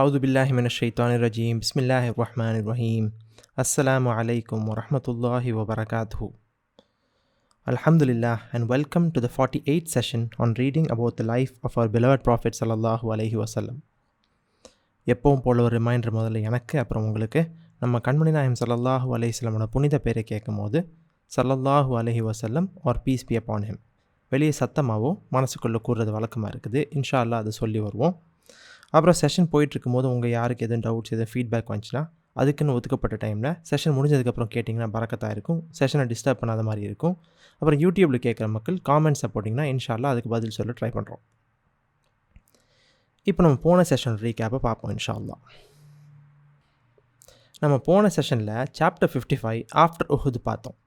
A'udhu billahi minash shaitanir rajim. Bismillahir rahmanir rahim. Assalamu alaikum wa rahmatullahi wa barakatuhu. Alhamdulillah, and welcome to the 48th session on reading about the life of our beloved Prophet sallallahu alaihi wasallam. எப்பவும் போல ஒரு reminder முதல்ல எனக்கு அப்புறம் உங்களுக்கு நம்ம கண்மணி நாயகம் ஸல்லல்லாஹு அலைஹி வஸல்லமோட புனித பேரை கேட்கும் போது ஸல்லல்லாஹு அலைஹி வஸல்லம் or peace be upon him வெளியே சத்தமாகவோ மனசுக்குள்ளே கூறுறது வழக்கமாக இருக்குது. இன்ஷா அல்லாஹ் அதை சொல்லி வருவோம். அப்புறம் செஷன் போயிட்டுருக்கும் போது உங்கள் யாருக்கு எதுவும் டவுட்ஸ் எதுவும் ஃபீட்பேக் வந்துச்சுன்னா அதுக்குன்னு ஒதுக்கப்பட்ட டைமில் செஷன் முடிஞ்சதுக்கப்புறம் கேட்டிங்கன்னா பரக்கத்தாக இருக்கும், செஷனை டிஸ்டர்ப் பண்ணாத மாதிரி இருக்கும். அப்புறம் யூடியூப்பில் கேட்குற மக்கள் காமெண்ட்ஸை போட்டிங்கன்னா இன்ஷா அல்லாஹ் அதுக்கு பதில் சொல்ல ட்ரை பண்ணுறோம். இப்போ நம்ம போன செஷன் ரீகேப்பை பார்ப்போம் இன்ஷா அல்லாஹ். நம்ம போன செஷனில் சாப்டர் 55 ஆஃப்டர் உஹுத் பார்த்தோம்.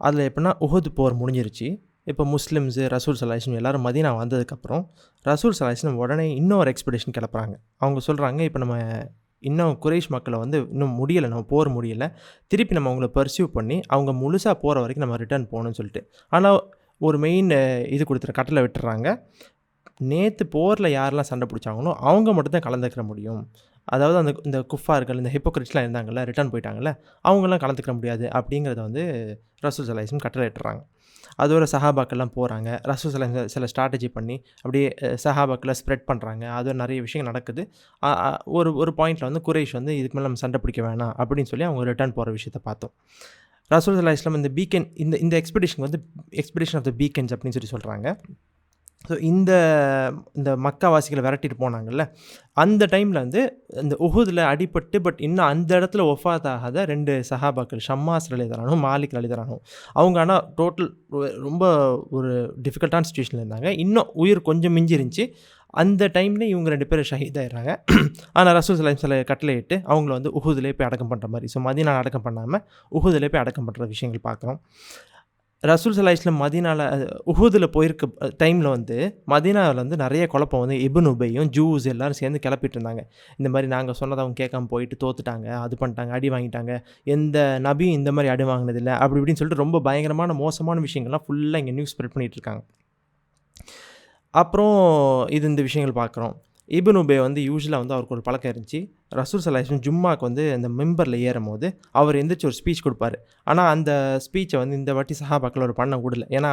அதில் எப்படின்னா உஹுத் போர் முடிஞ்சிருச்சு. இப்போ முஸ்லிம்ஸு ரசூல் ஸல்லல்லாஹு அலைஹி வஸல்லம் எல்லோரும் மதீனா வந்ததுக்கப்புறம் ரசூல் ஸல்லல்லாஹு அலைஹி வஸல்லம் உடனே இன்னொரு எக்ஸ்பெடிஷன் கிளப்புறாங்க. அவங்க சொல்கிறாங்க, இப்போ நம்ம இன்னும் குறைஷ் மக்களை இன்னும் முடியலை, நம்ம போர் முடியலை, திருப்பி நம்ம அவங்கள பர்சியூ பண்ணி அவங்க முழுசாக போகிற வரைக்கும் நம்ம ரிட்டர்ன் போகணும்னு சொல்லிட்டு. ஆனால் ஒரு மெயின் இது கொடுத்துற கட்டளை விட்டுறாங்க. நேற்று போரில் யாரெல்லாம் சண்டை பிடிச்சாங்களோ அவங்க மட்டும் தான் கலந்துக்கிற முடியும். அதாவது இந்த குஃபார்கள், இந்த ஹிப்போக்ரிட்ஸ்லாம் இருந்தாங்கள்ல, ரிட்டர்ன் போயிட்டாங்கள்ல, அவங்களாம் கலந்துக்கிற முடியாது அப்படிங்கிறத ரசூல் ஸல்லல்லாஹு அலைஹி வஸல்லம் கட்டளை இட்டுறாங்க. அதோட சஹாபாக்கெல்லாம் போகிறாங்க. ரசூல் ஸல்லல்லாஹு அலைஹி வஸல்லம் சில ஸ்ட்ராட்டஜி பண்ணி அப்படியே சஹாபாக்களை ஸ்ப்ரெட் பண்ணுறாங்க. அது நிறைய விஷயங்கள் நடக்குது. ஒரு பாயிண்டில் குறைஷ் இதுக்கு மேலே நம்ம சண்டை பிடிக்க வேணாம் அப்படின்னு சொல்லி அவங்க ரிட்டர்ன் போகிற விஷயத்தை பார்த்தோம். ரசூல் ஸல்லல்லாஹு அலைஹி வஸல்லம் இந்த பீக்கன் இந்த எக்ஸ்பெடிஷன் எக்ஸ்பெடிஷன் ஆஃப் த பீக்கன்ஸ் அப்படின்னு சொல்கிறாங்க. ஸோ இந்த மக்காவாசிகளை விரட்டிட்டு போனாங்கல்ல, அந்த டைமில் இந்த உஹுதில் அடிபட்டு பட் இன்னும் அந்த இடத்துல ஒஃபாத் ஆகாத 2 சஹாபாக்கள், ஷம்மாஸ் ரலியல்லாஹு அன்ஹு, மாலிக் ரலியல்லாஹு அன்ஹு, அவங்க ஆனால் டோட்டல் ரொம்ப ஒரு டிஃபிகல்ட்டான சுச்சுவேஷனில் இருந்தாங்க. இன்னும் உயிர் கொஞ்சம் மிஞ்சி இருந்துச்சு. அந்த டைமில் இவங்க 2 பேரும் ஷஹீதாயிடுறாங்க. ஆனால் ரசூல் ஸல்லல்லாஹு அலைஹி வஸல்லம் கட்டளையிட்டு அவங்கள உஹுதிலே போய் அடக்கம் பண்ணுற மாதிரி, ஸோ மதீனா அடக்கம் பண்ணாமல் உஹுதிலே போய் அடக்கம் பண்ணுற விஷயங்கள் பார்க்குறோம். ரசூல் ஸல்லல்லாஹு அலைஹி வஸல்லம் மதீனாவில் உஹுதில் போயிருக்க டைமில் மதீனாவில் நிறைய குழப்பம் இப்னு உபையும் ஜூஸ் எல்லோரும் சேர்ந்து கிளப்பிட்டு இருந்தாங்க. இந்த மாதிரி நாங்கள் சொன்னதை அவங்க கேட்காம போயிட்டு தோத்துட்டாங்க, அது பண்ணிட்டாங்க, அடி வாங்கிட்டாங்க, எந்த நபியும் இந்த மாதிரி அடி வாங்கினதில்லை அப்படி இப்படின்னு சொல்லிட்டு ரொம்ப பயங்கரமான மோசமான விஷயங்கள்லாம் ஃபுல்லாக இங்கே நியூஸ் ஸ்ப்ரெட் பண்ணிகிட்டு இருக்காங்க. அப்புறம் இந்த விஷயங்கள் பார்க்குறோம். இப்னு உபை யூஸ்வலாக அவருக்கு ஒரு பழக்கம் இருந்துச்சு. ரசூல் ஸல்லல்லாஹு அலைஹி வஸல்லம் ஜும்மாக்கு அந்த மெம்பரில் ஏறும் போது அவர் எந்திரிச்சு ஒரு ஸ்பீச் கொடுப்பார். ஆனால் அந்த ஸ்பீச்சை இந்த வாட்டி சஹாபாக்கள் அவர் பண்ண விடல. ஏன்னா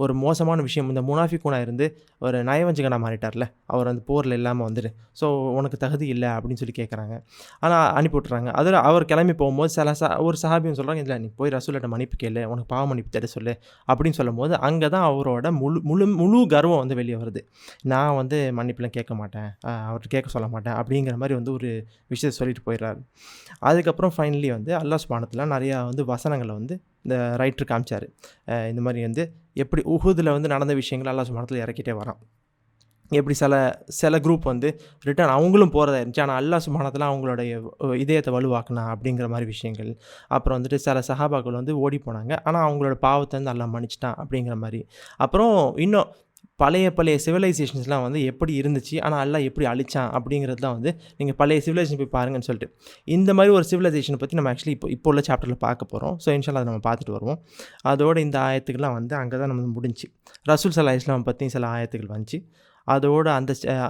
ஒரு மோசமான விஷயம், இந்த முனாஃபிக்கூனா இருந்து ஒரு நயவஞ்சகனாக மாறிட்டார்ல, அவர் போரில் இல்லாமல் ஸோ உனக்கு தகுதி இல்லை அப்படின்னு சொல்லி கேட்குறாங்க. ஆனால் அனுப்பி விட்டுறாங்க. அதில் அவர் கிளம்பி போகும்போது ஒரு சஹாபியும் சொல்கிறாங்க, இல்லை நீ போய் ரசூல்கிட்ட மன்னிப்பு கேளு, உனக்கு பாவ மன்னிப்பு தர சொல்லு அப்படின்னு சொல்லும் போது அங்கே தான் அவரோட முழு கர்வம் வெளியே வருது. நான் மன்னிப்புலாம் கேட்க மாட்டேன், அவர்கிட்ட கேட்க சொல்ல மாட்டேன் அப்படிங்கிற மாதிரி ஒரு விஷயத்தை சொல்லிட்டு போயிடுறாரு. அதுக்கப்புறம் ஃபைனலி அல்லாஹ் சுப்ஹானஹு வ தஆலா நிறையா வசனங்களை இந்த ரைட்டர் காமிச்சார். இந்த மாதிரி எப்படி உஹுதில் நடந்த விஷயங்கள் அல்லாஹ் சுப்ஹானஹு வ தஆலா இறக்கிட்டே வரான். எப்படி சில குரூப் ரிட்டர்ன் அவங்களும் போகிறதா இருந்துச்சு, ஆனால் அல்லாஹ் சுப்ஹானஹு வ தஆலா அவங்களுடைய இதயத்தை வலுவாக்குனா அப்படிங்கிற மாதிரி விஷயங்கள். அப்புறம் சில சஹாபாக்கள் ஓடி போனாங்க, ஆனால் அவங்களோட பாவத்தை அல்லாஹ் மன்னிச்சிட்டான் அப்படிங்கிற மாதிரி. அப்புறம் இன்னும் பழைய சிவிலைசேஷன்ஸ்லாம் எப்படி இருந்துச்சு, ஆனால் அல்லாஹ் எப்படி அழிச்சான் அப்படிங்கிறது தான் நீங்கள் பழைய சிவிலைசேஷன் போய் பாருங்கன்னு சொல்லிட்டு. இந்த மாதிரி ஒரு சிவிலைசேஷனை பற்றி நம்ம ஆக்சுவலி இப்போ உள்ள சாப்டரில் பார்க்க போகிறோம். ஸோ இன்ஷா அல்லாஹ் அதை நம்ம பார்த்துட்டு வருவோம். அதோட இந்த ஆயத்துக்கெல்லாம் அங்கே தான் நம்ம முடிஞ்சு ரசூல் ஸல்லல்லாஹு அலைஹி வஸல்லம் பற்றி சில ஆயத்துக்கள் வந்துச்சு. அதோட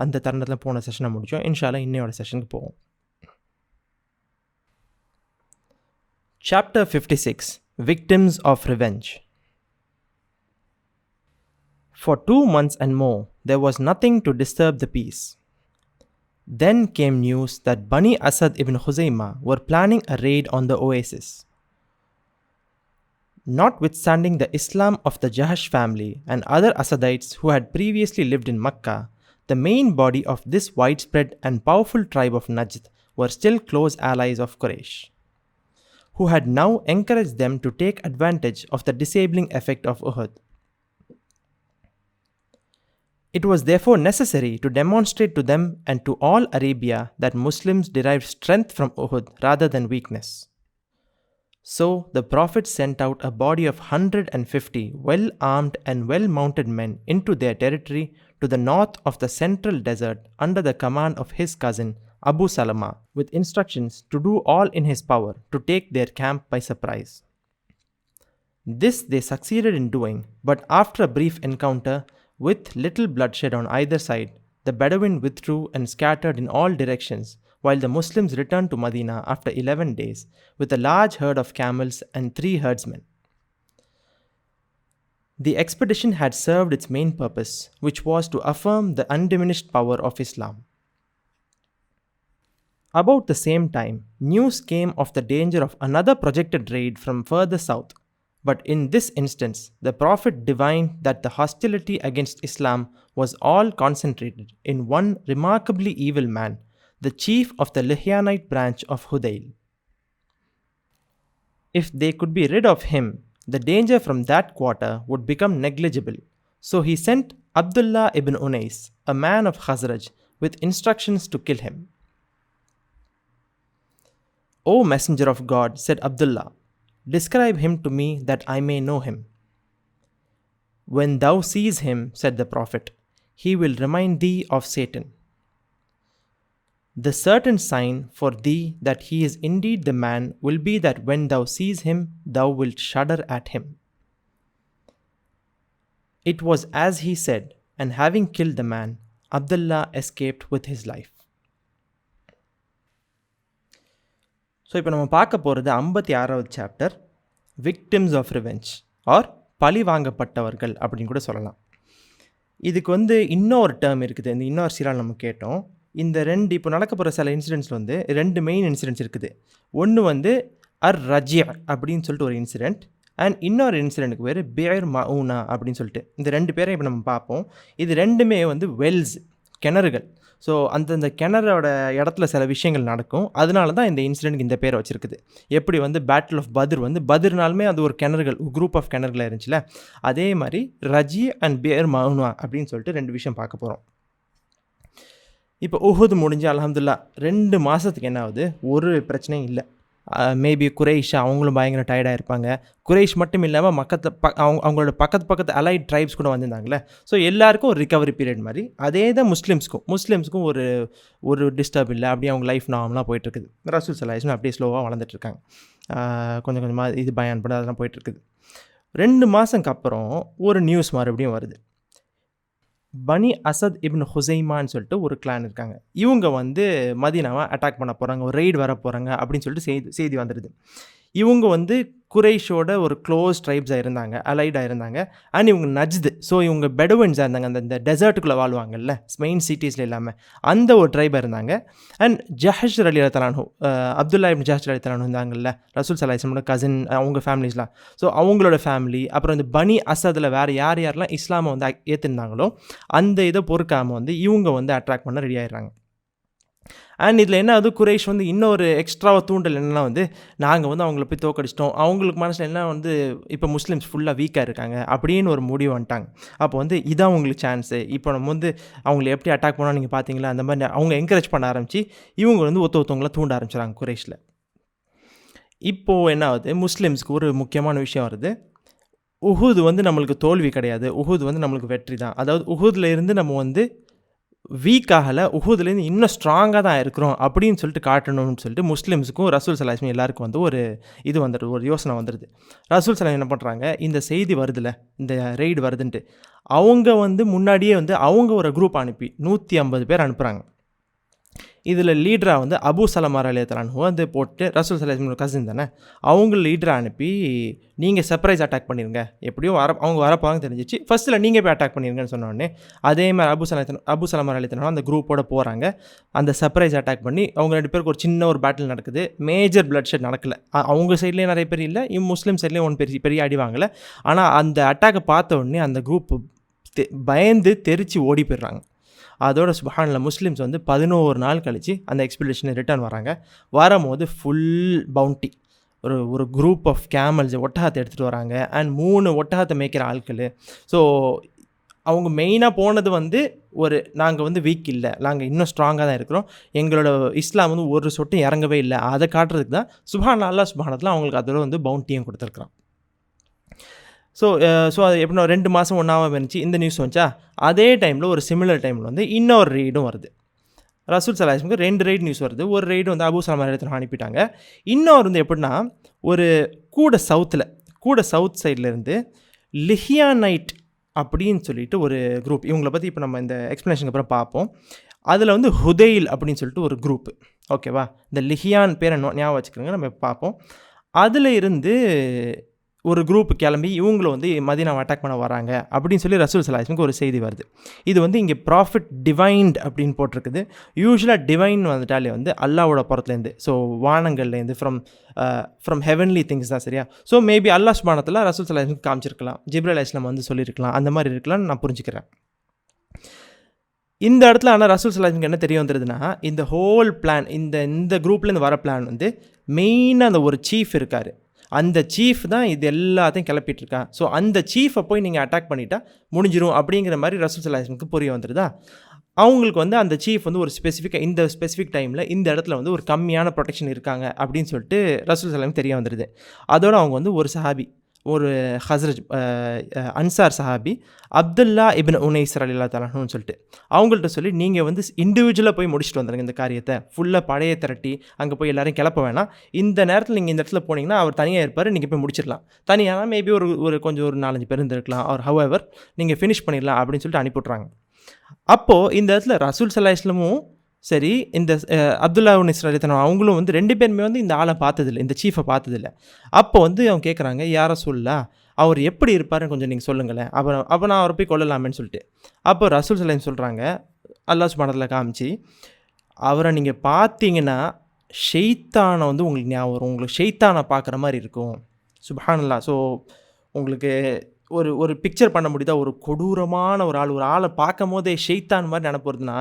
அந்த தருணத்தில் போன செஷனை முடித்தோம். இன்ஷா அல்லாஹ் இன்னையோட செஷனுக்கு போவோம். Chapter 56 Victims of Revenge. For 2 months and more, there was nothing to disturb the peace. Then came news that Bani Asad ibn Khuzaymah were planning a raid on the oasis. Notwithstanding the Islam of the Jahash family and other Asadites who had previously lived in Makkah, the main body of this widespread and powerful tribe of Najd were still close allies of Quraysh, who had now encouraged them to take advantage of the disabling effect of Uhud. It was therefore necessary to demonstrate to them and to all Arabia that Muslims derived strength from Uhud rather than weakness. So the Prophet sent out a body of 150 well-armed and well-mounted men into their territory to the north of the central desert under the command of his cousin Abu Salama, with instructions to do all in his power to take their camp by surprise. This they succeeded in doing, but after a brief encounter, with little bloodshed on either side, the Bedouin withdrew and scattered in all directions, while the Muslims returned to Medina after 11 days with a large herd of camels and 3 herdsmen. The expedition had served its main purpose, which was to affirm the undiminished power of Islam. About the same time, news came of the danger of another projected raid from further south. But in this instance, the Prophet divined that the hostility against Islam was all concentrated in one remarkably evil man, the chief of the Lihyanite branch of Hudayl. If they could be rid of him, the danger from that quarter would become negligible. So he sent Abd Allah ibn Unays, a man of Khazraj, with instructions to kill him. "O Messenger of God," said Abdullah, "describe him to me that I may know him." "When thou sees him," said the Prophet, "he will remind thee of Satan. The certain sign for thee that he is indeed the man will be that when thou sees him, thou wilt shudder at him." It was as he said, and having killed the man, Abdullah escaped with his life. So இப்போ நம்ம பார்க்க போகிறது 56வது chapter, victims of revenge or பழி வாங்கப்பட்டவர்கள் அப்படின்னு கூட சொல்லலாம். இதுக்கு இன்னொரு டேர்ம் இருக்குது. இந்த இன்னொரு சீரால் நம்ம கேட்டோம். இந்த ரெண்டு இப்போ நடக்க போகிற சில இன்சிடென்ட்ஸில் 2 மெயின் இன்சிடென்ட்ஸ் இருக்குது. ஒன்று ரஜியா அப்படின்னு சொல்லிட்டு ஒரு இன்சிடெண்ட், அண்ட் இன்னொரு இன்சிடெண்ட்டுக்கு பேர் பேர் மவுனா அப்படின்னு சொல்லிட்டு. இந்த 2 பேரை இப்போ நம்ம பார்ப்போம். இது ரெண்டுமே வெல்ஸ், கிணறுகள். ஸோ அந்தந்த கிணறோட இடத்துல சில விஷயங்கள் நடக்கும். அதனால தான் இந்த இன்சிடென்ட்க்கு இந்த பேரை வச்சுருக்குது. எப்படி பேட்டில் ஆஃப் பத்ர் பத்ர்னாலுமே அது ஒரு கிணறுகள், குரூப் ஆஃப் கிணறுகள் இருந்துச்சுல, அதே மாதிரி ரஜி அண்ட் பேர் மவுனா அப்படின்னு சொல்லிட்டு 2 விஷயம் பார்க்க போகிறோம். இப்போ உஹுத் முடிஞ்சு அல்ஹம்துலில்லாஹ் 2 மாதத்துக்கு என்ன ஆகுது, ஒரு பிரச்சனையும் இல்லை. மேபி குரைஷ் அவங்களும் பயங்கர டயர்டாக இருப்பாங்க. குரைஷ் மட்டும் இல்லாமல் அவங்களோட பக்கத்து அலைட் ட்ரைப்ஸ் கூட வந்திருந்தாங்களே. ஸோ எல்லாருக்கும் ஒரு ரிகவரி பீரியட் மாதிரி. அதே தான் முஸ்லீம்ஸ்க்கும் ஒரு டிஸ்டர்ப் இல்லை. அப்படியே அவங்க லைஃப் நார்மலாக போயிட்டுருக்குது. ரசூல் ஸல்லல்லாஹு அலைஹி வஸல்லம் அப்படியே ஸ்லோவாக வளர்ந்துட்டுருக்காங்க. கொஞ்சம் கொஞ்சமாக இது பயான் பண்ண அதெல்லாம் போயிட்டுருக்குது. 2 மாதத்துக்கு அப்புறம் ஒரு நியூஸ் மறுபடியும் வருது. பனி அசத் இப்னு ஹுசைமான்னு சொல்லிட்டு ஒரு கிளான் இருக்காங்க. இவங்க மதீனாவை அட்டாக் பண்ண போகிறாங்க, ஒரு ரெய்டு வர போகிறாங்க அப்படின்னு சொல்லிட்டு செய்தி வந்துடுது. இவங்க குரைஷோட ஒரு க்ளோஸ் ட்ரைப்ஸாக இருந்தாங்க, அலைடாக இருந்தாங்க. அண்ட் இவங்க நஜ்து, ஸோ இவங்க பெடுவன்ஸாக இருந்தாங்க. அந்த டெசர்ட்டுக்குள்ளே வாழ்வாங்கல்ல, மெயின் சிட்டிஸில் இல்லாமல் அந்த ஒரு ட்ரைபாக இருந்தாங்க. அண்ட் ஜஹஷ் ரலியல்லாஹு அன்ஹு, அப்துல்லா இப்னு ஜஹஷ் ரலியல்லாஹு அன்ஹு இருந்தாங்கல்ல, ரசூல் ஸல்லல்லாஹு அலைஹி வஸல்லம் கசின், அவங்க ஃபேமிலிஸ்லாம். ஸோ அவங்களோட ஃபேமிலி, அப்புறம் இந்த பனி அசதில் வேறு யாரெல்லாம் இஸ்லாமை ஏற்றிருந்தாங்களோ அந்த இதை பொறுக்காமல் இவங்க அட்ராக்ட் பண்ண ரெடி ஆகிடுறாங்க. அண்ட் இதில் என்ன ஆகுது, குரைஷ் இன்னொரு எக்ஸ்ட்ராவாக தூண்டல் என்னென்னா நாங்கள் அவங்கள போய் தோக்கடிச்சிட்டோம், அவங்களுக்கு மனசில் என்ன இப்போ முஸ்லீம்ஸ் ஃபுல்லாக வீக்காக இருக்காங்க அப்படின்னு ஒரு முடிவு வந்துட்டாங்க. அப்போ இதான் உங்களுக்கு சான்ஸு. இப்போ நம்ம அவங்கள எப்படி அட்டாக் பண்ணோம் நீங்கள் பார்த்தீங்களா, அந்த மாதிரி அவங்க என்கரேஜ் பண்ண ஆரம்பித்து இவங்க ஒருத்தவங்கள தூண்ட ஆரம்பிச்சிடறாங்க குரைஷில். இப்போது என்ன ஆகுது, முஸ்லீம்ஸ்க்கு ஒரு முக்கியமான விஷயம் வருது. உஹுது நம்மளுக்கு தோல்வி கிடையாது, உஹுது நம்மளுக்கு வெற்றி தான். அதாவது உஹுதில் இருந்து நம்ம வீக் ஆகலை, உஹுதுலேருந்து இன்னும் ஸ்ட்ராங்காக தான் இருக்கிறோம் அப்படின்னு சொல்லிட்டு காட்டணும்னு சொல்லிட்டு முஸ்லீம்ஸுக்கும் ரசூல் ஸல்லல்லாஹு அலைஹி வஸல்லம் எல்லாருக்கும் ஒரு இது வந்துடுது, ஒரு யோசனை வந்துடுது. ரசூல் ஸல்லல்லாஹு என்ன பண்ணுறாங்க, இந்த செய்தி வருதுல்ல, இந்த ரெய்டு வருதுன்ட்டு அவங்க முன்னாடியே அவங்க ஒரு குரூப் அனுப்பி 150 பேர் அனுப்புகிறாங்க. இதில் லீடராக அபு சலமா ரலியல்லாஹு அன்ஹு போட்டு, ரசூல் ஸல்லல்லாஹு அலைஹி வஸல்லம் கசின் தானே, அவங்க லீடராக அனுப்பி நீங்கள் சர்ப்ரைஸ் அட்டாக் பண்ணிடுங்க, எப்படியும் அவங்க வரப்போவாங்க தெரிஞ்சிச்சு, ஃபஸ்ட்டில் நீங்கள் போய் அட்டாக் பண்ணிடுங்கன்னு சொன்னோடனே அதே மாதிரி அபு சலமா ரலியல்லாஹு அன்ஹு அந்த குரூப்போடு போகிறாங்க. அந்த சர்ப்ரைஸ் அட்டாக் பண்ணி அவங்க 2 பேருக்கு ஒரு சின்ன ஒரு பேட்டில் நடக்குது. மேஜர் பிளட் ஷெட் நடக்கலை. அவங்க சைட்லேயே நிறைய பேர் இல்லை, முஸ்லீம் சைட்லேயும் ஒன்று பெரிய அடி வாங்கலை. ஆனால் அந்த அட்டாக்கை பார்த்த உடனே அந்த குரூப் பயந்து தெரித்து ஓடி போயிடுறாங்க. அதோட சுப்ஹானல்லாஹ் முஸ்லீம்ஸ் 11 நாள் கழித்து அந்த எக்ஸ்பெடிஷனை ரிட்டர்ன் வராங்க. வரும்போது ஃபுல் பவுண்டி, ஒரு குரூப் ஆஃப் கேமல்ஸ், ஒட்டகத்தை எடுத்துகிட்டு வராங்க. அண்ட் 3 ஒட்டகத்தை மேய்க்கிற ஆட்கள். ஸோ அவங்க மெயினாக போனது நாங்கள் வீக் இல்லை, நாங்கள் இன்னும் ஸ்ட்ராங்காக தான் இருக்கிறோம், எங்களோட இஸ்லாம் ஒரு சொட்டும் இறங்கவே இல்லை, அதை காட்டுறதுக்கு தான் சுப்ஹானல்லாஹ் சுப்ஹானல்லாஹ் அவங்களுக்கு அதோட பவுண்டியும் கொடுத்துருக்குறான். ஸோ அது எப்படின்னா 2 மாதம் ஒன்றாவது இருந்துச்சு. இந்த நியூஸ் வந்துச்சா, அதே டைமில் ஒரு சிமிலர் டைமில் இன்னொரு ரெய்டும் வருது. ரசூல் ஸல்லல்லாஹு அலைஹி வஸல்லம் 2 ரெய்டு நியூஸ் வருது. ஒரு ரெய்டு அபு சலமா ரலியல்லாஹு அன்ஹு அனுப்பிட்டாங்க. இன்னொரு எப்படின்னா ஒரு கூட சவுத் சைட்லேருந்து லிஹியானைட் அப்படின்னு சொல்லிட்டு ஒரு குரூப். இவங்களை பற்றி இப்போ நம்ம இந்த எக்ஸ்ப்ளனேஷனுக்கு அப்புறம் பார்ப்போம். அதில் வந்து ஹுதைல் அப்படின்னு சொல்லிட்டு ஒரு குரூப்பு, ஓகேவா? இந்த லிஹியான் பேரை ஞாபகம் வச்சுக்கோங்க, நம்ம பார்ப்போம். அதில் இருந்து ஒரு குரூப் கிளம்பி இவங்களும் வந்து மதீனாவை அட்டாக் பண்ண வராங்க அப்படின்னு சொல்லி ரசூல் ஸல்லல்லாஹு அலைஹி வஸல்லம் ஒரு செய்தி வருது. இது வந்து இங்கே ப்ராஃபிட் டிவைன்ட் அப்படின்னு போட்டிருக்குது. யூஸ்வலாக டிவைன் வந்துட்டாலே வந்து அல்லாவோட புறத்துலேருந்து, ஸோ வானங்கள்லேருந்து, ஃப்ரம் ஹெவன்லி திங்ஸ் தான், சரியா? ஸோ மேபி அல்லாஹ் சுப்ஹானஹு ரசூல் ஸல்லல்லாஹு அலைஹி வஸல்லம் காமிச்சிருக்கலாம், ஜிப்ரீல் அலைஹிஸ்ஸலாம் வந்து சொல்லியிருக்கலாம், அந்த மாதிரி இருக்கலாம்னு நான் புரிஞ்சுக்கிறேன். இந்த இடத்துல ஆனால் ரசூல் ஸல்லல்லாஹு அலைஹி வஸல்லம் என்ன தெரிய வந்துடுதுன்னா, இந்த ஹோல் பிளான், இந்த குரூப்லேருந்து வர பிளான் வந்து மெயினாக அந்த ஒரு சீஃப் இருக்கார், அந்த சீஃப் தான் இது எல்லாத்தையும் கிளப்பிட்டு இருக்கான். ஸோ அந்த சீஃபை போய் நீங்கள் அட்டாக் பண்ணிட்டா முடிஞ்சிடும் அப்படிங்கிற மாதிரி ரசூல் ஸல்லல்லாஹு அலைஹி வஸல்லம் புரிய வந்துடுதா. அவங்களுக்கு வந்து அந்த சீஃப் வந்து ஒரு இந்த ஸ்பெசிஃபிக் டைமில் இந்த இடத்துல வந்து ஒரு கம்மியான ப்ரொடெக்ஷன் இருக்காங்க அப்படின்னு சொல்லிட்டு ரசூல் ஸல்லல்லாஹு அலைஹி வஸல்லம் தெரிய வந்துடுது. அதோடு அவங்க வந்து ஒரு சஹாபி, ஒரு ஹஸ்ரஜ் அன்சார் சஹாபி அப்துல்லா இப்ன் உனைஸ் ரலியல்லாஹு தஆலா அன்ஹுன்னு சொல்லிட்டு அவங்கள்ட்ட சொல்லி, நீங்கள் வந்து இண்டிவிஜுவலாக போய் முடிச்சுட்டு வந்துடுங்க இந்த காரியத்தை, ஃபுல்லாக படையை திரட்டி அங்கே போய் எல்லாரையும் கிளப்ப வேணாம், இந்த நேரத்தில் நீங்கள் இந்த இடத்துல போனீங்கன்னா அவர் தனியாக இருப்பார், நீங்கள் போய் முடிச்சிடலாம், தனியாக மேபி ஒரு கொஞ்சம் ஒரு 4-5 பேர் இருந்திருக்கலாம், அவர் ஹவெவர் நீங்கள் ஃபினிஷ் பண்ணிடலாம் அப்படின்னு சொல்லிட்டு அனுப்பிவிட்றாங்க. அப்போது இந்த இடத்துல ரசூல் ஸல்லல்லாஹு அலைஹி வஸல்லமும் சரி, இந்த அப்துல்லா இப்னு உனைஸ் ரலியல்லாஹு அன்ஹு அவங்களும் வந்து 2 பேருமே வந்து இந்த ஆளை பார்த்ததில்லை, இந்த சீஃபை பார்த்ததில்லை. அப்போ வந்து அவங்க கேட்குறாங்க, யா ரசூலல்லாஹ், அவர் எப்படி இருப்பாருன்னு கொஞ்சம் நீங்கள் சொல்லுங்களேன், அப்போ நான் அவரை போய் கொள்ளலாமேன்னு சொல்லிட்டு. அப்போ ரசூல் ஸல்லல்லாஹு அலைஹி வஸல்லம் சொல்கிறாங்க, அல்லாஹ் சுப்ஹானஹு வ தஆலா காமிச்சு, அவரை நீங்கள் பார்த்தீங்கன்னா ஷைத்தானை வந்து உங்களுக்கு ஞாபகம் வரும், உங்களுக்கு ஷைத்தானை பார்க்குற மாதிரி இருக்கும். சுப்ஹானல்லாஹ். ஸோ உங்களுக்கு ஒரு பிக்சர் பண்ண முடியுதா? ஒரு கொடூரமான ஒரு ஆளை பார்க்கும் போதே ஷைத்தான் மாதிரி நினைப்பு வருதுன்னா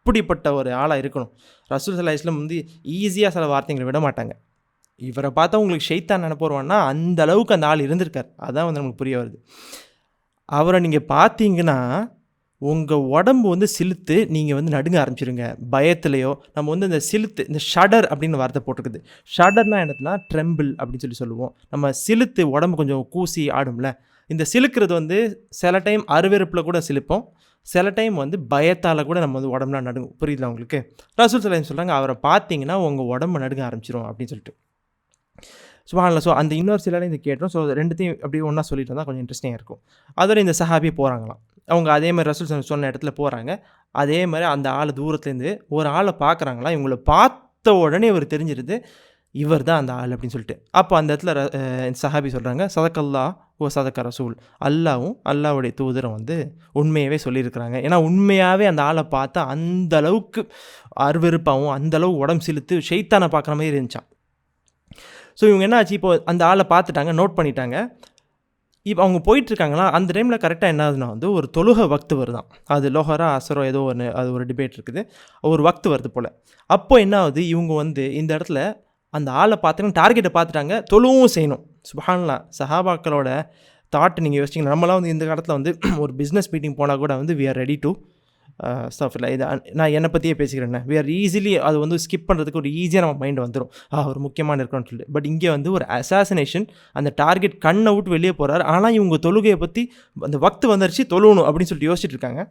எப்படிப்பட்ட ஒரு ஆளாக இருக்கணும்? ரசூல் ஸல்லல்லாஹு அலைஹி வஸல்லம் வந்து ஈஸியாக சில வார்த்தைகளை விட மாட்டாங்க. இவரை பார்த்தா உங்களுக்கு ஷைத்தான் நினைப்பு வருவான்னா அந்த அளவுக்கு அந்த ஆள் இருந்திருக்கார். அதான் வந்து நமக்கு புரிய வருது. அவரை நீங்கள் பார்த்தீங்கன்னா உங்கள் உடம்பு வந்து சிலுத்து நீங்கள் வந்து நடுங்க ஆரம்பிச்சிருங்க பயத்துலையோ. நம்ம வந்து இந்த சிலுத்து, இந்த ஷடர் அப்படின்னு வார்த்தை போட்டிருக்குது. ஷடர்னால் என்னதுன்னா ட்ரெம்பிள் அப்படின்னு சொல்லுவோம். நம்ம சிலுத்து உடம்பு கொஞ்சம் கூசி ஆடும்ல, இந்த சிலுக்கிறது வந்து சில டைம் அருவெறுப்பில் கூட சிலுப்போம், சில டைம் வந்து பயத்தால் கூட நம்ம வந்து உடம்புலாம் நடுங்கும். புரியுதுல உங்களுக்கு? ரசூல் ஸல்லல்லாஹு அலைஹி வஸல்லம் சொல்கிறாங்க, அவரை பார்த்தீங்கன்னா உங்கள் உடம்பு நடுங்க ஆரம்பிச்சிடும் அப்படின்னு சொல்லிட்டு. சுப்ஹானல்லாஹ். ஸோ அந்த இன்னொரு சிலரையும் இது கேட்டோம். ஸோ ரெண்டுத்தையும் அப்படியே ஒன்றா சொல்லிட்டு இருந்தால் கொஞ்சம் இன்ட்ரெஸ்டிங்காக இருக்கும். அதோட இந்த சஹாபி போகிறாங்களாம், அவங்க அதே மாதிரி ரசூல் ஸல்லல்லாஹு அலைஹி வஸல்லம் சொன்ன இடத்துல போகிறாங்க. அதே மாதிரி அந்த ஆளை தூரத்துலேருந்து ஒரு ஆளை பார்க்குறாங்களாம். இவங்களை பார்த்த உடனே இவர் தெரிஞ்சிருது இவர் தான் அந்த ஆள் அப்படின்னு சொல்லிட்டு. அப்போ அந்த இடத்துல சஹாபி சொல்கிறாங்க, சதக்கல்லாஹ் ஓ சதக்க ரசூல், அல்லாவும் அல்லாவுடைய தூதரும் வந்து உண்மையாகவே சொல்லியிருக்கிறாங்க. ஏன்னா உண்மையாகவே அந்த ஆளை பார்த்தா அந்த அளவுக்கு அருவெறுப்பாகவும் அந்த அளவுக்கு உடம்பு சிலுத்து ஷைத்தானை பார்க்குற மாதிரி இருந்துச்சான். ஸோ இவங்க என்ன ஆச்சு, இப்போ அந்த ஆளை பார்த்துட்டாங்க, நோட் பண்ணிட்டாங்க. இப்போ அவங்க போயிட்டுருக்காங்களா, அந்த டைமில் கரெக்டாக என்ன ஆகுதுன்னா வந்து ஒரு தொழுகை வக்து வருதான். அது லோஹரா அசரோ ஏதோ ஒன்று, அது ஒரு டிபேட் இருக்குது, ஒரு வக்து வருது போல். அப்போ என்ன ஆகுது, இவங்க வந்து இந்த இடத்துல அந்த ஆளை பார்த்துட்டு டார்கெட்டை பார்த்துட்டாங்க, தொழுவும் செய்யணும். சுப்ஹானல்லாஹ். சஹாபாக்களோட தாட் நீங்கள் யோசிச்சிங்கன்னா, நம்மளாம் வந்து இந்த காலத்தில் வந்து ஒரு பிஸ்னஸ் மீட்டிங் போனால் கூட வந்து we are ready to stuff இல்லை. இது நான் என்னை பற்றியே பேசிக்கிறேன். வி ஆர் ஈஸிலி அது வந்து ஸ்கிப் பண்ணுறதுக்கு ஒரு ஈஸியாக நம்ம மைண்ட் வந்துடும், ஒரு முக்கியமான இருக்கணும்னு சொல்லிட்டு. பட் இங்கே வந்து ஒரு அசாசினேஷன், அந்த டார்கெட் கண்ணை விட்டு வெளியே போகிறார். ஆனால் இவங்க தொழுகையை பற்றி அந்த வக்து வந்துருச்சு, தொழுவணும் அப்படின்னு சொல்லிட்டு யோசிச்சுட்டு இருக்காங்க.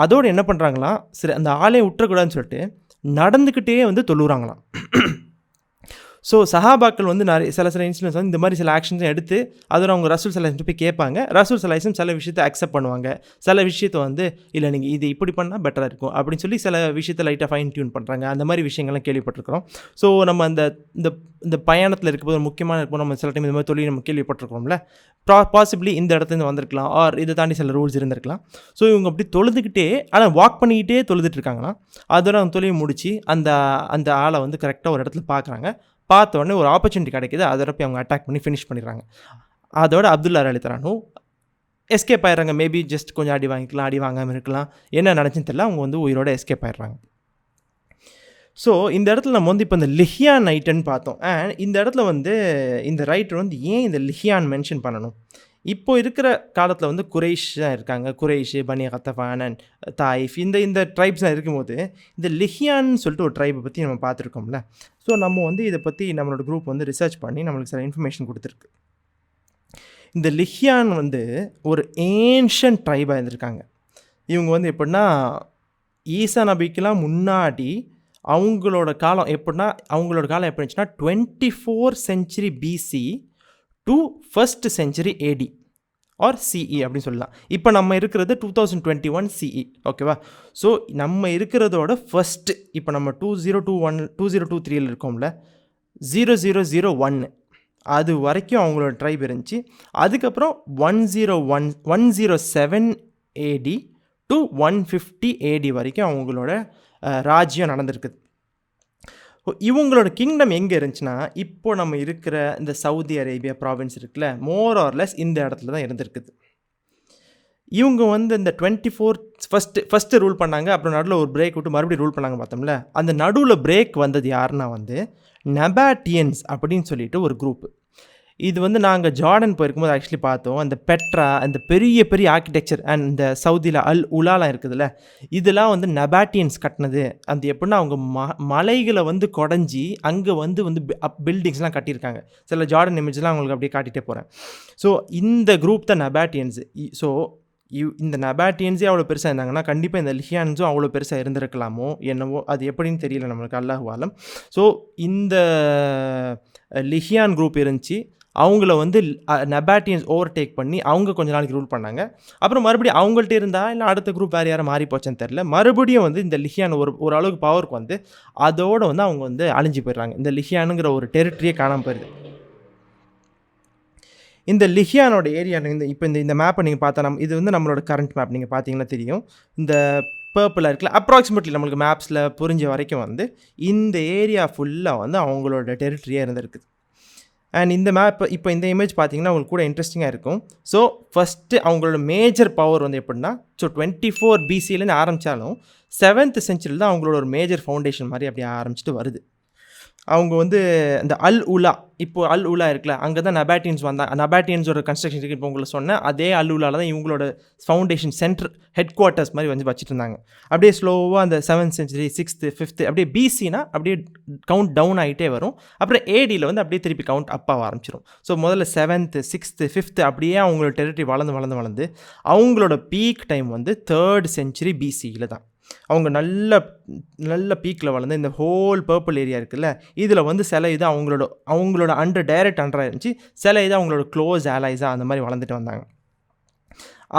அதோடு என்ன பண்ணுறாங்களாம், சரி அந்த ஆளே விட்டுறக்கூடாதுன்னு சொல்லிட்டு நடந்துக்கிட்டே வந்து தொழுகிறாங்களாம். ஸோ சஹாபாக்கள் வந்து சில இன்சிடென்ட்ஸ் வந்து இந்த மாதிரி சில ஆக்ஷன்ஸும் எடுத்து அதோட அவங்க ரசூல் ஸல்லல்லாஹு அலைஹி வஸல்லம் போய் கேட்பாங்க. ரசூல் ஸல்லல்லாஹு அலைஹி வஸல்லம் சில விஷயத்தை அக்செப்ட் பண்ணுவாங்க, சில விஷயத்தை வந்து இல்லை நீங்கள் இது இப்படி பண்ணால் பெட்டராக இருக்கும் அப்படின்னு சொல்லி சில விஷயத்தை லைட்டாக ஃபைன் டியூன் பண்ணுறாங்க. அந்த மாதிரி விஷயங்கள்லாம் கேள்விப்பட்டிருக்கிறோம். ஸோ நம்ம அந்த இந்த பயணத்தில் இருக்கும்போது முக்கியமான இருக்கும், நம்ம சில டைம் இந்த மாதிரி தொழில் நம்ம கேள்விப்பட்டிருக்கோம்ல, பாசிபிளி இந்த இடத்துலேருந்து வந்திருக்கலாம், ஆர் இதை தாண்டி சில ரூல்ஸ் இருந்திருக்கலாம். ஸோ இவங்க அப்படி தொழுதுகிட்டே, ஆனால் வாக் பண்ணிக்கிட்டே தொழுதுட்டு இருக்காங்களாம். அதோட அவங்க தொழிலை முடித்து அந்த ஆளை வந்து கரெக்டாக ஒரு இடத்துல பார்க்குறாங்க. பார்த்த உடனே ஒரு ஆப்பர்ச்சுனிட்டி கிடைக்கிது, அதோட போய் அவங்க அட்டாக் பண்ணி ஃபினிஷ் பண்ணிடுறாங்க. அதோட அப்துல்லா ரலியல்லாஹு அன்ஹு எஸ்கேப் ஆயிடுறாங்க. மேபி ஜஸ்ட் கொஞ்சம் அடி வாங்கிக்கலாம், அடி வாங்காமல் இருக்கலாம், என்ன நினச்சின்னு தெரியல, அவங்க வந்து உயிரோட எஸ்கேப் ஆயிடுறாங்க. ஸோ இந்த இடத்துல நம்ம வந்து இப்போ இந்த லிஹ்யானைட்டுன்னு பார்த்தோம். அண்ட் இந்த இடத்துல வந்து இந்த ரைட்டர் வந்து ஏன் இந்த லிஹ்யான் மென்ஷன் பண்ணணும்? இப்போ இருக்கிற காலத்தில் வந்து குரைஷ் தான் இருக்காங்க, குரைஷ், பனி கத்தஃபான் அண்ட் தாயிஃப், இந்த ட்ரைப்ஸ்லாம் இருக்கும்போது இந்த லிஹ்யான்னு சொல்லிட்டு ஒரு ட்ரைப்பை பற்றி நம்ம பார்த்துருக்கோம்ல. ஸோ நம்ம வந்து இதை பற்றி நம்மளோட குரூப் வந்து ரிசர்ச் பண்ணி நம்மளுக்கு சில இன்ஃபர்மேஷன் கொடுத்துருக்கு. இந்த லிஹ்யான் வந்து ஒரு ஏன்ஷியன்ட் ட்ரைபாக இருந்திருக்காங்க. இவங்க வந்து எப்படின்னா ஈசா நபிக்கெலாம் முன்னாடி அவங்களோட காலம் எப்படின்னா, அவங்களோட காலம் எப்படி இருந்துச்சுன்னா 24th century BC to 1st century AD. Or CE அப்படின்னு சொல்லலாம். இப்போ நம்ம இருக்கிறது 2021 சிஇ, ஓகேவா? ஸோ நம்ம இருக்கிறதோட ஃபஸ்ட்டு, இப்போ நம்ம 2023 இருக்கோம்ல, 0001 அது வரைக்கும் அவங்களோட ட்ரைப் இருந்துச்சு. அதுக்கப்புறம் 107 ஏடி டு 150 ஏடி வரைக்கும் அவங்களோட ராஜ்யம் நடந்திருக்குது. இவங்களோட கிங்டம் எங்கே இருந்துச்சுன்னா, இப்போ நம்ம இருக்கிற இந்த சவுதி அரேபியா ப்ராவின்ஸ் இருக்குல்ல, மோர் ஆர்லெஸ் இந்த இடத்துல தான் இருந்திருக்குது. இவங்க வந்து இந்த 24 ஃபஸ்ட்டு ரூல் பண்ணாங்க. அப்புறம் நடுவில் ஒரு பிரேக் விட்டு மறுபடியும் ரூல் பண்ணாங்க பார்த்தோம்ல. அந்த நடுவில் பிரேக் வந்தது யாருன்னா வந்து நபாட்டியன்ஸ் அப்படின்னு சொல்லிட்டு ஒரு குரூப்பு. இது வந்து நாங்கள் ஜார்டன் போயிருக்கும்போது ஆக்சுவலி பார்த்தோம். அந்த பெட்ரா, அந்த பெரிய பெரிய ஆர்கிடெக்சர் அண்ட் இந்த சவுதியில் உலாலாம் இருக்குதுல்ல, இதெல்லாம் வந்து நபாட்டியன்ஸ் கட்டினது. அந்த எப்படின்னா அவங்க மலைகளை வந்து குடஞ்சி அங்கே வந்து பில்டிங்ஸ்லாம் கட்டியிருக்காங்க. சில ஜார்டன் இமேஜ்லாம் அவங்களுக்கு அப்படியே காட்டிகிட்டே போகிறேன். ஸோ இந்த குரூப் தான் நபாட்டியன்ஸு. ஸோ இந்த நபாட்டியன்ஸே அவ்வளோ பெருசாக இருந்தாங்கன்னா கண்டிப்பாக இந்த லிஹியான்ஸும் அவ்வளோ பெருசாக இருந்திருக்கலாமோ என்னவோ, அது எப்படின்னு தெரியல நம்மளுக்கு, அல்லாஹ் ஆலம். ஸோ இந்த லிஹியான் குரூப் இருந்துச்சு. அவங்கள வந்து நபாட்டியன்ஸ் ஓவர்டேக் பண்ணி அவங்க கொஞ்ச நாளைக்கு ரூல் பண்ணாங்க. அப்புறம் மறுபடியும் அவங்கள்ட்ட இருந்தால் இல்லை அடுத்த குரூப் வேறு யாரும் மாறி போச்சேன்னு தெரில. மறுபடியும் வந்து இந்த லிஹியான் ஒரு அளவுக்கு பவருக்கு வந்து அதோடு வந்து அவங்க வந்து அழிஞ்சு போயிடுறாங்க. இந்த லிஹியானுங்கிற ஒரு டெரிட்டரியே காணாமல் போயிடுது. இந்த லிஹியானோட ஏரியா இப்போ இந்த மேப்பை நீங்கள் பார்த்தா, இது வந்து நம்மளோட கரண்ட் மேப் நீங்கள் பார்த்தீங்கன்னா தெரியும். இந்த பர்பிளாக இருக்குல்ல, அப்ராக்சிமேட்லி நம்மளுக்கு மேப்ஸில் புரிஞ்ச வரைக்கும் வந்து இந்த ஏரியா ஃபுல்லாக வந்து அவங்களோட டெரிட்டரியாக இருந்திருக்குது. அண்ட் இந்த மேப் இப்போ இந்த இமேஜ் பார்த்தீங்கன்னா உங்களுக்கு கூட இன்ட்ரெஸ்டிங்காக இருக்கும். ஸோ ஃபஸ்ட்டு அவங்களோட மேஜர் பவர் வந்து எப்படின்னா, ஸோ 24 பிசிலேருந்து ஆரம்பித்தாலும் 7th செஞ்சுரியில் தான் அவங்களோட ஒரு மேஜர் ஃபவுண்டேஷன் மாதிரி அப்படி ஆரம்பிச்சுட்டு வருது. அவங்க வந்து இந்த உலா, இப்போது உலா இருக்குல்ல, அங்கே தான் நபாட்டியன்ஸ் வந்தாங்க. நபாட்டியன்ஸோட கன்ஸ்ட்ரக்ஷன் இருக்குது. இப்போ உங்களுக்கு சொன்னேன் அதே உலாவில் தான் இவங்களோட ஃபவுண்டேஷன் சென்டர் ஹெட் குவார்ட்டர்ஸ் மாதிரி வந்து வச்சுட்டு இருந்தாங்க. அப்படியே ஸ்லோவாக அந்த 7th செஞ்சுரி 6th 5th அப்படியே பிசினா அப்படியே கவுண்ட் டவுன் ஆகிட்டே வரும். அப்புறம் ஏடியில் வந்து அப்படியே திருப்பி கவுண்ட் அப்பாக ஆரம்பிச்சிடும். ஸோ முதல்ல 7th 6th 5th அப்படியே அவங்களோட டெரிட்டரி வளர்ந்து அவங்களோட பீக் டைம் வந்து 3rd செஞ்சுரி பிசியில் தான். அவங்க நல்ல பீக்கில் வளர்ந்து இந்த ஹோல் பர்பிள் ஏரியா இருக்குல்ல, இதில் வந்து சில இது அவங்களோட டைரக்ட் அண்டராக இருந்துச்சு. சில இது அவங்களோட க்ளோஸ் ஆலைஸாக அந்த மாதிரி வளர்ந்துட்டு வந்தாங்க.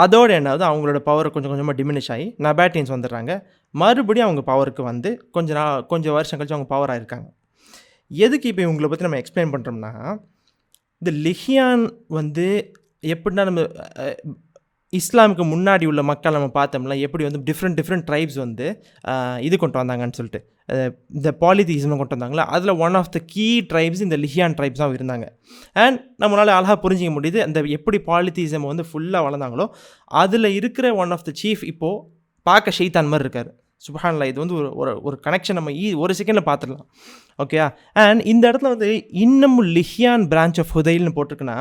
அதோடு என்னாவது அவங்களோட பவர் கொஞ்சம் கொஞ்சமாக டிமினிஷ் ஆகி நபாட்டியன்ஸ் வந்துடுறாங்க. மறுபடியும் அவங்க பவருக்கு வந்து கொஞ்சம் வருஷம் கழிச்சு அவங்க பவர் ஆகிருக்காங்க. எதுக்கு இப்போ இவங்களை பற்றி நம்ம எக்ஸ்பிளைன் பண்ணுறோம்னா, இந்த லிஹியான் வந்து எப்படின்னா நம்ம இஸ்லாமுக்கு முன்னாடி உள்ள மக்கள் நம்ம பார்த்தோம்ல, எப்படி வந்து டிஃப்ரெண்ட் ட்ரைப்ஸ் வந்து இது கொண்டு வந்தாங்கன்னு சொல்லிட்டு இந்த பாலிதீசம் கொண்டு வந்தாங்களா, அதில் one of the key tribes இந்த லிஹியான் ட்ரைப்ஸ் தான் இருந்தாங்க. அண்ட் நம்மளால் அழகாக புரிஞ்சிக்க முடியுது அந்த எப்படி பாலிதீசம் வந்து ஃபுல்லாக வளர்ந்தாங்களோ அதில் இருக்கிற ஒன் ஆஃப் த சீஃப் இப்போது பார்க்க ஷெய்தான் மாதிரி இருக்கார். சுப்ஹானல்லாஹ், இது வந்து ஒரு கனெக்ஷன் நம்ம ஒரு செகண்டில் பார்த்துடலாம். ஓகே. அண்ட் இந்த இடத்துல வந்து இன்னமும் லிஹியான் பிரான்ச் ஆஃப் ஹுதைல்னு போட்டிருக்குன்னா,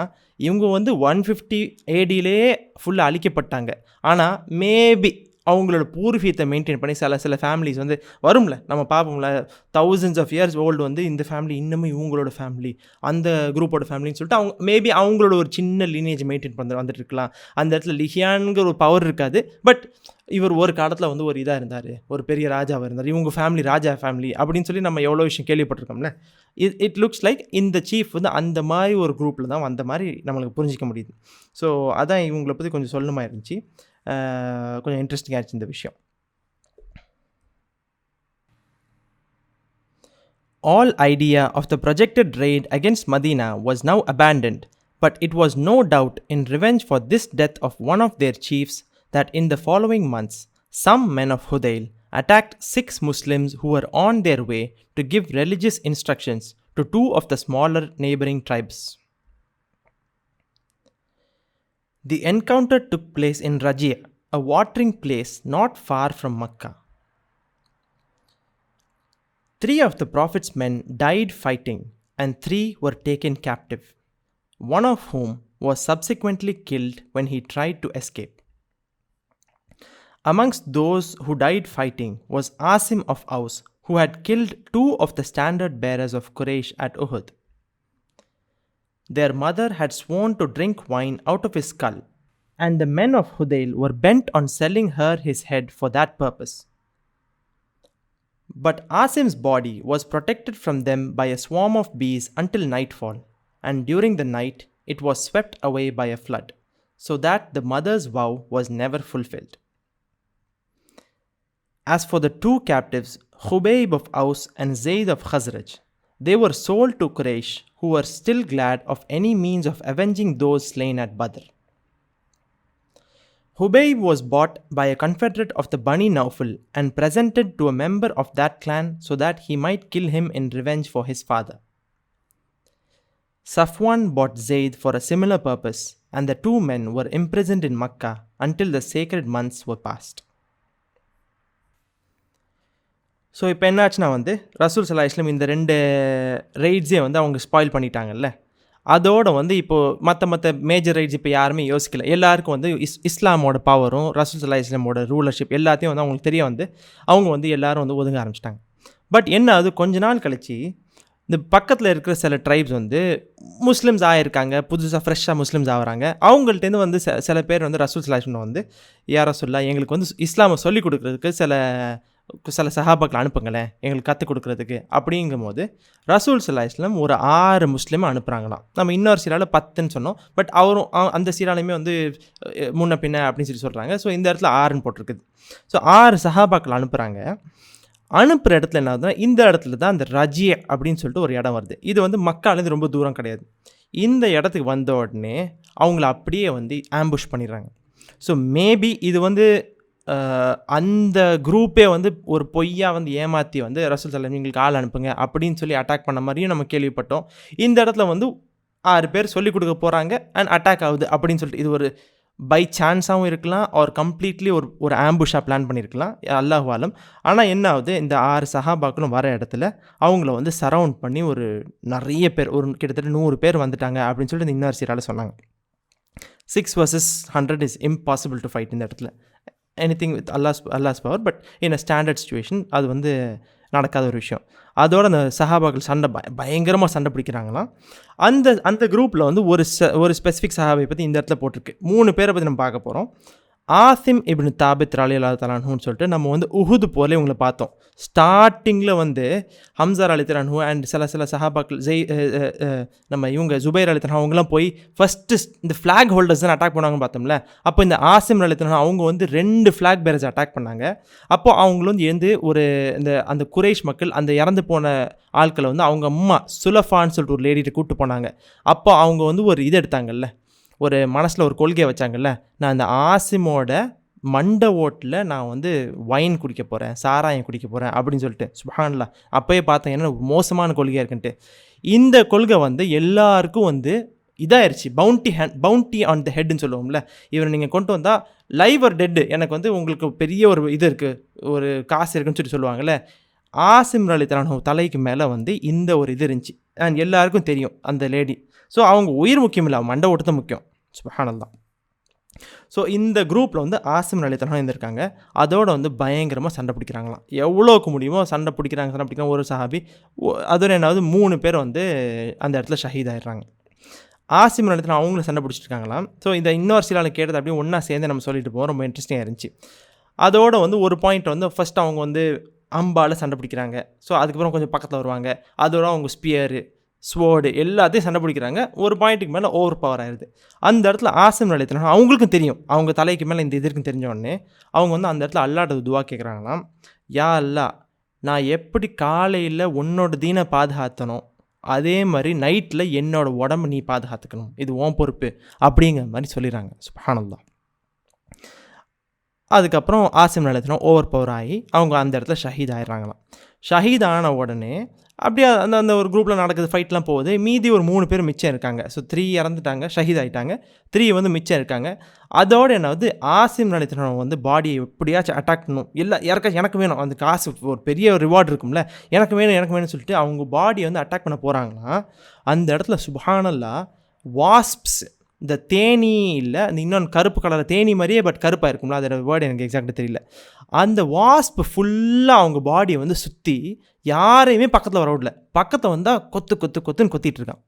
இவங்க வந்து 150 ஏடியிலே ஃபுல்லாக அழிக்கப்பட்டாங்க. ஆனால் மேபி அவங்களோட பூர்வீகத்தை மெயின்டைன் பண்ணி சில ஃபேமிலிஸ் வந்து வரும்ல, நம்ம பார்ப்போம்ல, thousands of years old வந்து இந்த ஃபேமிலி இன்னமும் இவங்களோட ஃபேமிலி, அந்த குரூப்போட ஃபேமிலின்னு சொல்லிட்டு அவங்க மேபி அவங்களோட ஒரு சின்ன லீனேஜ் மெயின்டைன் வந்துட்டு இருக்கலாம். அந்த இடத்துல லிஹியான்கிற ஒரு பவர் இருக்காது. பட் இவர் ஒரு காலத்தில் வந்து ஒரு இதாக இருந்தார், ஒரு பெரிய ராஜாவாக இருந்தார், இவங்க ஃபேமிலி ராஜா ஃபேமிலி அப்படின்னு சொல்லி நம்ம எவ்வளோ விஷயம் கேள்விப்பட்டிருக்கோம்ல. இட் லுக்ஸ் லைக் இந்த சீஃப் வந்து அந்த மாதிரி ஒரு குரூப்பில் தான் வந்த மாதிரி நம்மளுக்கு புரிஞ்சிக்க முடியுது. ஸோ அதான் இவங்களை பற்றி கொஞ்சம் சொல்லணுமா இருந்துச்சு. கொஞ்சம் இன்ட்ரெஸ்டிங்காக இருந்துச்சு இந்த விஷயம். All idea of the projected raid against Medina was now abandoned, but it was no doubt in revenge for this death of one of their chiefs that in the following months some men of Hudayl attacked 6 Muslims who were on their way to give religious instructions to 2 of the smaller neighboring tribes. The encounter took place in Rajia, a watering place not far from Makkah. 3 of the Prophet's men died fighting, and 3 were taken captive, one of whom was subsequently killed when he tried to escape. Amongst those who died fighting was Asim of Aus, who had killed 2 of the standard bearers of Quraysh at Uhud. Their mother had sworn to drink wine out of his skull, and the men of Hudayl were bent on selling her his head for that purpose. But Asim's body was protected from them by a swarm of bees until nightfall, and during the night it was swept away by a flood, so that the mother's vow was never fulfilled. As for the two captives, Khubayb of Aus and Zayd of Khazraj, they were sold to Quraysh, who were still glad of any means of avenging those slain at Badr. Khubayb was bought by a confederate of the Bani Naufal and presented to a member of that clan so that he might kill him in revenge for his father. Safwan bought Zayd for a similar purpose, and the two men were imprisoned in Makkah until the sacred months were passed. So இப்போ என்னாச்சுன்னா வந்து ரசூல் ஸல்லல்லாஹு அலைஹி வஸல்லம் இந்த 2 ரெய்ட்ஸே வந்து அவங்க spoil பண்ணிட்டாங்கல்ல. அதோடு வந்து இப்போது மற்ற மேஜர் ரைட்ஸ் இப்போ யாருமே யோசிக்கல. எல்லாருக்கும் வந்து இஸ்லாமோட பவரும் ரசூல் ஸல்லல்லாஹு அலைஹி வஸல்லமோட ரூலர்ஷிப் எல்லாத்தையும் வந்து அவங்களுக்கு தெரிய வந்து அவங்க வந்து எல்லோரும் வந்து ஒதுங்க ஆரம்பிச்சிட்டாங்க. பட் என்ன அது கொஞ்ச நாள் கழிச்சு இந்த பக்கத்தில் இருக்கிற சில ட்ரைப்ஸ் வந்து முஸ்லீம்ஸ் ஆகிருக்காங்க, புதுசாக ஃப்ரெஷ்ஷாக முஸ்லீம்ஸ் ஆகிறாங்க. அவங்கள்ட்டேருந்து வந்து சில பேர் வந்து ரசூல் ஸல்லல்லாஹு அலைஹி வஸல்லம் வந்து யார் ரசூலுல்லாஹ் எங்களுக்கு வந்து இஸ்லாமை சொல்லிக் கொடுக்குறதுக்கு சில சஹாபாக்களை அனுப்புங்களேன் எங்களுக்கு கற்றுக் கொடுக்குறதுக்கு அப்படிங்கும் போது ரசூல் ஸல்லல்லாஹு அலைஹி வஸல்லம் ஒரு 6 முஸ்லீமை அனுப்புகிறாங்களாம். நம்ம இன்னொரு சீராவில் 10ன்னு சொன்னோம், பட் அவரும் அந்த சீராலையுமே வந்து முன்ன பின்ன அப்படின்னு சொல்கிறாங்க. ஸோ இந்த இடத்துல 6ன்னு போட்டிருக்குது. ஸோ 6 சஹாபாக்களை அனுப்புகிறாங்க. அனுப்புகிற இடத்துல என்ன ஆகுதுன்னா இந்த இடத்துல தான் அந்த ரஜிய அப்படின்னு சொல்லிட்டு ஒரு இடம் வருது. இது வந்து மக்காலேருந்து ரொம்ப தூரம் கிடையாது. இந்த இடத்துக்கு வந்த உடனே அவங்கள அப்படியே வந்து ஆம்புஷ் பண்ணிடுறாங்க. ஸோ மேபி இது வந்து அந்த குரூப்பே வந்து ஒரு பொய்யா வந்து ஏமாற்றி வந்து ரசூல் ஸல்லல்லாஹு அலைஹி வஸல்லம் எங்களுக்கு ஆள் அனுப்புங்க அப்படின்னு சொல்லி அட்டாக் பண்ண மாதிரியும் நம்ம கேள்விப்பட்டோம். இந்த இடத்துல வந்து 6 பேர் சொல்லிக் கொடுக்க போகிறாங்க அண்ட் அட்டாக் ஆகுது அப்படின்னு சொல்லிட்டு இது ஒரு பை சான்ஸாகவும் இருக்கலாம், ஒரு கம்ப்ளீட்லி ஒரு ஆம்புஷாக பிளான் பண்ணியிருக்கலாம், அல்லாஹு ஆலம். ஆனால் என்ன ஆகுது, இந்த 6 சஹாபாக்களும் வர இடத்துல அவங்கள வந்து சரவுண்ட் பண்ணி ஒரு நிறைய பேர் கிட்டத்தட்ட 100 பேர் வந்துட்டாங்க அப்படின்னு சொல்லிட்டு இந்த இன்னொரு சீரால சொன்னாங்க. 6 versus 100 is impossible to fight இந்த இடத்துல. Anything with Allah's power, but in a standard situation அது வந்து நடக்காத ஒரு விஷயம். அதோட அந்த சஹாபாக்கள் பயங்கரமாக சண்டை பிடிக்கிறாங்களாம். அந்த குரூப்பில் வந்து ஒரு ஸ்பெசிஃபிக் சஹாபை பற்றி இந்த இடத்துல போட்டிருக்கு. 3 பேரை பற்றி நம்ம பார்க்க போகிறோம். ஆசிம் இப்னு தாபித் ரலியல்லாஹு தஆலா அன்ஹுன்னு சொல்லிட்டு நம்ம வந்து உஹுது போர்ல இவங்களை பார்த்தோம். ஸ்டார்டிங்கில் வந்து ஹம்ஸா ரலியல்லாஹு அன்ஹு அண்ட் சில சஹாபாக்கள் நம்ம இவங்க ஜுபைர் ரலியல்லாஹு அன்ஹு அவங்களாம் போய் ஃபஸ்ட்டு இந்த ஃப்ளாக் ஹோல்டர்ஸ் தான் அட்டாக் பண்ணுவாங்கன்னு பார்த்தோம்ல. அப்போ இந்த ஆசிம் ரலியல்லாஹு அன்ஹு அவங்க வந்து 2 ஃப்ளாக் பேரர்ஸ் அட்டாக் பண்ணாங்க. அப்போ அவங்களும் வந்து எழுந்து அந்த குரைஷ் மக்கள் அந்த இறந்து போன ஆட்களை வந்து அவங்க அம்மா சுலஃபான்னு சொல்லிட்டு ஒரு லேடிகிட்ட கூப்பிட்டு போனாங்க. அப்போ அவங்க வந்து ஒரு இது எடுத்தாங்கல்ல, ஒரு மனசில் ஒரு கொள்கையை வச்சாங்கல்ல, நான் அந்த ஆசிமோட மண்டை ஓட்டில் நான் வந்து வைன் குடிக்க போகிறேன், சாராயம் குடிக்க போகிறேன் அப்படின்னு சொல்லிட்டு சுப்ஹானல்லாஹ். அப்போயே பார்த்தேன் என்ன மோசமான கொள்கையாக இருக்குன்ட்டு. இந்த கொள்கை வந்து எல்லாருக்கும் வந்து இதாகிடுச்சு. பவுண்டி ஆன் த ஹெட்னு சொல்லுவோம்ல, இவரை நீங்கள் கொண்டு வந்தால் லைவ் ஆர் டெட்டு, எனக்கு வந்து உங்களுக்கு பெரிய ஒரு இது இருக்குது, ஒரு காசு இருக்குன்னு சொல்லுவாங்கள்ல. ஆசிம் ரலியல்லாஹு அன்ஹு தலைக்கு மேலே வந்து இந்த ஒரு இது இருந்துச்சு. அண்ட் எல்லாருக்கும் தெரியும் அந்த லேடி. ஸோ அவங்க உயிர் முக்கியம் இல்லை, மண்டை ஓட்டு தான் முக்கியம். சுப்ஹானல்லாஹ். ஸோ இந்த குரூப்பில் வந்து ஆசிம் ரலியல்லாஹு அன்ஹு இருந்திருக்காங்க. அதோட வந்து பயங்கரமாக சண்டை பிடிக்கிறாங்களாம். எவ்வளோக்கு முடியுமோ சண்டை பிடிக்கிறாங்க. ஒரு சஹாபி அதோட என்னாவது 3 பேர் வந்து அந்த இடத்துல ஷஹீத் ஆகிடுறாங்க. ஆசிம் ரலியல்லாஹு அன்ஹு அவங்களும் சண்டை பிடிச்சிருக்காங்களாம். ஸோ இந்த இன்னொரு சீரால் கேட்டது அப்படியே ஒன்றா சேர்ந்து நம்ம சொல்லிட்டு போவோம். ரொம்ப இன்ட்ரெஸ்டிங்காக இருந்துச்சு. அதோட வந்து ஒரு பாயிண்ட் வந்து ஃபஸ்ட் அவங்க வந்து அம்பால் சண்டை பிடிக்கிறாங்க. ஸோ அதுக்கப்புறம் கொஞ்சம் பக்கத்தில் வருவாங்க. அதோட அவங்க ஸ்பியரு ஸ்வோர்டு எல்லாத்தையும் சண்டை பிடிக்கிறாங்க. ஒரு பாயிண்ட்டுக்கு மேலே ஓவர் பவர் ஆயிடுது. அந்த இடத்துல ஆசிம் ரலியல்லாஹு அன்ஹு அவங்களுக்கும் தெரியும், அவங்க தலைக்கு மேலே இந்த இது இருக்குன்னு தெரிஞ்ச உடனே அவங்க வந்து அந்த இடத்துல அல்லாஹ்ட்ட துவா கேட்குறாங்களாம். யா அல்லாஹ், நான் எப்படி காலையில் உன்னோட தீனை பாதுகாத்தனோ அதே மாதிரி நைட்டில் என்னோட உடம்பு நீ பாதுகாத்துக்கணும், இது உன் பொறுப்பு அப்படிங்கிற மாதிரி சொல்லிடுறாங்க. சுப்ஹானல்லாஹ். அதுக்கப்புறம் ஆசிம் ரலியல்லாஹு அன்ஹு ஓவர் பவர் ஆகி அவங்க அந்த இடத்துல ஷஹீத் ஆகிடுறாங்களாம். ஷஹீத் ஆன உடனே அப்படியே அந்த ஒரு குரூப்பில் நடக்குது, ஃபைட்லாம் போகுது. மீதி ஒரு 3 பேர் மிச்சம் இருக்காங்க. ஸோ 3 இறந்துட்டாங்க, ஷஹீத் ஆகிட்டாங்க. 3 வந்து மிச்சம் இருக்காங்க. அதோடு என்னாவது ஆசிம் ரலியல்லாஹு அன்ஹு வந்து பாடியை எப்படியாச்சும் அட்டாக் பண்ணணும், யாருக்காச்சும் எனக்கு வேணும், அந்த காசு ஒரு பெரிய ரிவார்டு இருக்கும்ல, எனக்கு வேணும்னு சொல்லிட்டு அவங்க பாடியை வந்து அட்டாக் பண்ண போகிறாங்கன்னா அந்த இடத்துல சுப்ஹானல்லாஹ் வாஸ்ப்ஸ், இந்த தேனி இல்லை, அந்த இன்னொன்று கருப்பு கலரில் தேனி மாதிரியே பட் கருப்பாக இருக்கும்ல, அதோட வேர்டு எனக்கு எக்ஸாக்டாக தெரியல. அந்த வாஸ்ப் ஃபுல்லாக அவங்க பாடியை வந்து சுற்றி யாரையுமே பக்கத்தில் வர விடல. பக்கத்தை வந்தால் கொத்துன்னு கொத்திட்டு இருக்கான்.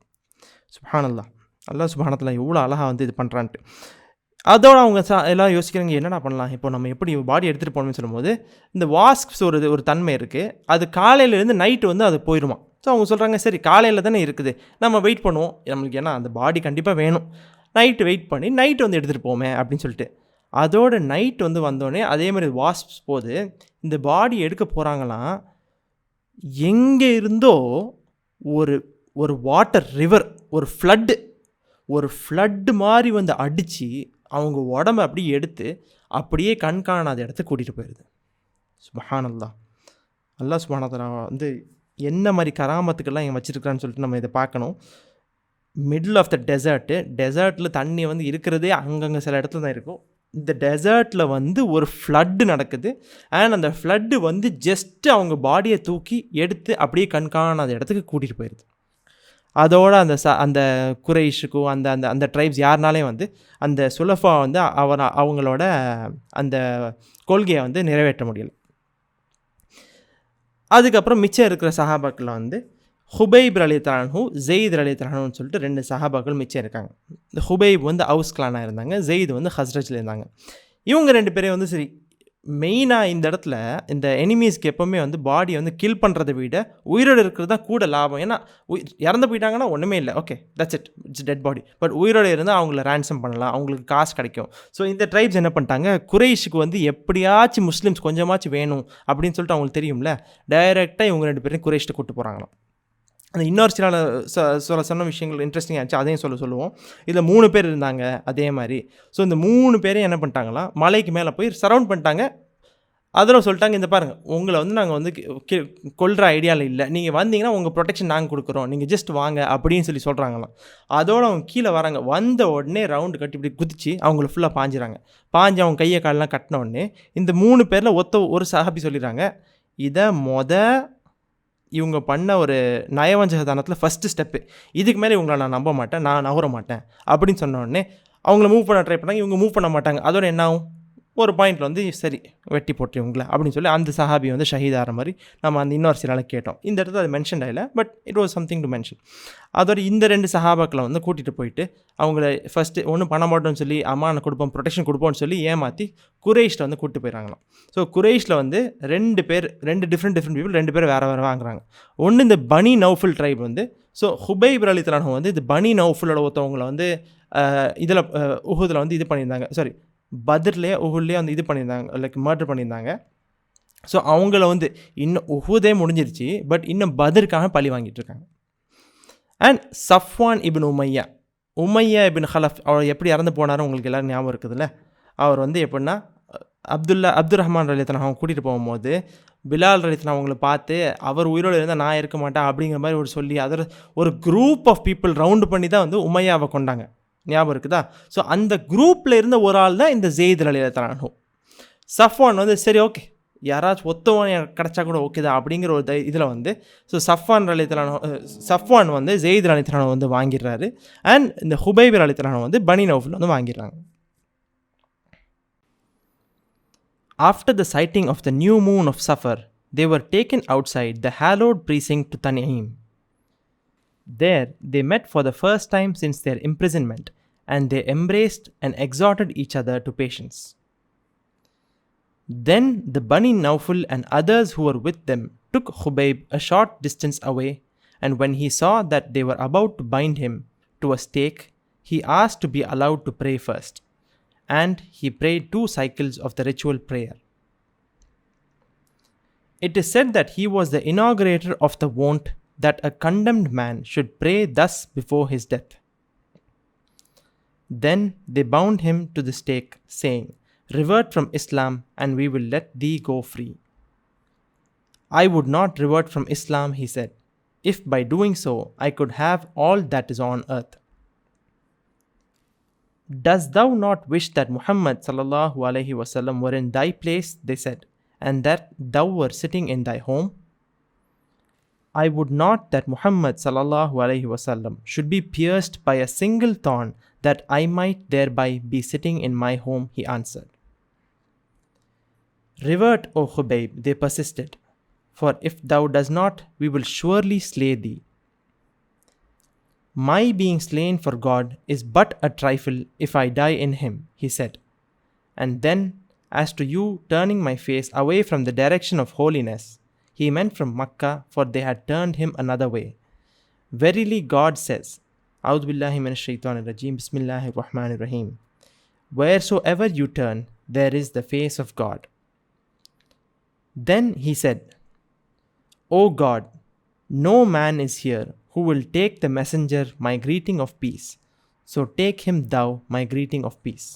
சுப்ஹானல்லாஹ். அல்லாஹ் சுப்ஹானல்லாஹ் எவ்வளோ அழகாக வந்து இது பண்ணுறான்ட்டு. அதோட அவங்க எல்லாம் யோசிக்கிறாங்க என்னடா பண்ணலாம், இப்போ நம்ம எப்படி பாடி எடுத்துகிட்டு போகணும்னு சொல்லும்போது இந்த வாஸ்ப்ஸ் ஒரு தன்மை இருக்குது, அது காலையிலேருந்து நைட்டு வந்து அது போயிடுமா. ஸோ அவங்க சொல்கிறாங்க சரி காலையில் தானே இருக்குது, நம்ம வெயிட் பண்ணுவோம், நம்மளுக்கு ஏன்னா அந்த பாடி கண்டிப்பாக வேணும். நைட்டு வெயிட் பண்ணி நைட்டு வந்து எடுத்துகிட்டு போமே அப்படின்னு சொல்லிட்டு. அதோட நைட் வந்து வந்தோடனே அதே மாதிரி வாஸ்ப்ஸ் போது இந்த பாடி எடுக்க போகிறாங்களாம். எங்கே இருந்தோ ஒரு ஒரு வாட்டர் ரிவர், ஒரு ஃப்ளட்டு மாதிரி வந்து அடித்து அவங்க உடம்பை அப்படியே எடுத்து அப்படியே கண்காணாத இடத்துக்கு கூட்டிகிட்டு போயிடுது. சுப்ஹானல்லாஹ். அல்லாஹ் சுப்ஹானஹு வ தஆலா வந்து என்ன மாதிரி கராமத்துக்கெல்லாம் இங்கே வச்சுருக்கான்னு சொல்லிட்டு நம்ம இதை பார்க்கணும். மிடில் ஆஃப் த டெசர்ட்டில் தண்ணி வந்து இருக்கிறதே அங்கங்கே சில இடத்துல தான் இருக்கும். இந்த டெசர்ட்டில் வந்து ஒரு ஃப்ளட்டு நடக்குது. அண்ட் அந்த ஃப்ளட்டு வந்து ஜஸ்ட்டு அவங்க பாடியை தூக்கி எடுத்து அப்படியே கண்காணாத இடத்துக்கு கூட்டிகிட்டு போயிடுது. அதோட அந்த குரைஷுக்கும் அந்த அந்த அந்த ட்ரைப்ஸ் யாருனாலையும் வந்து அந்த சுலஃபா வந்து அவங்களோட அந்த கொள்கையை வந்து நிறைவேற்ற முடியல. அதுக்கப்புறம் மிச்சம் இருக்கிற சஹாபாக்களில் வந்து ஹுபைப் ரலியல்லாஹு அன்ஹு, ஜெயித் ரலியல்லாஹு அன்ஹுன்னு சொல்லிட்டு 2 சஹாபாக்கள் மிச்சம் இருக்காங்க. இந்த ஹுபைப் வந்து அவுஸ் கிளானாக இருந்தாங்க, ஜெயித் வந்து ஹஸ்ரஜில் இருந்தாங்க. இவங்க 2 பேரையும் வந்து சரி மெயினாக இந்த இடத்துல இந்த எனிமீஸ்க்கு எப்போவுமே வந்து பாடியை வந்து கில் பண்ணுறதை விட உயிரோடு இருக்கிறது தான் கூட லாபம். ஏன்னா இறந்து போயிட்டாங்கன்னா ஒன்றுமே இல்லை, okay that's it's dead body. But உயிரோடு இருந்தால் அவங்கள ரேன்சம் பண்ணலாம், அவங்களுக்கு காசு கிடைக்கும். ஸோ இந்த ட்ரைப்ஸ் என்ன பண்ணிட்டாங்க, குரைஷுக்கு வந்து எப்படியாச்சும் முஸ்லீம்ஸ் கொஞ்சமாச்சும் வேணும் அப்படின்னு சொல்லிட்டு அவங்களுக்கு தெரியும்ல, டைரெக்டாக இவங்க 2 பேரையும் குரைஷ்ட்டு கூப்பிட்டு போகிறாங்களாம். அந்த இன்னொரு சில சொன்ன விஷயங்கள் இன்ட்ரெஸ்டிங்காக இருந்துச்சு, அதையும் சொல்லுவோம். இதில் 3 பேர் இருந்தாங்க அதே மாதிரி. ஸோ இந்த 3 பேரையும் என்ன பண்ணிட்டாங்களாம், மலைக்கு மேலே போய் சரவுண்ட் பண்ணிட்டாங்க. அதில் சொல்லிட்டாங்க, இந்த பாருங்கள் உங்களை வந்து நாங்கள் வந்து கொல்கிற ஐடியாவில் இல்லை, நீங்கள் வந்தீங்கன்னா உங்கள் ப்ரொடெக்ஷன் நாங்கள் கொடுக்குறோம், நீங்கள் ஜஸ்ட் வாங்க அப்படின்னு சொல்கிறாங்களாம். அதோடு அவங்க கீழே வராங்க. வந்த உடனே ரவுண்டு கட்டி இப்படி குதிச்சு அவங்கள ஃபுல்லாக பாஞ்சிறாங்க. பாஞ்சு அவங்க கையை காலெலாம் கட்டின உடனே இந்த 3 பேரில் ஒரு சஹாபி சொல்லிடுறாங்க, இதை இவங்க பண்ண ஒரு நயவஞ்சகதானத்தில் ஃபஸ்ட்டு ஸ்டெப்பு, இதுக்கு மேலே இவங்களை நான் நம்ப மாட்டேன், நான் நகர மாட்டேன் அப்படின்னு சொன்ன உடனே அவங்கள மூவ் பண்ண ட்ரை பண்ணாங்க. இவங்க மூவ் பண்ண மாட்டாங்க. அதோட என்ன ஆகும், ஒரு பாயிண்டில் வந்து சரி வெட்டி போட்டு இவங்கள அப்படின்னு சொல்லி அந்த சஹாபி வந்து ஷஹீதாகிற மாதிரி நம்ம அந்த இன்னொரு சிலால கேட்டோம். இந்த இடத்துல அது மென்ஷன் ஆகலை, but it was something to mention. அதோட இந்த 2 சஹாபாக்களை வந்து கூட்டிகிட்டு போயிட்டு அவங்கள ஃபஸ்ட்டு ஒன்றும் பண்ண மாட்டோம்னு சொல்லி அம்மானை கொடுப்போம், ப்ரொடெக்ஷன் கொடுப்போம்னு சொல்லி ஏமாற்றி குரைஷில் வந்து கூப்பிட்டு போயிடறாங்களாம். ஸோ குரைஷில் வந்து 2 பேர், 2 டிஃப்ரெண்ட் பீப்புள், 2 பேர் வேறு வாங்குறாங்க. ஒன்று இந்த பனி நௌஃபுல் ட்ரைப் வந்து, ஸோ ஹுபைப் ரலியல்லாஹு அன்ஹு வந்து இது பனி நௌஃபுலோட ஒருத்தவங்களை வந்து இதில் உஹுதில் வந்து இது பண்ணியிருந்தாங்க, சாரி பத்ர்லேயே உஹுட்லேயே வந்து இது பண்ணியிருந்தாங்க, லைக் மர்டர் பண்ணியிருந்தாங்க. ஸோ அவங்கள வந்து இன்னும் உஹுதே முடிஞ்சிருச்சு, பட் இன்னும் பத்ருக்காக பழி வாங்கிட்டு இருக்காங்க. And Safwan ibn Umayya ibn Khalaf அவர் எப்படி இறந்து போனாரும் உங்களுக்கு எல்லோரும் ஞாபகம் இருக்குதுல்ல. அவர் வந்து எப்படின்னா அப்துல் ரஹ்மான் ரலியல்லாஹு அவங்க கூட்டிகிட்டு போகும்போது பிலால் ரலியல்லாஹு அவங்கள பார்த்து அவர் உயிரோடு இருந்தால் நான் இருக்க மாட்டேன் அப்படிங்கிற மாதிரி ஒரு சொல்லி அதில் ஒரு குரூப் ஆஃப் பீப்புள் ரவுண்டு பண்ணி தான் வந்து உமையாவை கொண்டாங்க, ஞாபகம் இருக்குதா. ஸோ அந்த குரூப்பில் இருந்த ஒரு ஆள் தான் இந்த ஜெயித் ரலியல்லாஹு அன்ஹு. சஃப்வான் வந்து சரி ஓகே யாராச்சும் ஒத்தவன் கிடச்சா கூட ஓகே தான் அப்படிங்கிற ஒரு இதில் வந்து ஸோ சஃப்வான் வந்து ஜெயித் ரலியல்லாஹு அன்ஹு வந்து வாங்கிடுறாரு. அண்ட் இந்த ஹுபைப் ரலியல்லாஹு அன்ஹு வந்து பனி நௌஃபுல் வந்து வாங்கிடுறாங்க. After the sighting of the new moon of Safar, they were taken outside the hallowed precinct to Tan'im. There, they met for the first time since their imprisonment, and they embraced and exhorted each other to patience. Then the Bani Nawfal and others who were with them took Khubayb a short distance away, and when he saw that they were about to bind him to a stake, he asked to be allowed to pray first, and he prayed 2 cycles of the ritual prayer. It is said that he was the inaugurator of the wont that a condemned man should pray thus before his death. Then they bound him to the stake, saying, "Revert from Islam, and we will let thee go free." "I would not revert from Islam," he said, "if by doing so I could have all that is on earth." "Dost thou not wish that Muhammad sallallahu alaihi wasallam were in thy place," they said, "and that thou were sitting in thy home?" "I would not that Muhammad sallallahu alaihi wasallam should be pierced by a single thorn, that I might thereby be sitting in my home," he answered. "Revert, O Khubayb," they persisted, "for if thou does not, we will surely slay thee." "My being slain for God is but a trifle if I die in him," he said. "And then, as to you turning my face away from the direction of holiness," he meant from Makkah, for they had turned him another way. "Verily God says, A'udhu billahi minash shaitanir rajim. Bismillahir rahmanir rahim. Wheresoever you turn, there is the face of God. Then he said, O God, no man is here who will take the messenger my greeting of peace. So take him thou my greeting of peace.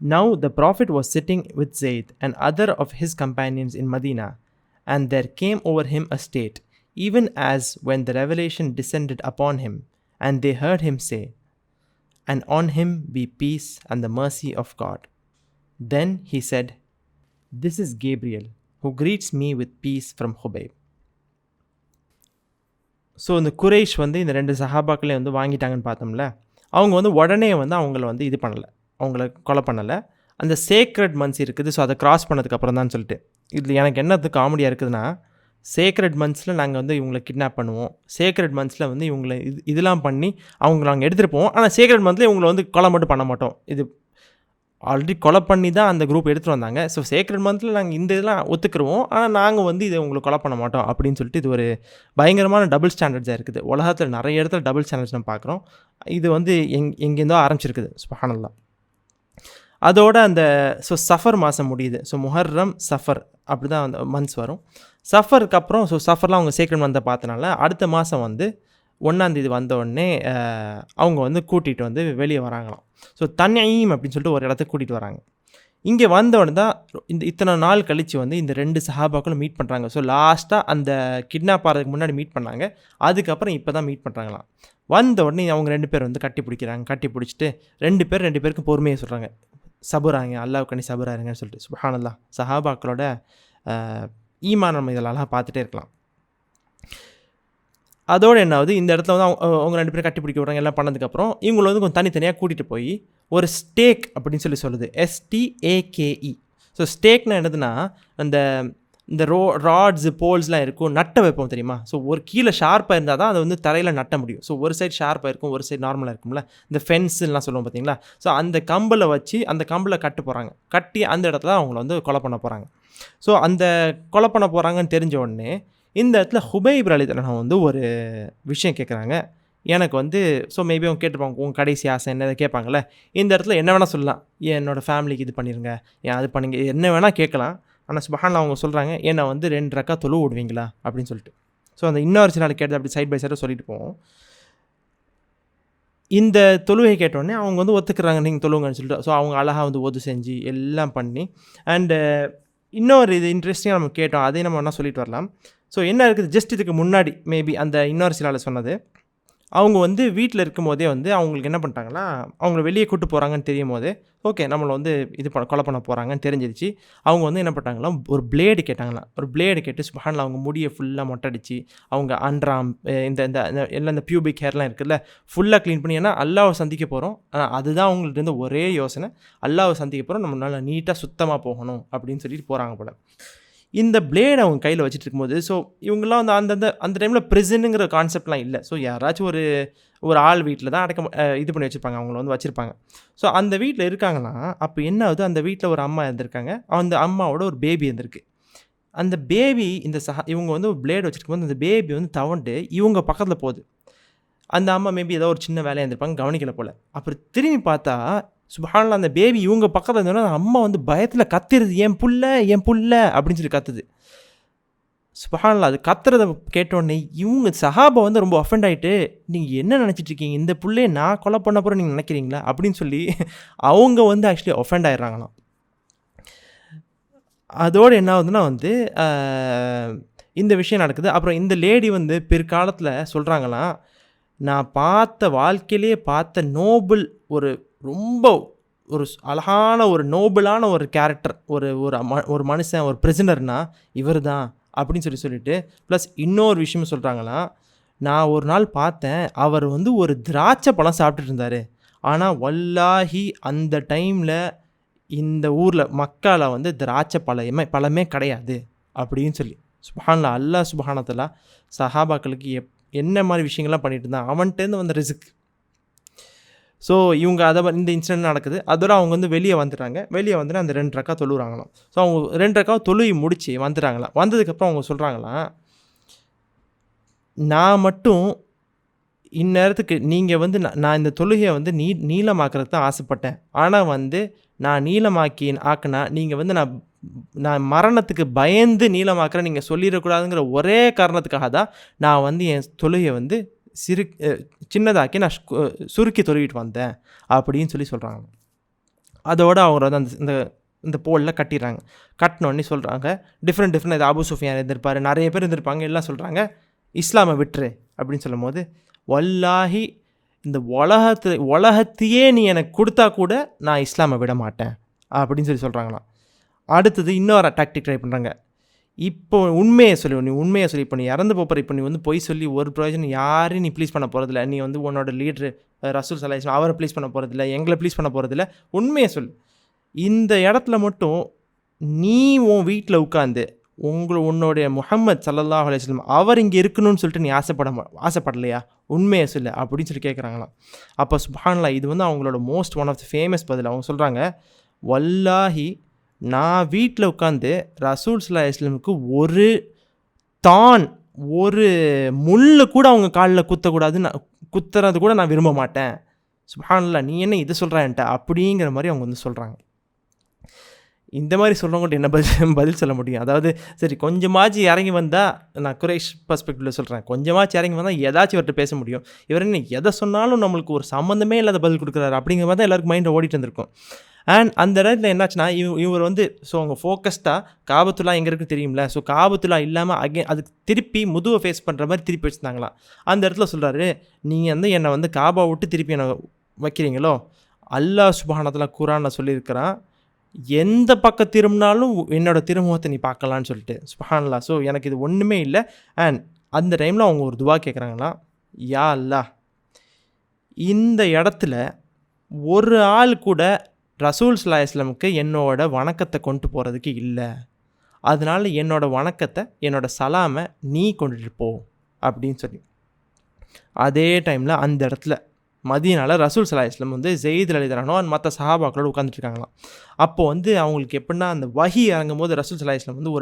Now the Prophet was sitting with Zayd and other of his companions in Medina, and there came over him a state, even as when the revelation descended upon him, and they heard him say, and on him be peace and the mercy of God. Then he said, This is Gabriel, who greets me with peace from Khubayb. So இந்த குரைஷ் வந்து இந்த 2 சஹாபாக்களே வந்து வாங்கிட்டாங்கன்னு பார்த்தோம்ல, அவங்க வந்து உடனே வந்து அவங்கள வந்து இது பண்ணலை, அவங்கள கொலை பண்ணலை. அந்த சேக்ரெட் மந்த்ஸ் இருக்குது, ஸோ அதை கிராஸ் பண்ணதுக்கப்புறம் தான் சொல்லிட்டு. இதில் எனக்கு என்னது காமெடியாக இருக்குதுன்னா, சேக்ரெட் மந்த்ஸில் நாங்கள் வந்து இவங்களை கிட்னாப் பண்ணுவோம், சேக்ரெட் மந்த்ஸில் வந்து இவங்களை இதெல்லாம் பண்ணி அவங்கள நாங்கள் எடுத்துகிட்டு போவோம், ஆனால் சேக்ரெட் மந்த்லேயே இவங்களை வந்து கொலை மட்டும் பண்ண மாட்டோம். இது ஆல்ரெடி கொலை பண்ணி தான் அந்த குரூப் எடுத்துகிட்டு வந்தாங்க. ஸோ சேக்ரெட் மந்தில் நாங்கள் இந்த இதெல்லாம் ஒத்துக்குருவோம், ஆனால் நாங்கள் வந்து இதை உங்களுக்கு கொலை பண்ண மாட்டோம் அப்படின்னு சொல்லிட்டு இது ஒரு பயங்கரமான டபுள் ஸ்டாண்டர்ட்ஸாக இருக்குது. உலகத்தில் நிறைய இடத்துல டபுள் ஸ்டாண்டர்ட்ஸ் நம்ம பார்க்குறோம். இது வந்து எங்கேருந்தோ ஆரம்பிச்சிருக்குது. சுப்ஹானல்லாஹ். அதோட அந்த சஃபர் மாதம் முடியுது. ஸோ முஹர்ரம் சஃபர் அப்படி தான் அந்த மந்த்ஸ் வரும். சஃபருக்கு அப்புறம் சஃபர்லாம் அவங்க சேக்ரெட் மந்தை பார்த்தனால அடுத்த மாதம் வந்து 1ஆம் தேதி வந்த உடனே அவங்க வந்து கூட்டிகிட்டு வந்து வெளியே வராங்களாம். ஸோ தன்யீம் அப்படின்னு சொல்லிட்டு ஒரு இடத்துக்கு கூட்டிகிட்டு வராங்க. இங்கே வந்தோடனே தான் இத்தனை நாள் கழித்து வந்து இந்த 2 சஹாபாக்களும் மீட் பண்ணுறாங்க. ஸோ லாஸ்ட்டாக அந்த கிட்னாப் ஆகிறதுக்கு முன்னாடி மீட் பண்ணாங்க, அதுக்கப்புறம் இப்போ தான் மீட் பண்ணுறாங்களாம். வந்த உடனே அவங்க 2 பேர் வந்து கட்டி பிடிக்கிறாங்க. கட்டி பிடிச்சிட்டு 2 பேருக்கும் பொறுமையாக சொல்கிறாங்க, சபுராங்க, அல்லாஹ்வுக்காண்டி சபுராருங்கன்னு சொல்லிட்டு. சுப்ஹானல்லாஹ். சஹாபாக்களோட ஈமான் நம்ம இதெல்லாம் பார்த்துட்டே இருக்கலாம். அதோடு என்னாவது, இந்த இடத்துல வந்து அவங்க 2 பேரும் கட்டி பிடிக்க விட்றாங்க. எல்லாம் பண்ணதுக்கப்புறம் இவங்களை வந்து கொஞ்சம் தனித்தனியாக கூட்டிகிட்டு போய் ஒரு ஸ்டேக் அப்படின்னு சொல்லுது, STAKE. ஸோ ஸ்டேக்னா என்னதுன்னா, இந்த ராட்ஸு போல்ஸ்லாம் இருக்கும், நட்டை வைப்போம் தெரியுமா. ஸோ ஒரு கீழே ஷார்ப்பாக இருந்தால் தான் அதை வந்து தரையில் நட்ட முடியும். ஸோ ஒரு சைடு ஷார்ப்பாக இருக்கும், ஒரு சைடு நார்மலாக இருக்கும்ல, இந்த ஃபென்ஸுலாம் சொல்லுவோம் பார்த்தீங்களா. ஸோ அந்த கம்பில் வச்சு அந்த கம்பில் கட்டு போகிறாங்க. கட்டி அந்த இடத்துல அவங்கள வந்து கொலை பண்ண போகிறாங்க. ஸோ அந்த கொலை பண்ண போகிறாங்கன்னு தெரிஞ்ச உடனே இந்த இடத்துல ஹுபைப் ரலியல்லாஹு வந்து ஒரு விஷயம் கேட்குறாங்க. எனக்கு வந்து மேபி அவங்க கேட்டுப்பாங்க, உங்கள் கடைசி ஆசை என்ன கேட்பாங்கள்ல. இந்த இடத்துல என்ன வேணால் சொல்லலாம், என்னோடய ஃபேமிலிக்கு இது பண்ணிடுங்க, ஏன் அது பண்ணுங்க, என்ன வேணால் கேட்கலாம். ஆனால் சுப்ஹானல்லாஹ் அவங்க சொல்கிறாங்க, என்னை வந்து 2 ரக்கா தொழு விடுவீங்களா அப்படின்னு சொல்லிட்டு. ஸோ அந்த இன்னொரு சில நாள் கேட்டது அப்படி சைட் பை சைடாக சொல்லிட்டு போவோம். இந்த தொழுகை கேட்டோடனே அவங்க வந்து ஒத்துக்கிறாங்க, நீங்கள் தொழுவுங்கன்னு சொல்லிட்டு. ஸோ அவங்க அழகாக வந்து ஒது செஞ்சு எல்லாம் பண்ணி, அண்டு இன்னொரு இது இன்ட்ரெஸ்டிங்காக நம்ம கேட்டோம், அதையும் நம்ம என்ன சொல்லிட்டு வரலாம். ஸோ என்ன இருக்குது, ஜஸ்ட் இதுக்கு முன்னாடி மேபி அந்த இன்னொரு சிலாவில் சொன்னது, அவங்க வந்து வீட்டில் இருக்கும் போதே வந்து அவங்களுக்கு என்ன பண்ணிட்டாங்கன்னா, அவங்கள வெளியே கூட்டு போகிறாங்கன்னு தெரியும் போதே, ஓகே நம்மளை வந்து கொலை பண்ண போகிறாங்கன்னு தெரிஞ்சிருச்சு. அவங்க வந்து என்ன பண்ணிட்டாங்களாம், ஒரு பிளேடு கேட்டாங்களாம். ஒரு பிளேடு கேட்டு சுப்ஹானல்லாஹ் அவங்க முடியை ஃபுல்லாக மொட்டடிச்சு, அவங்க அன்றாம் இந்த எல்லாம் இந்த பியூபிக் ஹேர்லாம் இருக்குல்ல, ஃபுல்லாக க்ளீன் பண்ணி, ஏன்னா அல்லாஹ்வை சந்திக்க போகிறோம், அதுதான் அவங்கள்ட்ட இருந்த ஒரே யோசனை, அல்லாஹ்வை சந்திக்க போகிறோம், நம்ம நல்லா நீட்டாக சுத்தமாக போகணும் அப்படின்னு சொல்லிட்டு போகிறாங்க போல. இந்த பிளேட் அவங்க கையில் வச்சுட்டு இருக்கும்போது, ஸோ இவங்கெல்லாம் வந்து அந்த டைமில் ப்ரிசனுங்கிற கான்செப்ட்லாம் இல்லை. ஸோ யாராச்சும் ஒரு ஆள் வீட்டில் தான் இது பண்ணி வச்சுருப்பாங்க, அவங்கள வந்து வச்சுருப்பாங்க. ஸோ அந்த வீட்டில் இருக்காங்கன்னா, அப்போ என்ன ஆகுது, அந்த வீட்டில் ஒரு அம்மா இருந்திருக்காங்க, அந்த அம்மாவோட ஒரு பேபி இருந்திருக்கு. அந்த பேபி இவங்க வந்து பிளேட் வச்சுருக்கும் போது அந்த பேபி வந்து தவண்டு இவங்க பக்கத்தில் போகுது. அந்த அம்மா மேபி ஏதோ ஒரு சின்ன வேலையாக இருந்திருப்பாங்க, கவனிக்கல போல். அப்புறம் திரும்பி பார்த்தா சுப்ஹானல்லாஹ் அந்த பேபி இவங்க பக்கத்தில் இருந்தோன்னா அந்த அம்மா வந்து பயத்தில் கத்துறது, என் புள்ள அப்படின்னு சொல்லி கத்துது. சுப்ஹானல்லாஹ் அது கத்துறதை கேட்டோடனே இவங்க சஹாபா வந்து ரொம்ப அஃபெண்ட் ஆகிட்டு, நீங்கள் என்ன நினச்சிட்ருக்கீங்க, இந்த பிள்ளையை நான் கொலை பண்ண போகிறேன் நீங்கள் நினைக்கிறீங்களா அப்படின்னு சொல்லி அவங்க வந்து ஆக்சுவலி அஃபெண்ட் ஆகிடுறாங்களாம். அதோடு என்ன ஆகுதுன்னா வந்து இந்த விஷயம் நடக்குது. அப்புறம் இந்த லேடி வந்து பிற்காலத்தில் சொல்கிறாங்களாம், நான் வாழ்க்கையிலேயே பார்த்த நோபல் ரொம்ப அழகான நோபலான ஒரு கேரக்டர், ஒரு மனுஷன், ஒரு பிரிசனர்னா இவர் தான் அப்படின்னு சொல்லிட்டு ப்ளஸ் இன்னொரு விஷயமும் சொல்கிறாங்களாம், நான் ஒரு நாள் பார்த்தேன், அவர் வந்து ஒரு திராட்சை பழம் சாப்பிட்டுட்டு இருந்தார், ஆனால் வல்லாஹி அந்த டைமில் இந்த ஊரில் மக்காவில் வந்து திராட்சை பழமே கிடையாது அப்படின்னு சொல்லி. சுப்ஹானல்லாஹ், அல்லாஹ் சுப்ஹானஹு வ தஆலா சஹாபாக்களுக்கு என்ன மாதிரி விஷயங்கள்லாம் பண்ணிட்டு இருந்தான், அவன்கிட்டேருந்து வந்த ரிஸ்க். ஸோ இவங்க இந்த இன்சிடென்ட் நடக்குது. அதோட அவங்க வந்து வெளியே வந்துட்டாங்க. வெளியே வந்துட்டு அந்த 2 ரக்கா தொழுகிறாங்களாம். ஸோ அவங்க 2 ரக்காவை தொழுகி முடிச்சு வந்துட்டாங்களாம். வந்ததுக்கப்புறம் அவங்க சொல்கிறாங்களாம், நான் மட்டும் இந்நேரத்துக்கு நீங்கள் வந்து நான் இந்த தொழுகையை வந்து நீளமாக்குறதுக்கு தான் ஆசைப்பட்டேன். ஆனால் வந்து நான் ஆக்குனா நீங்கள் வந்து நான் மரணத்துக்கு பயந்து நீளமாக்குறேன் நீங்கள் சொல்லிடக்கூடாதுங்கிற ஒரே காரணத்துக்காக தான் நான் வந்து என் தொழுகையை வந்து சின்னதாக்கி நான் சுருக்கி தொழுகிட்டு வந்தேன் அப்படின்னு சொல்கிறாங்க. அதோடு அவங்க வந்து அந்த இந்த போலில் கட்டிடுறாங்க. கட்டினோடனே சொல்கிறாங்க டிஃப்ரெண்ட் இது அபு சுஃபியான் இருந்திருப்பார், நிறைய பேர் இருந்திருப்பாங்க, எல்லாம் சொல்கிறாங்க இஸ்லாமை விட்டுரு அப்படின்னு சொல்லும் போது, வல்லாஹி இந்த உலகத்தையே நீ எனக்கு கொடுத்தா கூட நான் இஸ்லாமை விட மாட்டேன் அப்படின்னு சொல்கிறாங்களாம். அடுத்தது இன்னொரு டாக்டிக் ட்ரை பண்ணுறாங்க. இப்போ உண்மையை சொல்லி இப்போ நீ இறந்து போகிற, இப்போ நீ வந்து பொய் சொல்லி ஒரு பிரயோஜனம் யாரையும் நீ ப்ளீஸ் பண்ண போகிறதில்ல, நீ வந்து உன்னோட லீட்ரு ரசூல் ஸல்லல்லாஹு அலைஹி வஸல்லம் அவரை ப்ளீஸ் பண்ண போகிறதில்ல, எங்களை ப்ளீஸ் பண்ண போகிறதில்ல, உண்மையை சொல்லு. இந்த இடத்துல மட்டும் நீ உன் வீட்டில் உட்காந்து உன்னுடைய முஹம்மது ஸல்லல்லாஹு அலைஹி வஸல்லம் அவர் இங்கே இருக்கணும்னு சொல்லிட்டு நீ ஆசைப்படலையா, உண்மையை சொல்லு அப்படின்னு சொல்லி கேட்குறாங்களாம். அப்போ சுப்ஹானல்லாஹ், இது வந்து அவங்களோட ஒன் ஆஃப் த ஃபேமஸ் பதில். அவங்க சொல்கிறாங்க, வல்லாஹி நான் வீட்டில் உட்காந்து ரசூல் ஸல்லல்லாஹு அலைஹி வஸல்லமுக்கு ஒரு முள் கூட அவங்க காலில் குத்துறது கூட நான் விரும்ப மாட்டேன். சுப்ஹானல்லாஹ், நீ என்ன இது சொல்கிறான்ட்ட அப்படிங்கிற மாதிரி அவங்க வந்து சொல்கிறாங்க. இந்த மாதிரி சொல்கிறவங்கள்ட்ட என்ன பதில் சொல்ல முடியும்? அதாவது சரி கொஞ்சமாச்சு இறங்கி வந்தால், நான் குரைஷ் பர்ஸ்பெக்டிவில் சொல்கிறேன், கொஞ்சமாச்சு இறங்கி வந்தால் ஏதாச்சும் இவர்கிட்ட பேச முடியும். இவர் என்ன எதை சொன்னாலும் நம்மளுக்கு ஒரு சம்மந்தமே இல்லாத பதில் கொடுக்குறாரு அப்படிங்கிற மாதிரி தான் எல்லாருக்கும் மைண்டில் ஓடிட்டு இருந்திருக்கும். அண்ட் அந்த இடத்துல என்னாச்சுன்னா, இவர் வந்து அவங்க ஃபோக்கஸ்டாக காபத்துல்லா எங்கே இருக்குன்னு தெரியும்ல, ஸோ காபத்துல்லா இல்லாமல் அதுக்கு திருப்பி முதுவை ஃபேஸ் பண்ணுற மாதிரி திருப்பி வச்சுருந்தாங்களாம். அந்த இடத்துல சொல்கிறாரு, நீங்கள் வந்து என்னை வந்து காபா விட்டு திருப்பி என்னை வைக்கிறீங்களோ, அல்லாஹ் சுப்ஹானஹு வ தஆலா குர்ஆனில் சொல்லியிருக்கிறான், எந்த பக்கம் திரும்பினாலும் என்னோடய திருமுகத்தை நீ பார்க்கலான்னு சொல்லிட்டு. சுப்ஹானல்லாஹ். ஸோ எனக்கு இது ஒன்றுமே இல்லை. அண்ட் அந்த டைமில் அவங்க ஒரு துவா கேட்குறாங்களாம், யா அல்லாஹ், இந்த இடத்துல ஒரு ஆள் கூட ரசூல் ஸல்லல்லாஹு அலைஹி வஸல்லமுக்கு என்னோட வணக்கத்தை கொண்டு போகிறதுக்கு இல்லை, அதனால் என்னோட வணக்கத்தை என்னோட சலாமை நீ கொண்டுட்டு போ அப்படின்னு சொல்லி. அதே டைமில் அந்த இடத்துல மதீனாவில் ரசூல் ஸல்லல்லாஹு அலைஹி வஸல்லம் வந்து ஸெய்த் ரலியல்லாஹு அன்ஹு மற்ற சஹாபாக்களோடு உட்காந்துட்ருக்காங்களாம். அப்போது வந்து அவங்களுக்கு எப்படின்னா, அந்த வஹி இறங்கும் போது ரசூல் ஸல்லல்லாஹு அலைஹி வஸல்லம் வந்து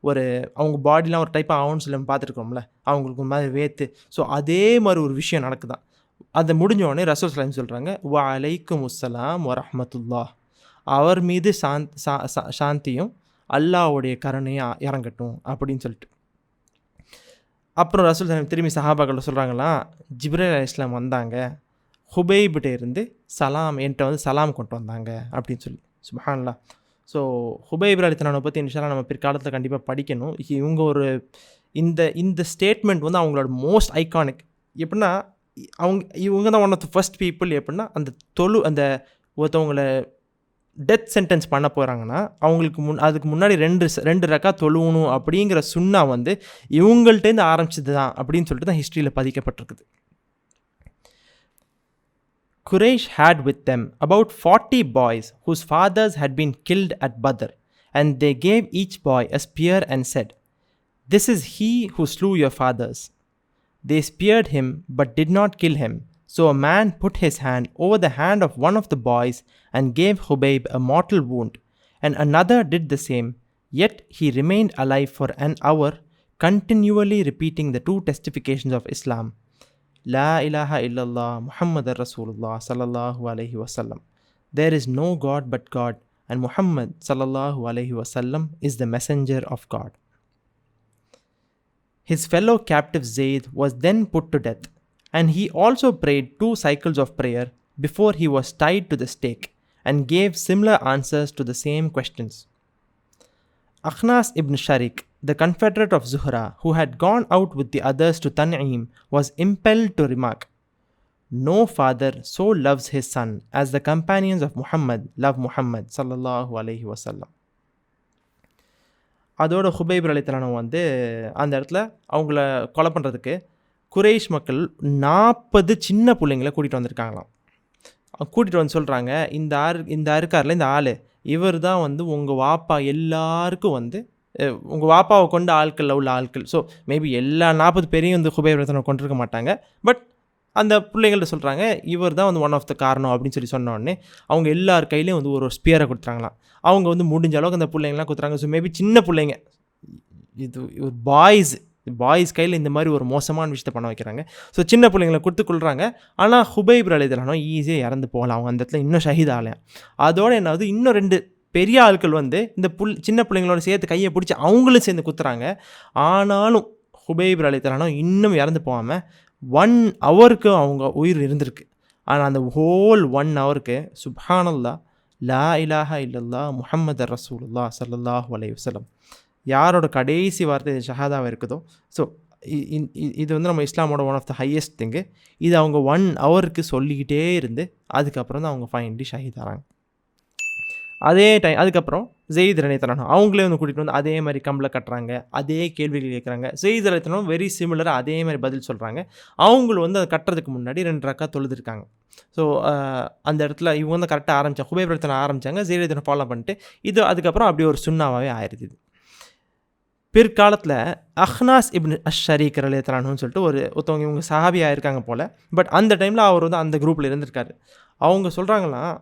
ஒரு அவங்க பாடிலாம் ஒரு டைப் ஆகும்னு சொல்லி நம்ம பார்த்துருக்கோம்ல, அவங்களுக்கு ஒரு மாதிரி வேத்து. ஸோ அதே மாதிரி ஒரு விஷயம் நடக்குதான். அதை முடிஞ்ச உடனே ரசூல் ஸல்லல்லாஹு அலைஹி வஸல்லம் சொல்கிறாங்க, வ அலைக்குமுஸ்ஸலாம் வ ரஹ்மத்துல்லாஹ், அவர் மீது சாந்தியும் அல்லாஹ்வுடைய கருணையும் இறங்கட்டும் அப்படின்னு சொல்லிட்டு. அப்புறம் ரசூல் ஸல்லல்லாஹு அலைஹி வஸல்லம் திரும்பி சஹாபாக்கள் சொல்கிறாங்களாம், ஜிப்ரீல் அலைஹிஸ்ஸலாம் வந்தாங்க, ஹுபைபிட்ட இருந்து என்கிட்ட வந்து சலாம் கொண்டு வந்தாங்க அப்படின்னு சொல்லி. சுப்ஹானல்லாஹ். ஸோ ஹுபைப் ரலியல்லாஹு பற்றி இன்ஷாஅல்லாஹ் நம்ம பிற்காலத்தில் கண்டிப்பாக படிக்கணும். இவங்க இந்த ஸ்டேட்மெண்ட் வந்து அவங்களோட மோஸ்ட் ஐகானிக். எப்படின்னா, இவங்க தான் one of the first people. எப்படின்னா, அந்த ஒருத்தவங்களை டெத் சென்டென்ஸ் பண்ண போகிறாங்கன்னா அவங்களுக்கு அதுக்கு முன்னாடி ரெண்டு ரக்கா தொழுவணும் அப்படிங்கிற சுன்னா வந்து இவங்கள்ட்டேருந்து ஆரம்பிச்சது தான் அப்படின்னு சொல்லிட்டு தான் ஹிஸ்ட்ரியில் பதிக்கப்பட்டிருக்குது. Quraysh had with them about 40 boys whose fathers had been killed at Badr, and they gave each boy a spear and said, "This is he who slew your fathers." They speared him but did not kill him. So a man put his hand over the hand of one of the boys and gave Hubayb a mortal wound, and another did the same. Yet he remained alive for an hour, continually repeating the two testifications of Islam. La ilaha illallah Muhammad Rasulullah sallallahu alayhi wasallam. There is no God but God, and Muhammad sallallahu alayhi wasallam is the messenger of God. His fellow captive Zayd was then put to death, and he also prayed 2 cycles of prayer before he was tied to the stake, and gave similar answers to the same questions. Akhnas ibn Sharik, the confederate of Zuhra, who had gone out with the others to Tan'im, was impelled to remark, "No father so loves his son as the companions of Muhammad love Muhammad sallallahu alayhi wasallam." அதோட ஹுபைப் ரலியல்லாஹு வந்து அந்த இடத்துல அவங்கள கொலை பண்ணுறதுக்கு குரைஷ் மக்கள் 40 சின்ன பிள்ளைங்களை கூட்டிகிட்டு வந்திருக்காங்களாம். கூட்டிகிட்டு வந்து சொல்கிறாங்க, இந்த இருக்கார்ல இந்த ஆள், இவர் தான் வந்து உங்கள் வாப்பா எல்லாருக்கும் வந்து உங்கள் வாப்பாவை கொண்ட உள்ள ஆட்கள். ஸோ மேபி எல்லா 40 பேரையும் வந்து ஹுபைப் ரலியல்லாஹு கொண்டிருக்க மாட்டாங்க. பட் அந்த பிள்ளைங்கள்ட்ட சொல்கிறாங்க, இவர் தான் வந்து ஒன் ஆஃப் த காரணம் அப்படின்னு சொல்லி சொன்ன உடனே அவங்க எல்லார் கையிலையும் வந்து ஒரு ஸ்பியரை கொடுத்துறாங்களாம். அவங்க வந்து முடிஞ்ச அளவுக்கு அந்த பிள்ளைங்களாம் கொடுத்துறாங்க. ஸோ மேபி சின்ன பிள்ளைங்க, இது ஒரு பாய்ஸ் பாய்ஸ் கையில் இந்த மாதிரி ஒரு மோசமான விஷயத்தை பண்ண வைக்கிறாங்க. ஸோ சின்ன பிள்ளைங்களை கொடுத்து கொள்கிறாங்க. ஆனால் ஹுபைப் ரலியல்லாஹு ஈஸியாக இறந்து போகலாம், அவங்க அந்த இடத்துல இன்னும் ஷஹீத் ஆகலாம். அதோடு என்னாவது இன்னும் 2 பெரிய ஆட்கள் வந்து இந்த சின்ன பிள்ளைங்களோட சேர்த்து கையை பிடிச்சி அவங்களும் சேர்ந்து குத்துறாங்க. ஆனாலும் ஹுபைப் ரலியல்லாஹு இன்னும் இறந்து போகாமல் 1 ஹவருக்கு அவங்க உயிர் இருந்திருக்கு. ஆனால் அந்த ஹோல் 1 ஹவருக்கு சுப்ஹானல்லாஹ், லா இலாஹா இல்லல்லாஹ், முஹம்மது ரசூலுல்லாஹ் ஸல்லல்லாஹு அலைஹி வஸல்லம் யாரோட கடைசி வார்த்தை ஷஹாதாவாக இருக்குதோ, ஸோ இது வந்து நம்ம இஸ்லாமோட ஒன் ஆஃப் த ஹையஸ்ட் திங்கு. இது அவங்க 1 ஹவருக்கு சொல்லிக்கிட்டே இருந்து அதுக்கப்புறம் தான் அவங்க ஃபைனலி ஷஹீத் ஆகிறாங்க. அதே டைம் அதுக்கப்புறம் ஸெயித் ரலியல்லாஹு அவங்களே வந்து கூட்டிகிட்டு வந்து அதே மாதிரி கம்பளை கட்டுறாங்க, அதே கேள்விகள் கேட்குறாங்க. ஸெயித் ரலியல்லாஹு வெரி சிமிலராக அதே மாதிரி பதில் சொல்கிறாங்க. அவங்களும் வந்து அதை கட்டுறதுக்கு முன்னாடி 2 ரக்கா தொழுதுருக்காங்க. ஸோ அந்த இடத்துல இவங்க வந்து கரெக்டாக ஆரம்பித்தாங்க, ஹுபைப் ரலியல்லாஹு ஆரம்பித்தாங்க, ஸெயித் ரலியல்லாஹு ஃபாலோ பண்ணிட்டு இது அதுக்கப்புறம் அப்படி ஒரு சுன்னாவாகவே ஆயிடுது. பிற்காலத்தில் அஹ்னாஸ் இப்னு அஷ்-ஷரீக் ரலியல்லாஹுன்னு சொல்லிட்டு ஒருத்தவங்க இவங்க சஹாபியாக இருக்காங்க போல். பட் அந்த டைமில் அவர் வந்து அந்த குரூப்பில் இருந்திருக்காரு. அவங்க சொல்கிறாங்களாம்,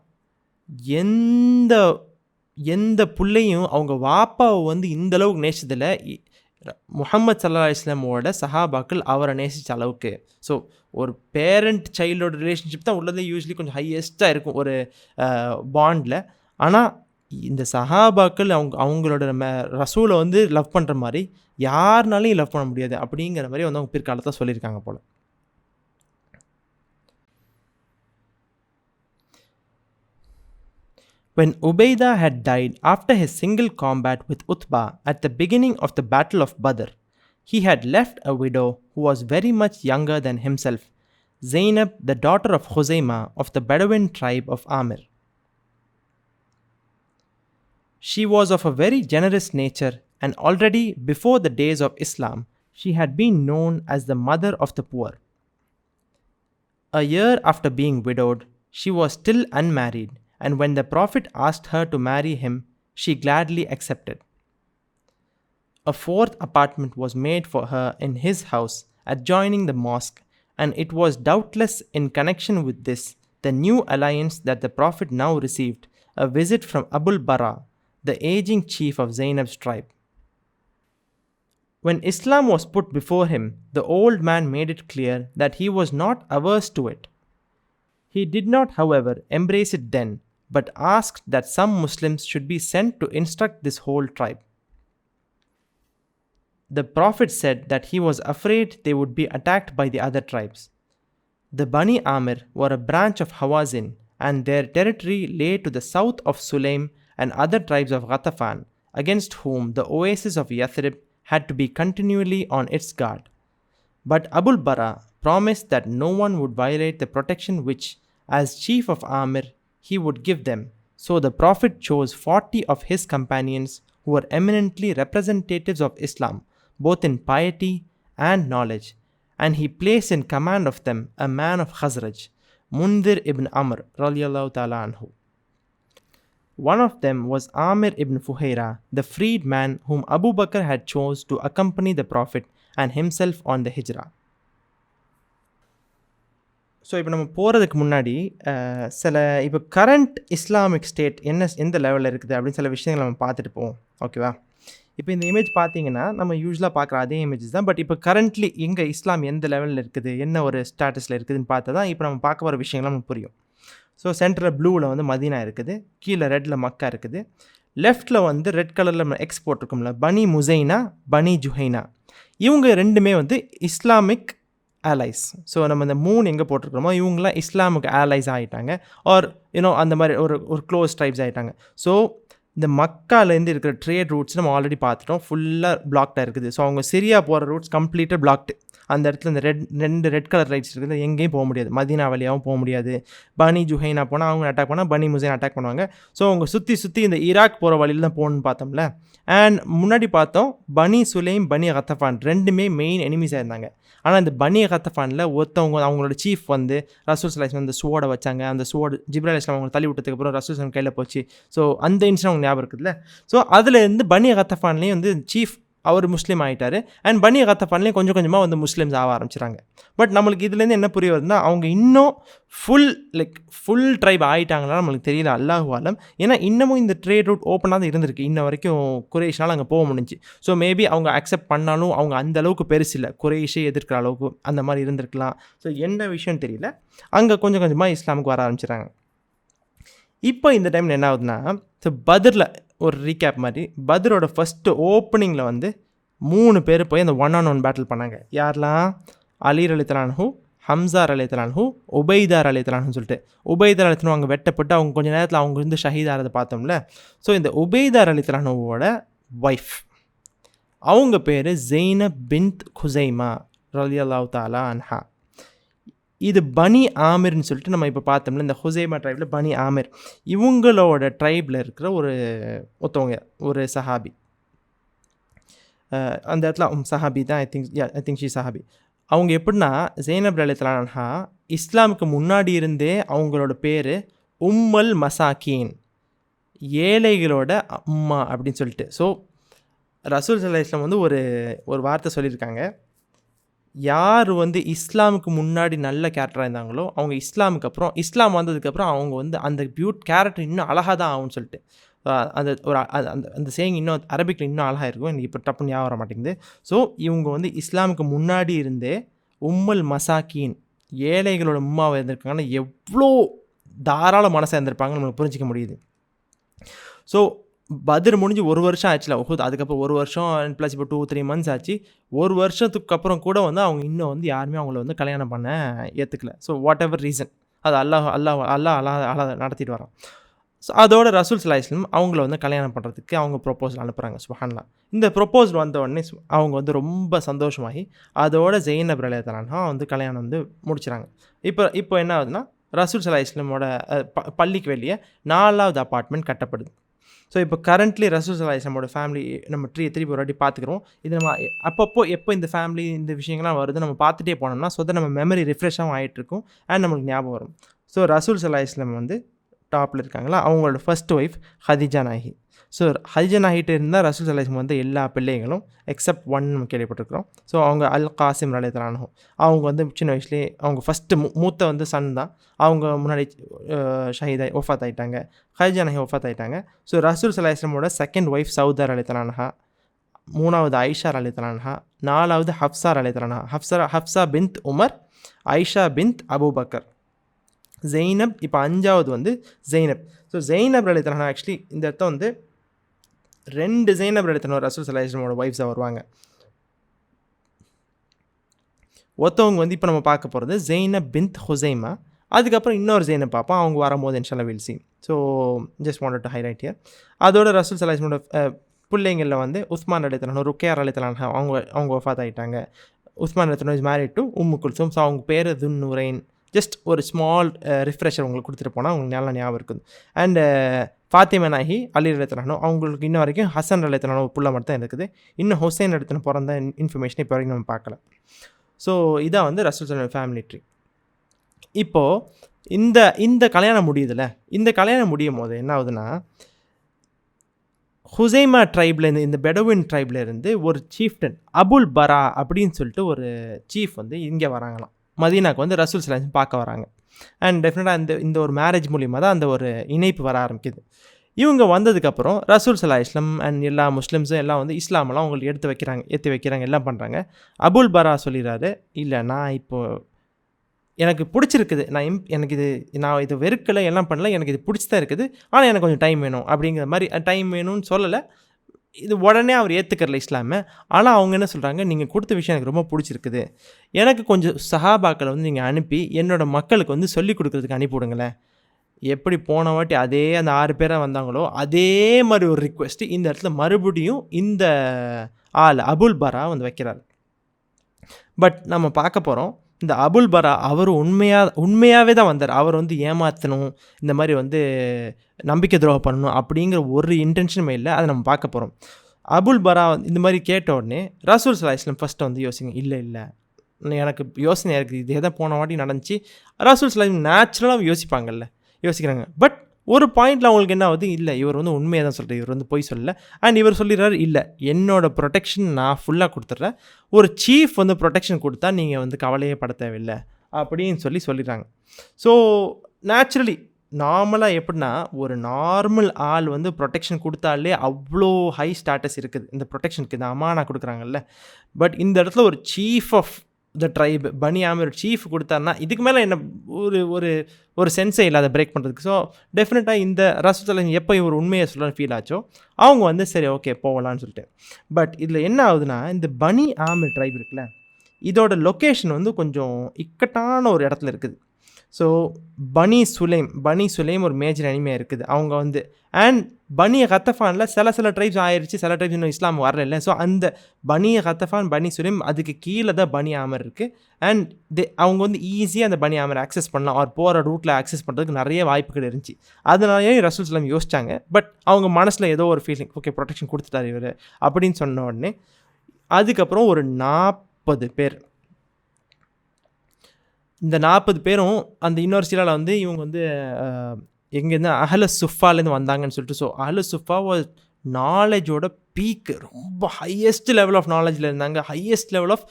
எந்த பிள்ளையும் அவங்க வாப்பாவை வந்து இந்தளவுக்கு நேசிச்சதில்லை முஹம்மது ஸல்லல்லாஹு அலைஹி வஸல்லமோட சஹாபாக்கள் அவரை நேசித்த அளவுக்கு. ஸோ ஒரு பேரண்ட் சைல்டோட ரிலேஷன்ஷிப் தான் உள்ளதே யூஸ்வலி கொஞ்சம் ஹையஸ்ட்டாக இருக்கும் ஒரு பாண்டில். ஆனால் இந்த சஹாபாக்கள் அவங்களோட ரசூலை வந்து லவ் பண்ணுற மாதிரி யாருனாலையும் லவ் பண்ண முடியாது அப்படிங்கிற மாதிரி வந்து அவங்க பிற்காலத்தில் சொல்லியிருக்காங்க போல். When Ubaidah had died after his single combat with Utbah at the beginning of the Battle of Badr, he had left a widow who was very much younger than himself, Zainab, the daughter of Khuzaymah of the Bedouin tribe of Amir. She was of a very generous nature, and already before the days of Islam, she had been known as the mother of the poor. A year after being widowed, she was still unmarried, and when the Prophet asked her to marry him, she gladly accepted. A 4th apartment was made for her in his house adjoining the mosque, and it was doubtless in connection with this, the new alliance, that the Prophet now received a visit from Abul Bara, the aging chief of Zainab's tribe. When Islam was put before him, the old man made it clear that he was not averse to it. He did not, however, embrace it then, but asked that some Muslims should be sent to instruct this whole tribe. The Prophet said that he was afraid they would be attacked by the other tribes. The Bani Amir were a branch of Hawazin, and their territory lay to the south of Sulaim and other tribes of Ghatafan, against whom the oasis of Yathrib had to be continually on its guard. But Abul Bara promised that no one would violate the protection which, as chief of Amir, he would give them. So the Prophet chose 40 of his companions who were eminently representatives of Islam, both in piety and knowledge, and he placed in command of them a man of Khazraj, Mundir ibn Amr radiallahu ta'ala anhu. One of them was Amir ibn Fuhaira, the freed man whom Abu Bakr had chose to accompany the Prophet and himself on the Hijrah. So இப்போ நம்ம போகிறதுக்கு முன்னாடி சில இப்போ current Islamic state எந்த லெவலில் இருக்குது அப்படின்னு சில விஷயங்கள் நம்ம பார்த்துட்டு போவோம், ஓகேவா? இப்போ இந்த இமேஜ் பார்த்தீங்கன்னா நம்ம யூஸ்வலாக பார்க்குற அதே இமேஜஸ் தான். பட் இப்போ கரண்ட்லி எங்கே இஸ்லாம் எந்த லெவலில் இருக்குது, என்ன ஒரு ஸ்டேட்டஸில் இருக்குதுன்னு பார்த்தா தான் இப்போ நம்ம பார்க்க வர விஷயங்கள்லாம் நமக்கு புரியும். ஸோ சென்டரில் ப்ளூவில் வந்து மதீனா இருக்குது, கீழே ரெட்டில் மக்கா இருக்குது, லெஃப்ட்டில் வந்து ரெட் கலரில் நம்ம எக்ஸ் போட்டிருக்கோம்ல, பனி முசைனா, பனி ஜுஹைனா, இவங்க ரெண்டுமே வந்து இஸ்லாமிக் allies. ஸோ நம்ம இந்த 3 எங்கே போட்டிருக்கிறோமோ இவங்களாம் இஸ்லாமுக்கு allies ஆகிட்டாங்க, ஆர் அந்த மாதிரி ஒரு க்ளோஸ் ட்ரைப்ஸ் ஆகிட்டாங்க. ஸோ இந்த மக்காலேருந்து இருக்கிற ட்ரேட் ரூட்ஸ் நம்ம ஆல்ரெடி பார்த்துட்டோம், ஃபுல்லாக பிளாக்டாக இருக்குது. ஸோ அவங்க சிரியா போகிற ரூட்ஸ் கம்ப்ளீட்டாக பிளாக்டு. அந்த இடத்துல இந்த ரெண்டு ரெட் கலர் லைட்ஸ் இருக்குது, எங்கேயும் போக முடியாது, மதீனா வழியாகவும் போக முடியாது. பனி ஜுஹைனா போனால் அவங்க அட்டாக் பண்ணால் பனி முசைன் அட்டாக் பண்ணுவாங்க. ஸோ அவங்க சுற்றி இந்த ஈராக் போகிற வழியில் தான் போகணுன்னு பார்த்தோம்ல. அண்ட் முன்னாடி பார்த்தோம் பனி சுலைம், பனி கத்தஃபான் ரெண்டுமே மெயின் எனிமீஸாக இருந்தாங்க. ஆனால் இந்த பனி கத்தஃபானில் ஒருத்தவங்க அவங்களோட சீஃப் வந்து ரசூல் ஸல்லல்லாஹு அலைஹி வஸல்லம் அந்த சுவோட வச்சாங்க. அந்த சுவோடு ஜிப்ரீல் அலைஹிஸ்ஸலாம் அவங்க தள்ளி விட்டதுக்கப்புறம் ரசூல் ஸல்லல்லாஹு அலைஹி வஸல்லம் கையில் போச்சு. ஸோ அந்த இன்சிடென்ட் அவங்க ஞாபகம் இருக்குதுல்ல. ஸோ அதில் இருந்து பனி கத்தஃபான்லேயும் வந்து சீஃப் அவர் முஸ்லீம் ஆகிட்டார். அண்ட் பனி கத்தஃபான்லேயும் கொஞ்சம் கொஞ்சமாக வந்து முஸ்லீம்ஸ் ஆக ஆரம்பிச்சிட்டாங்க. பட் நம்மளுக்கு இதுலேருந்து என்ன புரிய வருதுன்னா, அவங்க இன்னும் ஃபுல் ட்ரைப் ஆகிட்டாங்கன்னா நம்மளுக்கு தெரியல, அல்லாஹு ஆலம். ஏன்னா இன்னமும் இந்த ட்ரேட் ரூட் ஓப்பனாக தான் இருந்திருக்கு, இன்ன வரைக்கும் குறைஷ்னால் அங்கே போக முடிஞ்சு. ஸோ மேபி அவங்க அக்செப்ட் பண்ணாலும் அவங்க அந்த அளவுக்கு பெருசு இல்லை, குறைஷே எதிர்க்கிற அளவுக்கு அந்த மாதிரி இருந்திருக்கலாம். ஸோ என்ன விஷயம் தெரியல, அங்கே கொஞ்சம் கொஞ்சமாக இஸ்லாமுக்கு வர ஆரம்பிச்சிட்டாங்க. இப்போ இந்த டைமில் என்ன ஆகுதுன்னா, ஸோ பத்ரில் ஒரு ரீகேப் மாதிரி, பத்ரோட ஃபஸ்ட்டு ஓப்பனிங்கில் வந்து 3 பேர் போய் அந்த 1-on-1 பேட்டில் பண்ணாங்க. யாரெல்லாம்? அலி ரலியல்லாஹு, ஹம்சா ரலியல்லாஹு, உபைதார் ரலியல்லாஹுன்னு சொல்லிட்டு. உபைதார் ரலியல்லாஹு அவங்க வெட்டப்பட்டு அவங்க கொஞ்சம் நேரத்தில் அவங்க வந்து ஷஹீதாரதை பார்த்தோம்ல. ஸோ இந்த உபைதார் ரலியல்லாஹுவோட ஒய்ஃப், அவங்க பேர் ஜெய்னப் பின்த் குஸைமா ரலியல்லாஹு தஆலா அன்ஹா. இது பனி ஆமிர்னு சொல்லிட்டு நம்ம இப்போ பார்த்தோம்ல, இந்த ஹுசைமா ட்ரைபில் பனி ஆமிர், இவங்களோட ட்ரைபில் இருக்கிற ஒருத்தவங்க, ஒரு சஹாபி. அந்த இடத்துல சஹாபி தான், ஐ திங்க் ஷி சஹாபி. அவங்க எப்படின்னா, ஜெய்னப் ரலியல்லாஹு அன்ஹா இஸ்லாமுக்கு முன்னாடி இருந்தே அவங்களோட பேர் உம்மல் மசாக்கீன், ஏழைகளோட அம்மா அப்படின்னு சொல்லிட்டு. ஸோ ரசூல் ஸல்லல்லாஹு அலைஹி வஸல்லம் வந்து ஒரு வார்த்தை சொல்லியிருக்காங்க, யார் வந்து இஸ்லாமுக்கு முன்னாடி நல்ல கேரக்டராக இருந்தாங்களோ அவங்க இஸ்லாமுக்கு அப்புறம், இஸ்லாம் வந்ததுக்கப்புறம் அவங்க வந்து அந்த கேரக்டர் இன்னும் அழகாக தான் ஆகும்னு சொல்லிட்டு. அந்த சேயிங் இன்னும் அரபிக்கில் இன்னும் அழகாக இருக்கும், எனக்கு இப்போ டப்புன்னு ஞாபகம் வர மாட்டேங்குது. ஸோ இவங்க வந்து இஸ்லாமுக்கு முன்னாடி இருந்தே உம்மல் மசாக்கீன், ஏழைகளோட உம்மாவை இருந்திருக்காங்கன்னா எவ்வளோ தாராள மனசாக இருந்திருப்பாங்கன்னு நம்மளுக்கு புரிஞ்சிக்க முடியுது. ஸோ பத்ர் முடிஞ்சு 1 வருஷம் ஆச்சுல உஹுத், அதுக்கப்புறம் 1 வருஷம் ப்ளஸ் இப்போ 2-3 மந்த்ஸ் ஆச்சு. 1 வருஷத்துக்கு அப்புறம் கூட வந்து அவங்க இன்னும் வந்து யாருமே அவங்கள வந்து கல்யாணம் பண்ண ஏற்றுக்கல. ஸோ வாட் எவர் ரீசன், அது அல்லாஹ் நடத்திட்டு வரான். ஸோ அதோட ரசூல் ஸல்லல்லாஹு அலைஹி வஸல்லம் அவங்கள வந்து கல்யாணம் பண்ணுறதுக்கு அவங்க ப்ரொப்போசல் அனுப்புகிறாங்க. சுப்ஹானல்லாஹ். இந்த ப்ரொப்போசல் வந்த உடனே அவங்க வந்து ரொம்ப சந்தோஷமாகி அதோட ஜெய்னப் ரலியல்லாஹு அன்ஹா வந்து கல்யாணம் வந்து முடிச்சுறாங்க. இப்போ என்ன ஆகுதுன்னா, ரசூல் ஸல்லல்லாஹு அலைஹி வஸல்லமோட பள்ளிக்கு வெளியே 4வது அப்பார்ட்மெண்ட் கட்டப்படுது. ஸோ இப்போ கரண்ட்லி ரசூல் ஸல்லல்லாஹு அலைஹி வஸல்லமோட ஃபேமிலி நம்ம திருப்பி ஒரு வாட்டி பார்த்துக்கிறோம். இது நம்ம எப்போ இந்த ஃபேமிலி இந்த விஷயங்கள்லாம் வருது நம்ம பார்த்துட்டே போனோம்னா, ஸோ நம்ம மெமரி ரிஃப்ரெஷ்ஷாகவும் ஆகிட்டுருக்கும் அண்ட் நம்மளுக்கு ஞாபகம் வரும். ஸோ ரசூல் ஸல்லல்லாஹு அலைஹி வஸல்லம் வந்து டாப்பில் இருக்காங்களா, அவங்களோட ஃபர்ஸ்ட் ஒய்ஃப் ஹதிஜா நாயகி. ஸோ ஹதிஜா நாயகிட்ட இருந்தால் ரசூல் ஸல்லல்லாஹு அலைஹி வஸல்லம் வந்து எல்லா பிள்ளைகளும் எக்ஸப்ட் 1 நம்ம கேள்விப்பட்டிருக்கிறோம். ஸோ அவங்க அல் காசிம் ரலியல்லாஹு அன்ஹு, அவங்க வந்து சின்ன வயசுலேயே அவங்க ஃபஸ்ட்டு மூத்த வந்து சன் தான், அவங்க முன்னாடி ஒஃபாத் ஆகிட்டாங்க. ஹதிஜா நாயகி ஒஃபாத் ஆகிட்டாங்க. ஸோ ரசூல் ஸல்லல்லாஹு அலைஹி வஸல்லமோட செகண்ட் ஒய்ஃப் சௌதா ரலியல்லாஹு அன்ஹா, 3வது ஆயிஷா ரலியல்லாஹு அன்ஹா, 4வது ஹப்ஸா ரலியல்லாஹு அன்ஹா, ஹப்ஸா பின்த் உமர், ஆயிஷா பின்த் அபூபக்கர், ஜெய்னப், இப்போ 5வது வந்து ஜெய்னப். ஸோ ஜெய்னப் ரலியல்லாஹு அன்ஹா ஆக்சுவலி இந்த இடத்த வந்து 2 ஜெய்னப் ரலியல்லாஹு அன்ஹா ரசூல் ஸல்லல்லாஹு அலைஹி வஸல்லமோட ஒய்ஃப்ஸாக வருவாங்க. ஒருத்தவங்க வந்து இப்போ நம்ம பார்க்க போகிறது ஜெய்னப் பின்த் ஹுசைமா, அதுக்கப்புறம் இன்னொரு ஜெய்னப் பார்ப்போம், அவங்க வரும்போது இன்ஷால்லா will see. So just wanted to highlight here. அதோட ரசூல் ஸல்லல்லாஹு அலைஹி வஸல்லமோட பிள்ளைங்களில் வந்து உஸ்மான் ரலியல்லாஹு அன்ஹு, ருக்கையா ரலியல்லாஹு அன்ஹா அவங்க வஃபாத் ஆகிட்டாங்க. உஸ்மான் ரலியல்லாஹு அன்ஹு is married to Ummu Kulsum. ஸோ அவங்க பேர் துன்னூரைன். ஜஸ்ட் ஒரு ஸ்மால் ரிஃப்ரெஷர் உங்களுக்கு கொடுத்துட்டு போனால் உங்களுக்கு நல்லா ஞாபகம் இருக்குது. அண்ட் ஃபாத்திமா நாயகி அலி ரலியல்லாஹு அன்ஹு, அவங்களுக்கு இன்ன வரைக்கும் ஹசன் ரலியல்லாஹு அன்ஹு புள்ள மட்டும் தான் இருக்குது. இன்னும் ஹுசைன் ரலியல்லாஹு பிறந்த இன்ஃபர்மேஷன் இப்போ வரைக்கும் நம்ம பார்க்கல. ஸோ இதான் வந்து ரசூல் ஸல்லல்லாஹு அலைஹி வஸல்லம் ஃபேமிலி ட்ரீ. இப்போது இந்த கல்யாணம் முடியுதுல்ல, இந்த கல்யாணம் முடியும் போது என்ன ஆகுதுன்னா, ஹுசைமா ட்ரைப்லேருந்து, இந்த பெடவின் ட்ரைப்லேருந்து ஒரு சீஃப்டன் அபுல் பரா அப்படின்னு சொல்லிட்டு ஒரு சீஃப் வந்து இங்கே வராங்களாம், மதீனாக்கு வந்து ரசூல் ஸல்லல்லாஹு அலைஹி வஸல்லம் பார்க்க வராங்க. அண்ட் டெஃபினட்டாக இந்த ஒரு மேரேஜ் மூலிமா தான் அந்த ஒரு இணைப்பு வர ஆரம்பிக்குது. இவங்க வந்ததுக்கப்புறம் ரசூல் ஸல்லல்லாஹு அலைஹி வஸல்லம் அண்ட் எல்லா முஸ்லிம்ஸும் எல்லாம் வந்து இஸ்லாமெல்லாம் அவங்களுக்கு ஏற்றி வைக்கிறாங்க, எல்லாம் பண்ணுறாங்க. அபுல் பரா சொல்லிடுறாரு, இல்லை நான் இப்போது எனக்கு பிடிச்சிருக்குது, நான் இது வெறுக்கலை, எல்லாம் பண்ணல, எனக்கு இது பிடிச்சி தான் இருக்குது, ஆனால் எனக்கு கொஞ்சம் டைம் வேணும் அப்படிங்கிற மாதிரி. டைம் வேணும்னு சொல்லலை, இது உடனே அவர் ஏற்றுக்கறல இஸ்லாமை. ஆனால் அவங்க என்ன சொல்கிறாங்க, நீங்கள் கொடுத்த விஷயம் எனக்கு ரொம்ப பிடிச்சிருக்குது, எனக்கு கொஞ்சம் சஹாபாக்களை வந்து நீங்கள் அனுப்பி என்னோடய மக்களுக்கு வந்து சொல்லிக் கொடுக்குறதுக்கு அனுப்பிவிடுங்களேன். எப்படி போன வாட்டி அதே அந்த 6 பேராக வந்தாங்களோ அதே மாதிரி ஒரு ரிக்வெஸ்ட்டு இந்த இடத்துல மறுபடியும் இந்த அபுல் பரா வந்து வைக்கிறார். பட் நம்ம பார்க்க போகிறோம், இந்த அபுல் பரா அவர் உண்மையாகவே தான் வந்தார். அவர் வந்து ஏமாற்றணும், இந்த மாதிரி வந்து நம்பிக்கை துரோகம் பண்ணணும் அப்படிங்கிற ஒரு இன்டென்ஷனுமே இல்லை. அதை நம்ம பார்க்க போகிறோம். அபுல் பரா இந்த மாதிரி கேட்ட உடனே ரசூல் ஸல்லல்லாஹு அலைஹி வஸல்லம் ஃபஸ்ட்டு வந்து யோசிங்க, இல்லை எனக்கு யோசனை இருக்குது, இதே தான் போன வாட்டி நடந்துச்சு. ரசூல் ஸல்லல்லாஹு அலைஹி வஸல்லம் நேச்சுரலாக யோசிக்கிறாங்க. பட் ஒரு பாயிண்டில் அவங்களுக்கு என்ன ஆகுது, இல்லை இவர் வந்து உண்மையை தான் சொல்கிறார், இவர் வந்து பொய் சொல்லலை. அண்ட் இவர் சொல்லிடுறாரு, இல்லை என்னோட ப்ரொடெக்ஷன் நான் ஃபுல்லாக கொடுத்துட்றேன், ஒரு சீஃப் வந்து ப்ரொடெக்ஷன் கொடுத்தா நீங்கள் வந்து கவலையே பட தேவையில்லை அப்படின்னு சொல்லிடுறாங்க. ஸோ நேச்சுரலி நார்மலாக எப்படின்னா, ஒரு நார்மல் ஆள் வந்து ப்ரொடெக்ஷன் கொடுத்தாலே அவ்வளோ ஹை ஸ்டேட்டஸ் இருக்குது இந்த ப்ரொடெக்ஷனுக்கு, இந்த அமானா கொடுக்குறாங்கல்ல. பட் இந்த இடத்துல ஒரு சீஃப் ஆஃப் த ட்ரைப் பனி ஆமிர் சீஃப் கொடுத்தாருன்னா இதுக்கு மேலே என்ன ஒரு ஒரு ஒரு சென்ஸே இல்லை அதை பிரேக் பண்ணுறதுக்கு. ஸோ டெஃபினட்டாக இந்த ரசூல் எப்போ இவர் உண்மையை சொல்லணும்னு ஃபீல் ஆச்சோ அவங்க வந்து சரி ஓகே போகலான்னு சொல்லிட்டு. பட் இதில் என்ன ஆகுதுன்னா, இந்த பனி ஆமிர் ட்ரைப் இருக்குல்ல, இதோட லொக்கேஷன் வந்து கொஞ்சம் இக்கட்டான ஒரு இடத்துல இருக்குது. ஸோ பனி சுலைம் ஒரு மேஜர் எனிமையாக இருக்குது அவங்க வந்து. அண்ட் பனி கத்தஃபானில் சில ட்ரைப்ஸ் ஆயிடுச்சு, சில ட்ரைப்ஸ் இன்னும் இஸ்லாம் வரல. ஸோ அந்த பனி கத்தஃபான் பனி சுலைம் அதுக்கு கீழே தான் பனி ஆமர் இருக்குது. அண்ட் அவங்க வந்து ஈஸியாக அந்த பனி ஆமர் ஆக்சஸ் பண்ணலாம், அவர் போகிற ரூட்டில் ஆக்சஸ் பண்ணுறதுக்கு நிறைய வாய்ப்புகள் இருந்துச்சு. அதனாலேயே ரசூல் ஸல்லல்லாஹு அலைஹி யோசிச்சாங்க. பட் அவங்க மனசில் ஏதோ ஒரு ஃபீலிங், ஓகே ப்ரொடெக்ஷன் கொடுத்துட்டார் இவர் அப்படின்னு சொன்ன உடனே அதுக்கப்புறம் ஒரு 40 பேர், இந்த 40 பேரும் அந்த இன்னொரு சீராவில் வந்து இவங்க வந்து எங்கேருந்து அஹ்ல சுஃபாலேருந்து வந்தாங்கன்னு சொல்லிட்டு. ஸோ அஹ்ல சுஃபா வாஸ் நாலேஜோட பீக், ரொம்ப ஹையஸ்ட் லெவல் ஆஃப் நாலேஜில் இருந்தாங்க, ஹையஸ்ட் லெவல் ஆஃப்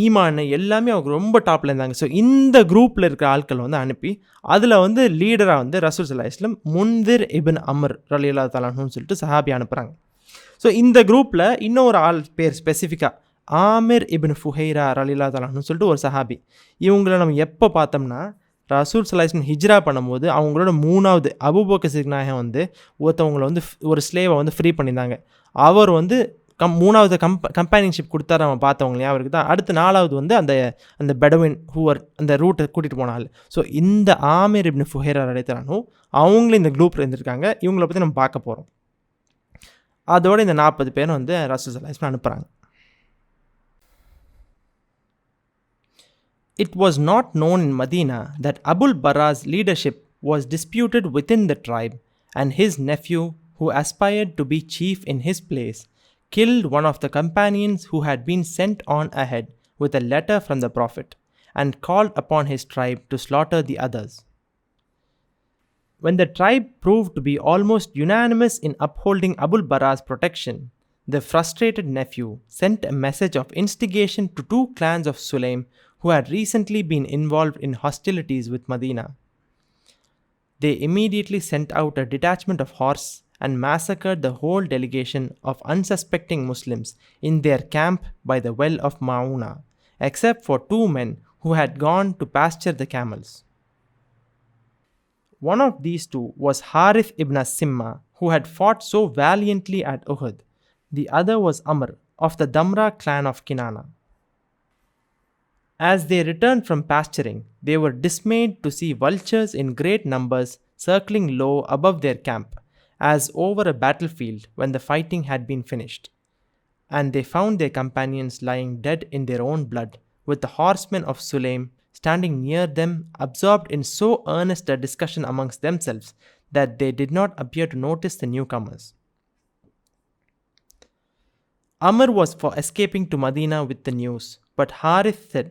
ஈமான் எல்லாமே அவங்க ரொம்ப டாப்பில் இருந்தாங்க. ஸோ இந்த குரூப்பில் இருக்கிற ஆட்கள் வந்து அனுப்பி அதில் வந்து லீடராக வந்து ரசூல் ஸல்லல்லாஹு அலைஹி வஸல்லம் முன்திர் இப்ன் அம்ர் ரலியல்லாஹு தஆலா அன்ஹுன்னு சொல்லிட்டு சஹாபி அனுப்புகிறாங்க. ஸோ இந்த குரூப்பில் இன்னொரு ஆள் பேர் ஸ்பெசிஃபிக்காக ஆமிர் இப்ன் ஃபுஹைரா ரலியல்லாஹு தஆலா அன்ஹுன்னு சொல்லிட்டு ஒரு சஹாபி. இவங்கள நம்ம எப்போ பார்த்தோம்னா, ரசூல் ஸல்லல்லாஹு அலைஹி வஸல்லம் ஹிஜ்ரா பண்ணும்போது அவங்களோட 3வது அபூபக்கர் சித்திக் நாயகம் வந்து ஒருத்தவங்களை வந்து ஒரு ஸ்லேவை வந்து ஃப்ரீ பண்ணியிருந்தாங்க. அவர் வந்து 3வது கம்பேனியன்ஷிப் கொடுத்தாரு அவன் பார்த்தவங்க அவருக்கு தான். அடுத்து 4வது வந்து அந்த பெடவின் ஹூவர் அந்த ரூட்டை கூட்டிகிட்டு போனாள். ஸோ இந்த ஆமிர் இப்ன் ஃபுஹைரா ரலியல்லாஹு அன்ஹு அவங்களும் இந்த குரூப்பில் இருந்திருக்காங்க. இவங்களை பற்றி நம்ம பார்க்க போகிறோம். அதோட இந்த 40 பேரும் வந்து ரசூல் ஸல்லல்லாஹு அலைஹி வஸல்லம் அனுப்புகிறாங்க. It was not known in Medina that Abul Bara's leadership was disputed within the tribe, and his nephew, who aspired to be chief in his place, killed one of the companions who had been sent on ahead with a letter from the Prophet, and called upon his tribe to slaughter the others. When the tribe proved to be almost unanimous in upholding Abul Bara's protection, the frustrated nephew sent a message of instigation to 2 clans of Sulaim who had recently been involved in hostilities with Medina. They immediately sent out a detachment of horse and massacred the whole delegation of unsuspecting Muslims in their camp by the well of Ma'una, except for 2 men who had gone to pasture the camels. One of these 2 was Harith ibn Simma, who had fought so valiantly at Uhud. The other was Amr of the Damra clan of Kinana. As they returned from pasturing, they were dismayed to see vultures in great numbers circling low above their camp, as over a battlefield when the fighting had been finished. And they found their companions lying dead in their own blood, with the horsemen of Sulaim standing near them, absorbed in so earnest a discussion amongst themselves that they did not appear to notice the newcomers. Amr was for escaping to Medina with the news, but Harith said,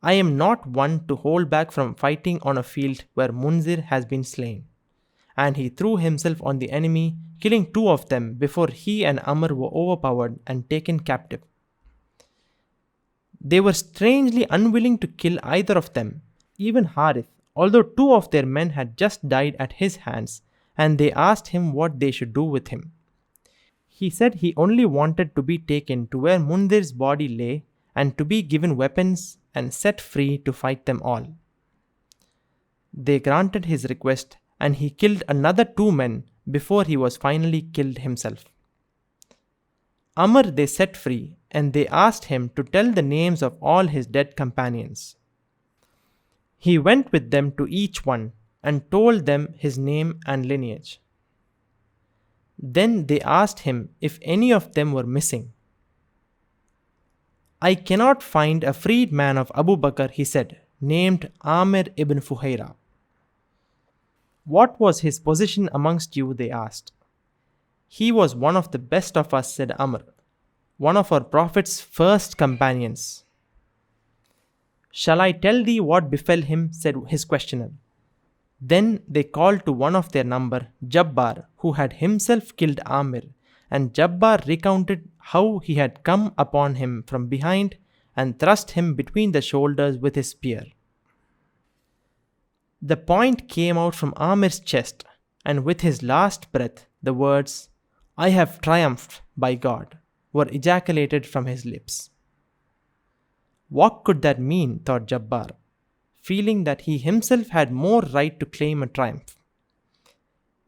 I am not one to hold back from fighting on a field where Munzir has been slain. And he threw himself on the enemy, killing 2 of them before he and Amr were overpowered and taken captive. They were strangely unwilling to kill either of them, even Harith, although 2 of their men had just died at his hands, and they asked him what they should do with him. He said he only wanted to be taken to where Munzir's body lay and to be given weapons and set free to fight them all. They granted his request, and he killed another 2 men before he was finally killed himself. Amr they set free, and they asked him to tell the names of all his dead companions. He went with them to each one and told them his name and lineage. Then they asked him if any of them were missing. I cannot find a freed man of Abu Bakr, he said, named Amir ibn Fuhaira. What was his position amongst you, they asked. He was one of the best of us, said Amr, one of our Prophet's first companions. Shall I tell thee what befell him, said his questioner. Then they called to one of their number, Jabbar, who had himself killed Amir, and Jabbar recounted how he had come upon him from behind and thrust him between the shoulders with his spear. The point came out from Amir's chest, and with his last breath, the words, "I have triumphed, by God," were ejaculated from his lips. What could that mean, thought Jabbar, feeling that he himself had more right to claim a triumph.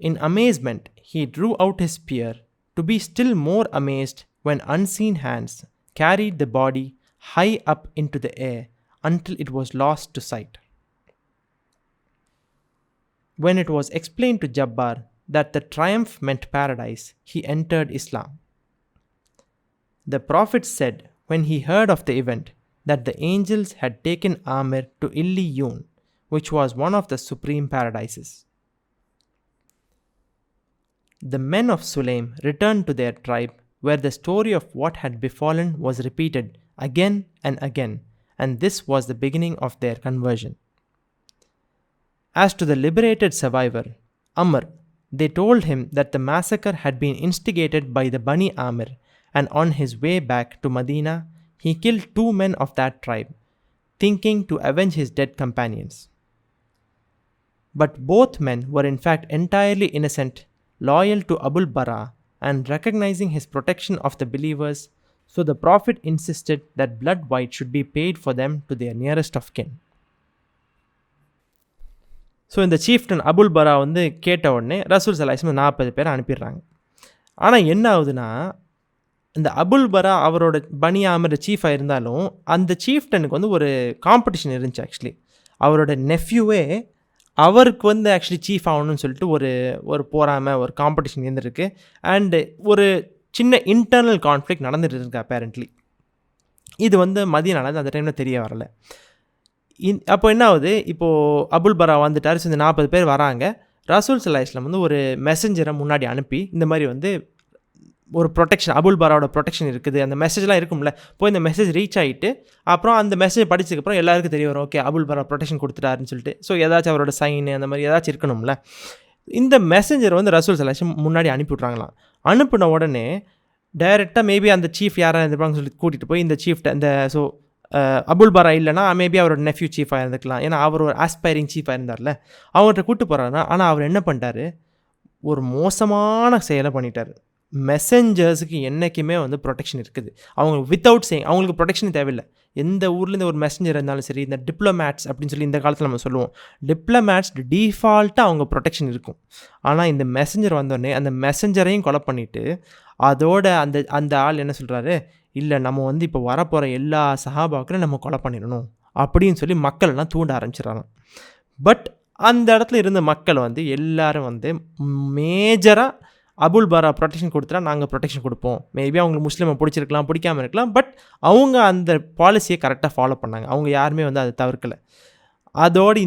In amazement, he drew out his spear, to be still more amazed when unseen hands carried the body high up into the air until it was lost to sight. When it was explained to Jabbar that the triumph meant paradise, he entered Islam. The Prophet said, when he heard of the event, that the angels had taken Amir to Illiyun, which was one of the supreme paradises. The men of Sulaim returned to their tribe, where the story of what had befallen was repeated again and again, and this was the beginning of their conversion. As to the liberated survivor, Amr, they told him that the massacre had been instigated by the Bani Amir, and on his way back to Medina, he killed 2 men of that tribe, thinking to avenge his dead companions. But both men were in fact entirely innocent, loyal to Abul Bara, and recognizing his protection of the believers, so the Prophet insisted that blood white should be paid for them to their nearest of kin. So இந்த chieftain Abul பரா வந்து கேட்ட உடனே ரசூல் ஸல்லல்லாஹு அலைஹி வஸல்லம் 40 பேர் அனுப்பிடுறாங்க. ஆனால் என்ன ஆகுதுன்னா, இந்த அபுல் பரா அவரோட பனி ஆமிர் சீஃபாக இருந்தாலும் அந்த சீஃப்டனுக்கு வந்து ஒரு காம்படிஷன் இருந்துச்சு. ஆக்சுவலி அவரோட நெஃப்யூவே அவருக்கு வந்து ஆக்சுவலி சீஃப் ஆகணும்னு சொல்லிட்டு ஒரு போராமல் ஒரு காம்படிஷன் இருந்திருக்கு. அண்டு ஒரு சின்ன இன்டர்னல் கான்ஃப்ளிக் நடந்துட்டு இருக்கு அப்பேரண்ட்லி. இது வந்து மதியனால அந்த டைமில் தெரிய வரலை. அப்போ என்ன ஆகுது, இப்போது அபுல் பரா வந்துட்டார். ஸோ இந்த 40 பேர் வராங்க. ரசூல் ஸல்லல்லாஹு அலைஹி வஸல்லம் வந்து ஒரு மெசஞ்சரை முன்னாடி அனுப்பி இந்த மாதிரி வந்து ஒரு ப்ரொடெக்ஷன், அபுல் பராவோட ப்ரொடெக்ஷன் இருக்குது, அந்த மெசேஜ்லாம் இருக்கும்ல, போய் இந்த மெசேஜ் ரீச் ஆகிட்டு அப்புறம் அந்த மெசேஜ் படிச்சதுக்கப்புறம் எல்லாருக்கும் தெரிய வரும், ஓகே அபுல் பரா ப்ரொடெக்ஷன் கொடுத்துட்டாருன்னு சொல்லிட்டு. ஸோ ஏதாச்சும் அவரோட சைன் அந்த மாதிரி ஏதாச்சும் இருக்கணும்ல. இந்த மெசேஞ்சர் வந்து ரசூல் ஸல்லல்லாஹு அலைஹி வஸல்லம் முன்னாடி அனுப்பி விட்றாங்களாம். அனுப்பின உடனே டைரெக்டாக மேபி அந்த சீஃப் யாராக இருந்திருப்பாங்கன்னு சொல்லி கூட்டிகிட்டு போய் இந்த சீஃப்ட்ட இந்த ஸோ அபுல் பரா இல்லைனா மேபி அவரோட நெஃப்யூ சீஃபாக இருந்துக்கலாம், ஏன்னா அவர் ஒரு ஆஸ்பைரிங் சீஃபாக இருந்தார்ல, அவர்கிட்ட கூப்பிட்டு போகிறாருன்னா. ஆனால் அவர் என்ன பண்ணிட்டாரு, ஒரு மோசமான செயலை பண்ணிட்டார். மெசஞ்சர்ஸுக்கு என்றைக்குமே வந்து ப்ரொடெக்ஷன் இருக்குது. அவங்க வித்தவுட் சேயிங் அவங்களுக்கு ப்ரொடெக்ஷன் தேவையில்லை. எந்த ஊர்லேருந்து ஒரு மெசஞ்சர் இருந்தாலும் சரி, இந்த டிப்ளமேட்ஸ் அப்படின்னு சொல்லி இந்த காலத்தில் நம்ம சொல்லுவோம், டிப்ளமேட்ஸ் டிஃபால்ட்டாக அவங்க ப்ரொடெக்ஷன் இருக்கும். ஆனால் இந்த மெசஞ்சர் வந்தோடனே அந்த மெசஞ்சரையும் கொலை பண்ணிவிட்டு அதோட அந்த ஆள் என்ன சொல்கிறாரு, இல்லை நம்ம வந்து இப்போ வரப்போகிற எல்லா சஹாபாக்களையும் நம்ம கொலை பண்ணிடணும் அப்படின்னு சொல்லி மக்கள்லாம் தூண்ட ஆரம்பிச்சிடறாங்க. பட் அந்த இடத்துல இருந்த மக்கள் வந்து எல்லாரும் வந்து மேஜராக அபுல் பரா ப்ரொடெக்ஷன் கொடுத்துட்டா நாங்கள் ப்ரொடெக்ஷன் கொடுப்போம். மேபி அவங்களுக்கு முஸ்லீமை பிடிச்சிருக்கலாம், பிடிக்காமல் இருக்கலாம், பட் அவங்க அந்த பாலிசியை கரெக்டாக ஃபாலோ பண்ணாங்க. அவங்க யாருமே வந்து அதை தவிர்க்கலை. அதோடு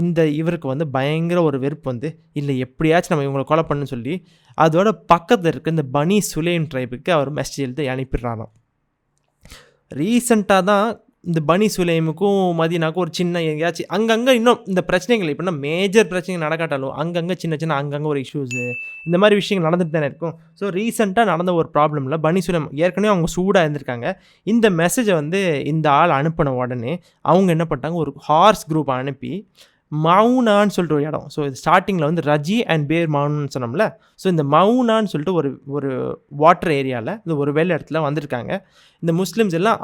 இந்த இவருக்கு வந்து பயங்கர ஒரு வெறுப்பு வந்து, இல்லை எப்படியாச்சும் நம்ம இவங்களை கொலை பண்ணணும்னு சொல்லி அதோட பக்கத்தில் இருக்க இந்த பனி சுலைம் ட்ரைபுக்கு அவர் மெசேஜ் எழுதி அனுப்பிடுறாராம். ரீசெண்டாக தான் இந்த பனி சுலைமுக்கும் மதீனாக்கும் ஒரு சின்ன எங்கேயாச்சும் அங்கங்கே இன்னும் இந்த பிரச்சனைகள் இப்போனா மேஜர் பிரச்சனைகள் நடக்காட்டாலும் அங்கங்கே சின்ன அங்கங்கே ஒரு இஷ்யூஸு இந்த மாதிரி விஷயங்கள் நடந்துட்டு தானே இருக்கும். ஸோ ரீசெண்டாக நடந்த ஒரு ப்ராப்ளமில் பனி சுலைம் ஏற்கனவே அவங்க சூடாக இருந்திருக்காங்க. இந்த மெசேஜை வந்து இந்த ஆள் அனுப்பின உடனே அவங்க என்ன பண்ணிட்டாங்க, ஒரு ஹார்ஸ் குரூப் அனுப்பி மவுனான்னு சொல்லிட்டு ஒரு இடம், ஸோ இது ஸ்டார்டிங்கில் வந்து ரஜி அண்ட் பேர் மவுன்னு சொன்னோம்ல, ஸோ இந்த மவுனான்னு சொல்லிட்டு ஒரு வாட்டர் ஏரியாவில் இந்த ஒரு வெள்ள இடத்துல வந்திருக்காங்க. இந்த முஸ்லீம்ஸ் எல்லாம்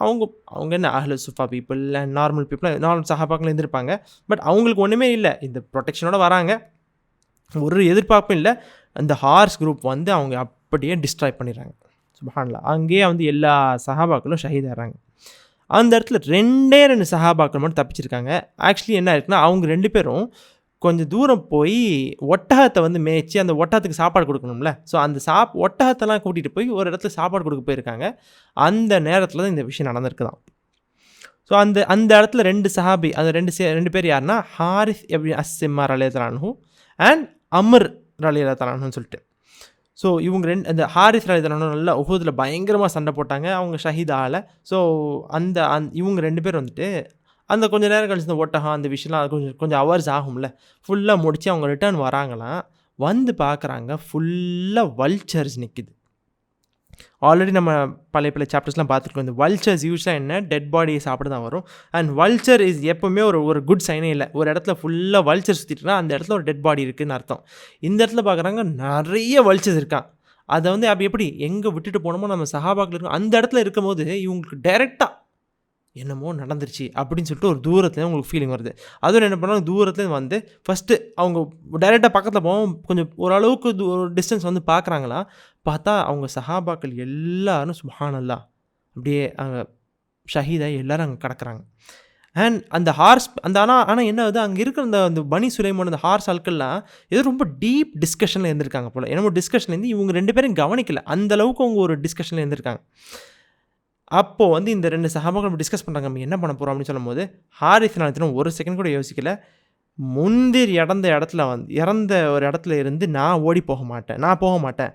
அவங்க என்ன அஹ்லு சுஃபா people and normal people, normal சஹாபாக்கள் இருந்திருப்பாங்க. பட் அவங்களுக்கு ஒன்றுமே இல்லை, இந்த ப்ரொடெக்ஷனோட வராங்க, ஒரு எதிர்பார்ப்பும் இல்லை. அந்த ஹார்ஸ் குரூப் வந்து அவங்க அப்படியே டிஸ்ட்ராய் பண்ணிடுறாங்க. சுப்ஹானல்லாஹ், அங்கேயே வந்து எல்லா சஹாபாக்களும் ஷஹீதாகிறாங்க. அந்த இடத்துல 2 சஹாபாக்கள் மட்டும் தப்பிச்சிருக்காங்க. ஆக்சுவலி என்ன இருக்குன்னா, அவங்க 2 பேரும் கொஞ்சம் தூரம் போய் ஒட்டகத்தை வந்து மேய்ச்சி அந்த ஒட்டகத்துக்கு சாப்பாடு கொடுக்கணும்ல, ஸோ அந்த ஒட்டகத்தெல்லாம் கூட்டிகிட்டு போய் ஒரு இடத்துல சாப்பாடு கொடுக்க போயிருக்காங்க. அந்த நேரத்தில் தான் இந்த விஷயம் நடந்திருக்குதான். ஸோ அந்த இடத்துல 2 சஹாபி, அந்த 2 பேர் யாருன்னா, ஹாரிஸ் இப்னு அஸ்ஸிம்மா ரலியல்லாஹு அன்ஹு அண்ட் அம்ர் ரலியல்லாஹு அன்ஹுன்னு சொல்லிட்டு. ஸோ இவங்க அந்த ஹாரிஸ் ரலியல்லாஹு அன்ஹு நல்லா உஹுதில் பயங்கரமாக சண்டை போட்டாங்க, அவங்க ஷஹீத் ஆகலை. ஸோ இவங்க 2 பேர் வந்துட்டு அந்த கொஞ்சம் நேரம் கழிச்சு இந்த ஒட்டகம் அந்த விஷயம்லாம் அது கொஞ்சம் கொஞ்சம் ஹவர்ஸ் ஆகும்ல. ஃபுல்லாக முடிச்சு அவங்க ரிட்டர்ன் வராங்களாம். வந்து பார்க்குறாங்க ஃபுல்லாக வல்ச்சர்ஸ் நிற்கிது. ஆல்ரெடி நம்ம பழைய பழைய சாப்டர்ஸ்லாம் பார்த்துருக்கோம். இந்த வல்ச்சர்ஸ் யூஸ்வலாக என்ன டெட் பாடியை சாப்பிட தான் வரும். அண்ட் வல்ச்சர் இஸ் எப்போவுமே ஒரு குட் சைனே இல்லை. ஒரு இடத்துல ஃபுல்லாக வல்ச்சர் சுற்றிட்டுனா அந்த இடத்துல ஒரு டெட் பாடி இருக்குதுன்னு அர்த்தம். இந்த இடத்துல பார்க்குறாங்க நிறைய வல்ச்சர்ஸ் இருக்கான். அதை வந்து அப்படி எப்படி எங்கே விட்டுட்டு போனோமோ நம்ம சஹாபாக்கள் இருக்கும் அந்த இடத்துல இருக்கும்போது இவங்களுக்கு டைரெக்டாக என்னமோ நடந்துருச்சு அப்படின்னு சொல்லிட்டு ஒரு தூரத்தில் உங்களுக்கு ஃபீலிங் வருது. அதுவும் என்ன பண்ணாங்க, தூரத்துலேருந்து வந்து ஃபஸ்ட்டு அவங்க டைரெக்டாக பக்கத்தில் போவோம், கொஞ்சம் ஓரளவுக்கு ஒரு டிஸ்டன்ஸ் வந்து பார்க்குறாங்களா. பார்த்தா அவங்க சஹாபாக்கள் எல்லாரும் சுப்ஹானல்லாஹ் அப்படியே அங்கே ஷஹீதாகி எல்லோரும் அங்கே கிடக்குறாங்க. அண்ட் அந்த ஹார்ஸ் அந்த ஆனால் என்ன ஆகுது, அங்கே இருக்கிற அந்த பனி சுலைமான் அந்த ஹார்ஸ் ஆட்கள்லாம் ஏதோ ரொம்ப டீப் டிஸ்கஷனில் இருந்திருக்காங்க போல். என்னமோ டிஸ்கஷன்லேருந்து இவங்க 2 பேரும் கவனிக்கல, அந்தளவுக்கு அவங்க ஒரு டிஸ்கஷனில் இருந்திருக்காங்க. அப்போது வந்து இந்த 2 சஹாபாக்கள் டிஸ்கஸ் பண்ணுறாங்க, நம்ம என்ன பண்ண போகிறோம் அப்படின்னு சொல்லும்போது ஹாரிஸ் ரலியல்லாஹு ஒரு செகண்ட் கூட யோசிக்கல. முந்திரி இறந்த ஒரு இடத்துல இருந்து நான் போக மாட்டேன்.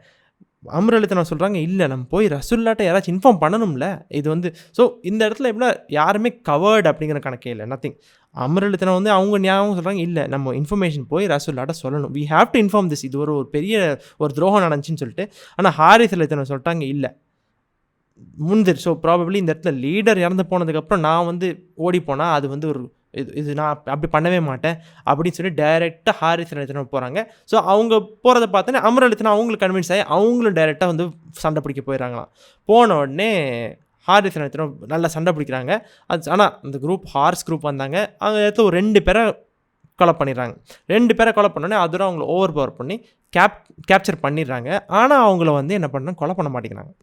அம்ர் ரலியல்லாஹு சொல்கிறாங்க, இல்லை நம்ம போய் ரசூலுல்லாஹ்ட்ட யாராச்சும் இன்ஃபார்ம் பண்ணணும்ல. இது வந்து ஸோ இந்த இடத்துல எப்படின்னா யாருமே கவர்டு அப்படிங்கிற கணக்கே இல்லை, நத்திங். அம்ர் ரலியல்லாஹு வந்து அவங்க ஞாபகம் சொல்கிறாங்க, இல்லை நம்ம இன்ஃபர்மேஷன் போய் ரசூலுல்லாஹ்ட்ட சொல்லணும், we have to inform this, இது ஒரு பெரிய ஒரு துரோகம் நடந்துச்சுன்னு சொல்லிட்டு. ஆனால் ஹாரிஸ் ரலியல்லாஹு சொல்லிட்டாங்க, இல்லை முந்திர். ஸோ ப்ராபப்ளி இந்த இடத்துல லீடர் இறந்து போனதுக்கப்புறம் நான் வந்து ஓடி போனால் அது வந்து ஒரு இது நான் அப்படி பண்ணவே மாட்டேன் அப்படின்னு சொல்லி டைரெக்டாக ஹாரிஸ் ரலியல்லாஹு போகிறாங்க. ஸோ அவங்க போகிறத பார்த்தோன்னே அம்ர் ரலியல்லாஹு அவங்களுக்கு கன்வின்ஸ் ஆகி அவங்களும் டைரெக்டாக வந்து சண்டை பிடிக்க போயிடறாங்களாம். போன உடனே ஹாரிஸ் ரலியல்லாஹு நல்லா சண்டை பிடிக்கிறாங்க. அது ஆனால் அந்த ஹார்ஸ் குரூப் வந்தாங்க. அவங்க இடத்துல ஒரு 2 பேரை கொலை பண்ணிடுறாங்க. 2 பேரை கொலை பண்ணோடனே அதோட அவங்கள ஓவர் பவர் பண்ணி கேப்சர் பண்ணிடுறாங்க. ஆனால் அவங்கள வந்து என்ன பண்ணுறாங்க, கொலை பண்ண மாட்டேங்கிறாங்க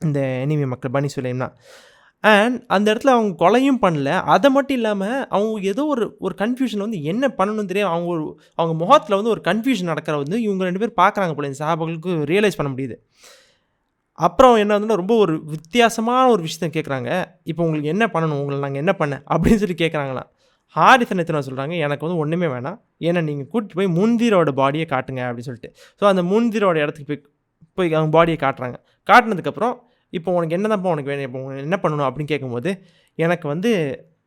இந்த எனிமி மக்கள் பனி சுலைம்னா. அண்ட் அந்த இடத்துல அவங்க கொலையும் பண்ணல. அதை மட்டும் இல்லாமல் அவங்க ஏதோ ஒரு கன்ஃபியூஷன் வந்து என்ன பண்ணணும்னு தெரியும், அவங்க முகத்தில் வந்து ஒரு கன்ஃபியூஷன் நடக்கிற வந்து இவங்க 2 பேர் பார்க்குறாங்க போல. இந்த சஹாபாக்களுக்கு ரியலைஸ் பண்ண முடியுது. அப்புறம் என்ன வந்து ரொம்ப ஒரு வித்தியாசமான ஒரு விஷயத்தை கேட்குறாங்க. இப்போ உங்களுக்கு என்ன பண்ணணும், உங்களை நாங்கள் என்ன பண்ண அப்படின்னு சொல்லி கேட்குறாங்களாம். ஹாரிஸ் ரலியல்லாஹு சொல்கிறாங்க, எனக்கு வந்து ஒன்றுமே வேணாம், ஏன்னா நீங்கள் கூட்டிட்டு போய் முந்திரோட பாடியை காட்டுங்க அப்படின்னு சொல்லிட்டு. ஸோ அந்த முந்திரோட இடத்துக்கு போய் அவங்க பாடியை காட்டுறாங்க. காட்டினதுக்கப்புறம் இப்போ உனக்கு என்னதான்ப்பா உனக்கு வேணும், இப்போ உனக்கு என்ன பண்ணணும் அப்படின்னு கேட்கும்போது, எனக்கு வந்து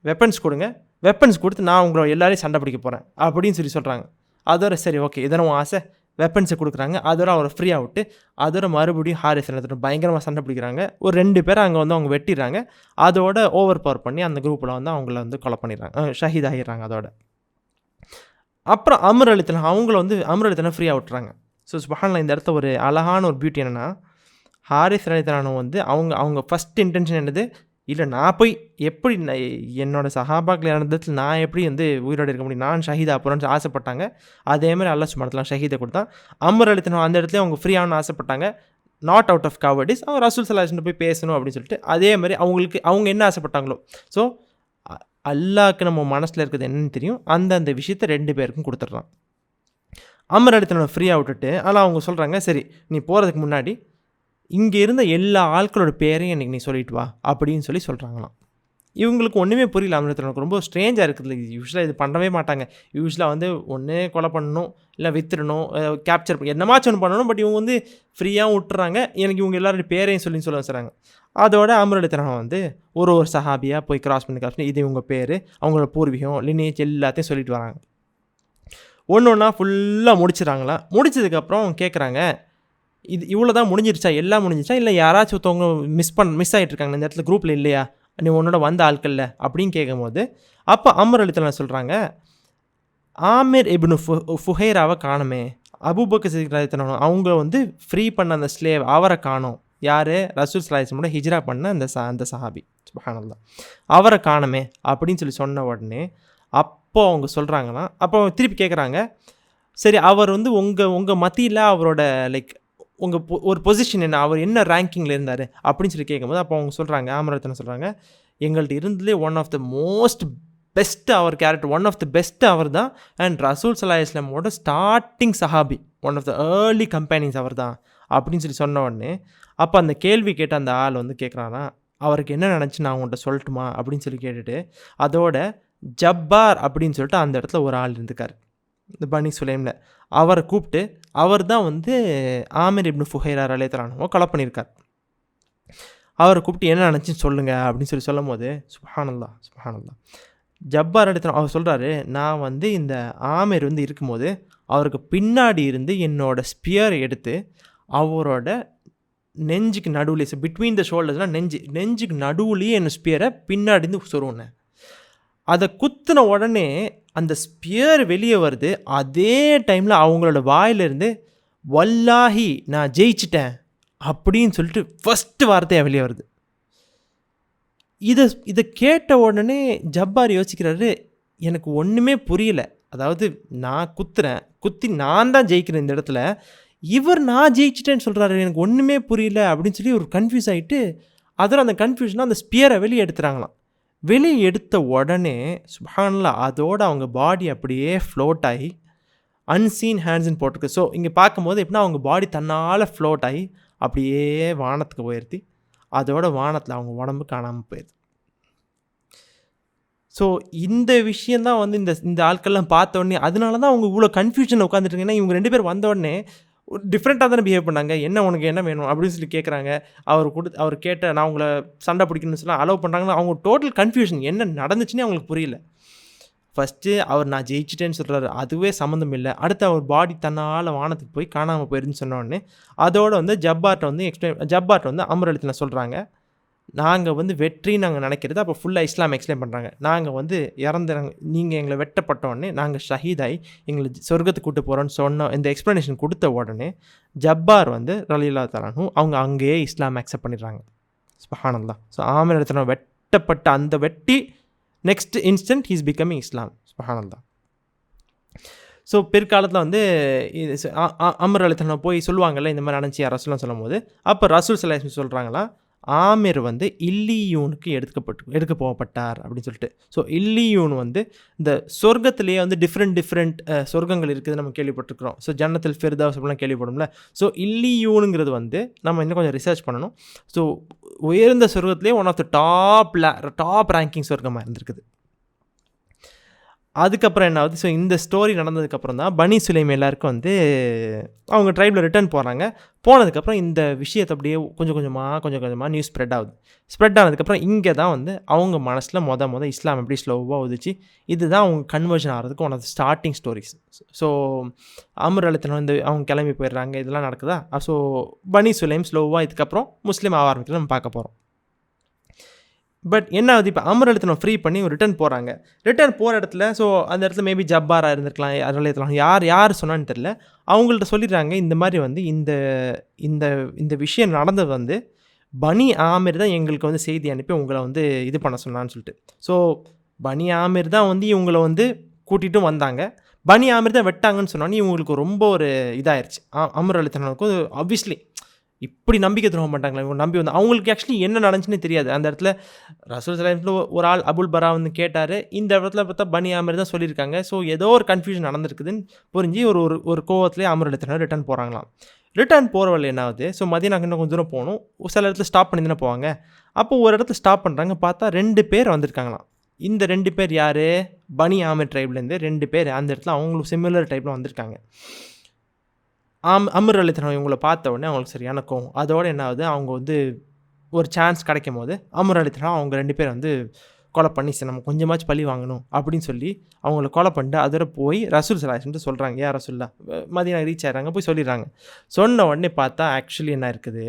வெப்பன்ஸ் கொடுங்க, வெப்பன்ஸ் கொடுத்து நான் உங்களை எல்லாரையும் சண்டை பிடிக்க போகிறேன் அப்படின்னு சொல்லி சொல்கிறாங்க. அதோட சரி ஓகே இதெல்லாம் உன் ஆசை, வெப்பன்ஸை கொடுக்குறாங்க. அதோட அவரை ஃப்ரீயாக விட்டு அதோட மறுபடியும் ஹாரிஸ் ரலியல்லாஹு பயங்கரமாக சண்டை பிடிக்கிறாங்க. ஒரு 2 பேரை அங்கே வந்து அவங்க வெட்டிடுறாங்க. அதோட ஓவர் பவர் பண்ணி அந்த குரூப்பில் வந்து அவங்கள வந்து கொலை பண்ணிடுறாங்க, ஷஹீத் ஆகிடுறாங்க. அதோட அப்புறம் அம்ர் ரலியல்லாஹு அவங்கள வந்து அம்ர் ரலியல்லாஹு ஃப்ரீயாக விட்டுறாங்க. ஸோ சுப்ஹானல்லாஹ் இந்த இடத்துல ஒரு அழகான ஒரு பியூட்டி என்னென்னா, ஹாரிஸ் ரலியல்லாஹு வந்து அவங்க ஃபஸ்ட் இன்டென்ஷன் என்னது, இல்லை நான் போய் எப்படி என்னோடய சஹாபாக்கள் இறந்ததுல நான் எப்படி வந்து உயிரோடு இருக்க முடியும், நான் ஷஹீதா போகிறேன்னு ஆசைப்பட்டாங்க. அதேமாதிரி அல்லாஹ் சுப்ஹானஹு வ தஆலா ஷஹீதை கொடுத்தான். அம்ர் ரலியல்லாஹு அந்த இடத்துல அவங்க ஃப்ரீயானு ஆசைப்பட்டாங்க. நாட் அவுட் ஆஃப் கவர்டிஸ், அவங்க ரசூல் ஸல்லல்லாஹு அலைஹி வஸல்லம் போய் பேசணும் அப்படின்னு சொல்லிட்டு அதே மாதிரி அவங்க என்ன ஆசைப்பட்டாங்களோ. ஸோ அல்லாஹ்க்கு நம்ம மனசில் இருக்கிறது என்னன்னு தெரியும், அந்த விஷயத்தை 2 பேருக்கும் கொடுத்துட்றான். அம்ர் ரலியல்லாஹு ஃப்ரீயாக விட்டுட்டு, ஆனால் அவங்க சொல்கிறாங்க, சரி நீ போகிறதுக்கு முன்னாடி இங்கே இருந்த எல்லா ஆட்களோட பேரையும் எனக்கு நீ சொல்லிட்டு வா அப்படின்னு சொல்கிறாங்களாம். இவங்களுக்கு ஒன்றுமே புரியல. அம்ர் ரலியல்லாஹு ரொம்ப ஸ்ட்ரேஞ்சாக இருக்குது. யூஸ்வலாக இது பண்ணவே மாட்டாங்க. யூஸ்வலாக வந்து ஒன்று கொலை பண்ணணும், இல்லை வித்துடணும், கேப்சர் என்னமாச்சும் ஒன்று பண்ணணும். பட் இவங்க வந்து ஃப்ரீயாக விட்டுறாங்க. எனக்கு இவங்க எல்லாரோட பேரையும் சொல்ல வச்சுறாங்க. அதோட அம்ர் ரலியல்லாஹு வந்து ஒரு சஹாபியாக போய் கிராஸ் பண்ணி இது இவங்க பேர், அவங்களோட பூர்வீகம், லினேஜ் எல்லாத்தையும் சொல்லிட்டு வராங்க. ஒன்றா ஃபுல்லாக முடிச்சிடறாங்களா. முடிச்சதுக்கப்புறம் கேட்குறாங்க, இது இவ்வளோ தான் முடிஞ்சிருச்சா, எல்லாம் முடிஞ்சிருச்சா, இல்லை யாராச்சும் ஒருத்தவங்க மிஸ் ஆகிட்டு இருக்காங்க இந்த இடத்துல குரூப்பில் இல்லையா, நீ உன்னோட வந்த ஆட்களில் அப்படின்னு கேட்கும்போது, அப்போ அம்ர் ரலியல்லாஹு சொல்கிறாங்க, ஆமிர் இப்னு ஃபுஹைராவை காணுமே, அபூபக்கர் சித்திக் ரலியல்லாஹு அவங்க வந்து ஃப்ரீ பண்ண அந்த ஸ்லேவ் அவரை காணோம். யார், ரசூல் ஸல்லல்லாஹு அலைஹி வஸல்லம் ஹிஜ்ரா பண்ண அந்த சஹாபி, சுப்ஹானல்லாஹ், அவரை காணுமே அப்படின்னு சொன்ன உடனே அப்போ அவங்க சொல்கிறாங்கன்னா, அப்போ திருப்பி கேட்குறாங்க, சரி அவர் வந்து உங்கள் மத்தியில் அவரோட லைக் உங்கள் ஒரு பொசிஷன் என்ன, அவர் என்ன ரேங்கிங்கில் இருந்தார் அப்படின்னு கேட்கும்போது, அப்போ அவங்க சொல்கிறாங்க, அம்ர் ரலியல்லாஹு சொல்கிறாங்க, எங்கள்கிட்ட இருந்ததுலே one of the most best அவர் character, one of the best அவர் தான். அண்ட் ரசூல் ஸல்லல்லாஹு அலைஹி வஸல்லமோட ஸ்டார்டிங் சஹாபி, one of the early companions அவர் தான் அப்படின்னு சொன்ன உடனே, அப்போ அந்த கேள்வி கேட்ட அந்த ஆள் வந்து கேட்குறானா, அவருக்கு என்ன நினச்சி நான் உங்கள்கிட்ட சொல்லட்டுமா அப்படின்னு கேட்டுட்டு, அதோட ஜப்பார் அப்படின்னு சொல்லிட்டு அந்த இடத்துல ஒரு ஆள் இருந்துக்கார் இந்த பனி சுலைமில். அவரை கூப்பிட்டு, அவர் தான் வந்து ஆமிர் இப்னு ஃபுஹைரா ரலியல்லாஹு அன்ஹு கொலை பண்ணியிருக்கார். அவரை கூப்பிட்டு என்ன நினச்சின்னு சொல்லுங்கள் அப்படின்னு சொல்லும் போது சுப்ஹானல்லாஹ் சுப்ஹானல்லாஹ் ஜப்பார் எடுத்து அவர் சொல்கிறாரு, நான் வந்து இந்த ஆமீர் வந்து இருக்கும்போது அவருக்கு பின்னாடி இருந்து என்னோட ஸ்பியரை எடுத்து அவரோட நெஞ்சுக்கு நடுவில் பிட்வீன் த ஷோல்டர்ஸ்னால் நெஞ்சுக்கு நடுவுலேயே என் ஸ்பியரை பின்னாடி இருந்து சொருவினேன். அதை குத்தின உடனே அந்த ஸ்பியர் வெளியே வருது. அதே டைமில் அவங்களோட வாயிலிருந்து வல்லாஹி நான் ஜெயிச்சிட்டேன் அப்படின்னு சொல்லிட்டு ஃபஸ்ட்டு வார்த்தையாக வெளியே வருது. இதை கேட்ட உடனே ஜப்பார் யோசிக்கிறாரு, எனக்கு ஒன்றுமே புரியல. அதாவது நான் குத்தி நான் தான் ஜெயிக்கிறேன் இந்த இடத்துல, இவர் நான் ஜெயிச்சிட்டேன்னு சொல்கிறாரு, எனக்கு ஒன்றுமே புரியல அப்படின்னு சொல்லி ஒரு கன்ஃபியூஸ் ஆகிட்டு அதில் அந்த கன்ஃபியூஷனாக அந்த ஸ்பியரை வெளியே எடுத்துகிறாங்களாம். வெளியே எடுத்த உடனே சுப்ஹானல்லாஹ் அதோட அவங்க பாடி அப்படியே ஃப்ளோட் ஆகி அன்சீன் ஹேண்ட்ஸ்ன்னு போட்டிருக்கு. ஸோ இங்கே பார்க்கும்போது எப்படின்னா அவங்க பாடி தன்னால் ஃப்ளோட் ஆகி அப்படியே வானத்துக்கு உயர்த்தி அதோட வானத்தில் அவங்க உடம்பு காணாமல் போயிடுது. ஸோ இந்த விஷயந்தான் வந்து இந்த ஆட்கள்லாம் பார்த்த உடனே அதனால தான் அவங்க இவ்வளோ கன்ஃபியூஷன் உட்காந்துட்டு. ஏன்னா இவங்க 2 பேர் வந்த உடனே டிஃப்ரெண்ட்டாக தானே பிஹேவ் பண்ணாங்க. என்ன உனக்கு என்ன வேணும் அப்படின்னு சொல்லி கேட்குறாங்க. அவர் கேட்ட நான் உங்களை சண்டை பிடிக்கணும்னு சொல்லி அலோவ் பண்ணுறாங்கன்னா அவங்க டோட்டல் கன்ஃபியூஷன் என்ன நடந்துச்சுன்னே அவங்களுக்கு புரியல. ஃபஸ்ட்டு அவர் நான் ஜெயிச்சிட்டேன்னு சொல்கிறாரு, அதுவே சம்மந்தம் இல்லை. அடுத்து அவர் பாடி தன்னால் வானத்துக்கு போய் காணாமல் போயிருதுன்னு சொன்ன உடனே அதோட வந்து ஜப்பார்ட்ட வந்து அம்ர் அலித்தலாம் சொல்கிறாங்க, நாங்கள் வந்து வெற்றி நாங்கள் நினைக்கிறது. அப்போ ஃபுல்லாக இஸ்லாம் எக்ஸ்பிளைன் பண்ணுறாங்க. நாங்கள் வந்து இறந்துறாங்க, நீங்கள் எங்களை வெட்டப்பட்டோடனே நாங்கள் ஷஹீதாகி எங்களை சொர்க்கத்துக்கு கூட்டு போகிறோன்னு சொன்ன இந்த எக்ஸ்ப்ளனேஷன் கொடுத்த உடனே ஜப்பார் வந்து ரலியல்லாஹு தஆலா அவங்க அங்கேயே இஸ்லாம் அக்செப்ட் பண்ணிடுறாங்க. சுப்ஹானல்லாஹ். ஸோ ஆமீர் அலித்தலாம் வெட்டப்பட்ட அந்த வெட்டி நெக்ஸ்ட் இன்ஸ்டன்ட் ஹீஸ் பிகமிங் இஸ்லாம். சுப்ஹானல்லாஹ். ஸோ பிற்காலத்தில் வந்து அம்ர் அலித்தலாம் போய் சொல்லுவாங்கள்ல இந்த மாதிரி நடந்துச்சு ரசூல்லாம் சொல்லும் போது, அப்போ ரசூல் ஸல்லல்லாஹு அலைஹி வஸல்லம் சொல்கிறாங்களா, ஆமீர் வந்து இல்லியூனுக்கு எடுக்க போகப்பட்டார் அப்படின்னு சொல்லிட்டு. ஸோ இல்லியூன் வந்து இந்த சொர்க்கத்திலேயே வந்து டிஃப்ரெண்ட் சொர்க்கங்கள் இருக்குது நம்ம கேள்விப்பட்டிருக்கிறோம். ஸோ ஜன்னத்துல் ஃபிர்தௌஸ் அப்படிலாம் கேள்விப்படும்ல. ஸோ இல்லியூனுங்கிறது வந்து நம்ம இன்னும் கொஞ்சம் ரிசர்ச் பண்ணணும். ஸோ உயர்ந்த சொர்க்கத்திலே one of the top ranking சொர்க்கமாக இருந்திருக்குது. அதுக்கப்புறம் என்ன ஆகுது, ஸோ இந்த ஸ்டோரி நடந்ததுக்கப்புறம் தான் பனி சுலைம் எல்லாருக்கும் வந்து அவங்க ட்ரைபில் ரிட்டர்ன் போகிறாங்க. போனதுக்கப்புறம் இந்த விஷயத்தை அப்படியே கொஞ்சம் கொஞ்சமாக நியூஸ் ஸ்ப்ரெட் ஆனதுக்கப்புறம் இங்கே தான் வந்து அவங்க மனசில் மொத இஸ்லாம் எப்படி ஸ்லோவாக உதிச்சு இதுதான் அவங்க கன்வர்ஷன் ஆகிறதுக்கு one of the starting stories. So Amr அலித்தலாம் வந்து அவங்க கிளம்பி போயிடுறாங்க, இதெல்லாம் நடக்குதா. ஸோ பனி சுலைம் ஸ்லோவாக இதுக்கப்புறம் முஸ்லீம் ஆக ஆரம்பிக்கிறது நம்ம பார்க்க போகிறோம். பட் என்ன ஆகுது, இப்போ அம்ர் அலித்தலாம் ஃப்ரீ பண்ணி ரிட்டர்ன் போகிறாங்க. ரிட்டர்ன் போகிற இடத்துல ஸோ அந்த இடத்துல மேபி ஜப்பாராக இருந்திருக்கலாம், அலித்தலாம் யார் சொன்னான்னு தெரில. அவங்கள்ட்ட சொல்லிடுறாங்க இந்த மாதிரி வந்து இந்த விஷயம் நடந்தது வந்து பனி ஆமீர் தான் எங்களுக்கு வந்து செய்தி அனுப்பி உங்களை வந்து இது பண்ண சொன்னான்னு சொல்லிட்டு. ஸோ பனி ஆமீர் தான் வந்து இவங்களை வந்து கூட்டிகிட்டும் வந்தாங்க. பனி ஆமீர் தான் வெட்டாங்கன்னு சொன்னோன்னே இவங்களுக்கு ரொம்ப ஒரு இதாகிடுச்சு. அம்ர் அலித்தலானுக்கும் ஆப்வியஸ்லி இப்படி நம்பிக்கை துரோகம் பண்ணிட்டாங்களா இவங்க நம்பி வந்து அவங்களுக்கு ஆக்சுவலி என்ன நடந்துச்சுன்னே தெரியாது. அந்த இடத்துல ரசூல் ஸல்லல்லாஹு அலைஹி வஸல்லம் ஒரு ஆள் அபுல் பரா வந்து கேட்டார். இந்த இடத்துல பார்த்தா பனி ஆமீர் தான் சொல்லியிருக்காங்க. ஸோ ஏதோ ஒரு கன்ஃபியூஷன் நடந்திருக்குதுன்னு புரிஞ்சு ஒரு கோவத்துலேயே அம்ர் அலித்தலாம் ரிட்டர்ன் போகிறாங்களாம். ரிட்டர்ன் போகிற வழி என்ன ஆகுது, ஸோ மதீனாக்கு இன்னும் கொஞ்சம் தூரம் போகணும். சில இடத்துல ஸ்டாப் பண்ணி தானே போவாங்க. அப்போ ஒரு இடத்துல ஸ்டாப் பண்ணுறாங்க, பார்த்தா 2 பேர் வந்திருக்காங்களாம். இந்த 2 பேர் யார், பனி ஆமீர் ட்ரைப்லேருந்து 2 பேர் அந்த இடத்துல அவங்களுக்கு சிமிலர் டைப்பில் வந்திருக்காங்க. அம்ர் அலித்தலாம் இவங்களை பார்த்த உடனே அவங்களுக்கு சரியான கோவம். அதோடு என்ன ஆகுது, அவங்க வந்து ஒரு சான்ஸ் கிடைக்கும் போது அம்ர் அலித்தலாம் அவங்க 2 பேர் வந்து கொலை பண்ணி சரி நம்ம கொஞ்சமாச்சும் பழி வாங்கணும் அப்படின்னு சொல்லி அவங்கள கொலை பண்ணிட்டு அதோட போய் ரசூல் ஸல்லல்லாஹு அலைஹி வஸல்லம் சொல்கிறாங்க. யார் ரசூல்லா மதீனா ரீச் ஆகிறாங்க, போய் சொல்லிடுறாங்க. சொன்ன உடனே பார்த்தா ஆக்சுவலி என்ன இருக்குது,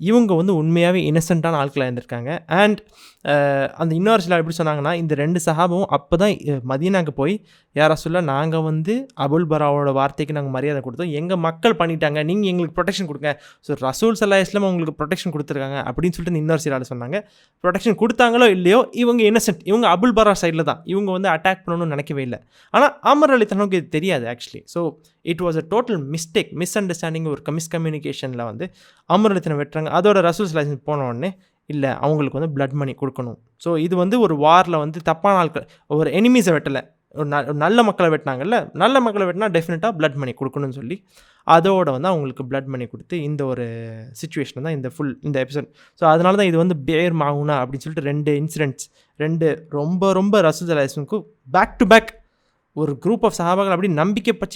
இவங்க வந்து உண்மையாகவே இன்னசென்ட்டான ஆட்களாக இருந்திருக்காங்க. அண்ட் அந்த இன்னொரு சில எப்படி சொன்னாங்கன்னா, இந்த 2 சஹாபாவும் அப்போ தான் மதீனாக்கு போய் யார் ரசூலுல்லாஹ் நாங்கள் வந்து அபுல் பராவோட வார்த்தைக்கு நாங்கள் மரியாதை கொடுத்தோம், எங்கள் மக்கள் பண்ணிட்டாங்க, நீங்கள் எங்களுக்கு ப்ரொடெக்ஷன் கொடுங்க. ஸோ ரசூல் ஸல்லல்லாஹு அலைஹி வஸல்லம் உங்களுக்கு ப்ரொடெக்ஷன் கொடுத்துருக்காங்க அப்படின்னு சொல்லிட்டு இன்னொரு சில ஆள் சொன்னாங்க. ப்ரொடெக்ஷன் கொடுத்தாங்களோ இல்லையோ இவங்க இன்னசென்ட், இவங்க அபுல் பரா சைடில் தான், இவங்க வந்து அட்டாக் பண்ணணும்னு நினைக்கவே இல்லை. ஆனால் அம்ர் அலித்தலானுக்கு இது தெரியாது actually. So it was a total miss understanding, ஒரு மிஸ்கம்யூனிகேஷனில் வந்து அம்ர் அலித்தலான் வெட்டுறாங்க. அதோட ரசூல் ஸல்லல்லாஹு அலைஹி வஸல்லம் போன உடனே இல்லை அவங்களுக்கு வந்து பிளட் மணி கொடுக்கணும். ஸோ இது வந்து ஒரு வாரில் வந்து தப்பான ஆட்கள், ஒரு எனிமீஸை வெட்டலை, ஒரு நல்ல மக்களை வெட்டினாங்கல்ல, நல்ல மக்களை வெட்டினா டெஃபினட்டாக பிளட் மணி கொடுக்கணும்னு சொல்லி அதோடு வந்து அவங்களுக்கு பிளட் மணி கொடுத்து இந்த ஒரு சிச்சுவேஷன் தான் இந்த எபிசோட். ஸோ அதனால தான் இது வந்து பேர் மாவுனா அப்படின்னு சொல்லிட்டு 2 இன்சிடென்ட்ஸ், 2 ரொம்ப ரசூல் ஸல்லல்லாஹு அலைஹி வஸல்லம் பேக் டு பேக் ஒரு குரூப் ஆஃப் சஹாபாக்கள் அப்படி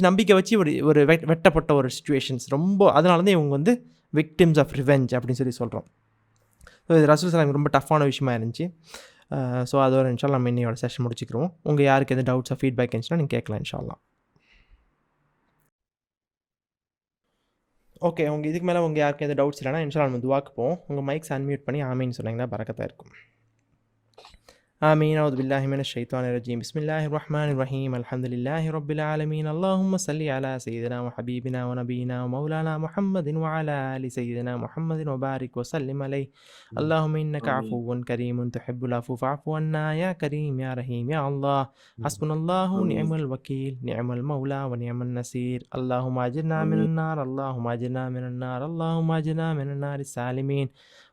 நம்பிக்கை வச்சு ஒரு வெட்டப்பட்ட ஒரு சிச்சுவேஷன்ஸ் ரொம்ப. அதனால தான் இவங்க வந்து விக்டிம்ஸ் ஆஃப் ரிவெஞ்ச் அப்படின்னு சொல்லி சொல்கிறோம். இது ரசூல் ஸல்லல்லாஹு ரொம்ப டஃப்பான விஷயமா இருந்துச்சு. ஸோ அதோட இன்ஷா அல்லாஹ் நம்ம இன்னையோட செஷன் முடிச்சுக்கிறோம். உங்க யாருக்கு எதுவும் டவுட்ஸோ, ஃபீட்பேக் இருந்துச்சுன்னா நீங்க கேட்கலாம் இன்ஷா அல்லாஹ். ஓகே. இதுக்கு மேல உங்க யாருக்கும் எதுவும் டவுட்ஸ் இல்லன்னா இன்ஷா அல்லாஹ் நம்ம துஆக்கு போவோம். உங்க மைக்ஸ் அன்மியூட் பண்ணி ஆமீன் சொன்னீங்கன்னா பரக்கத்தா இருக்கும். آمين. أعوذ بالله من الشيطان الرجيم. بسم الله الرحمن الرحيم. الحمد لله رب العالمين. اللهم صل على سيدنا وحبيبنا ونبينا ومولانا محمد وعلى آل سيدنا محمد وبارك وسلم عليه. اللهم إنك عفو كريم تحب العفو فاعف عنا يا كريم يا رحيم يا الله. حسبنا الله نعم الوكيل نعم المولى ونعم النصير. اللهم أجرنا من النار اللهم أجرنا من النار اللهم أجرنا من النار السالمين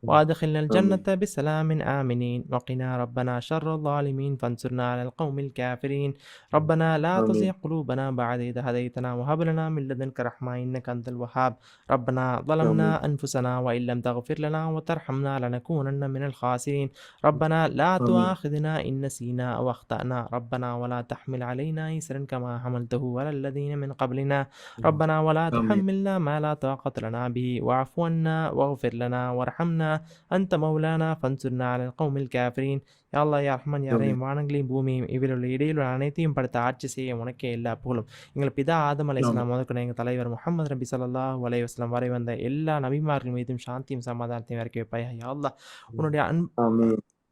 وأدخلنا الجنة بسلام آمنين وقنا ربنا شر الظالمين فانصرنا على القوم الكافرين. ربنا لا تزغ قلوبنا بعد إذ هديتنا وهب لنا من لدنك رحمة إنك أنت الوهاب. ربنا ظلمنا أنفسنا وإن لم تغفر لنا وترحمنا لنكونن من الخاسرين. ربنا لا تؤاخذنا إن نسينا أو أخطأنا. ربنا ولا تحمل علينا إصرا كما حملته على الذين من قبلنا. ربنا ولا تحملنا ما لا طاقة لنا به واعف عنا واغفر لنا وارحمنا أنت مولانا فانصرنا على القوم الكافرين. யா அல்லாஹ் யா ரஹ்மான் யா ரஹீம். வானங்களையும் பூமியும் இவருள்ள இடையிலுள்ள அனைத்தையும் படுத்த ஆட்சி செய்ய உனக்கே எல்லா புகழும். எங்கள் பிதா ஆதம் அலைஹிஸ்ஸலாம் முதற்கொண்டு எங்கள் தலைவர் முஹம்மது நபி ஸல்லல்லாஹு அலைஹி வஸல்லம் வரை வந்த எல்லா நபிமார்கள் மீதும் சாந்தியும் சமாதானத்தையும் இறக்கி வைப்பாயா யா அல்லாஹ்.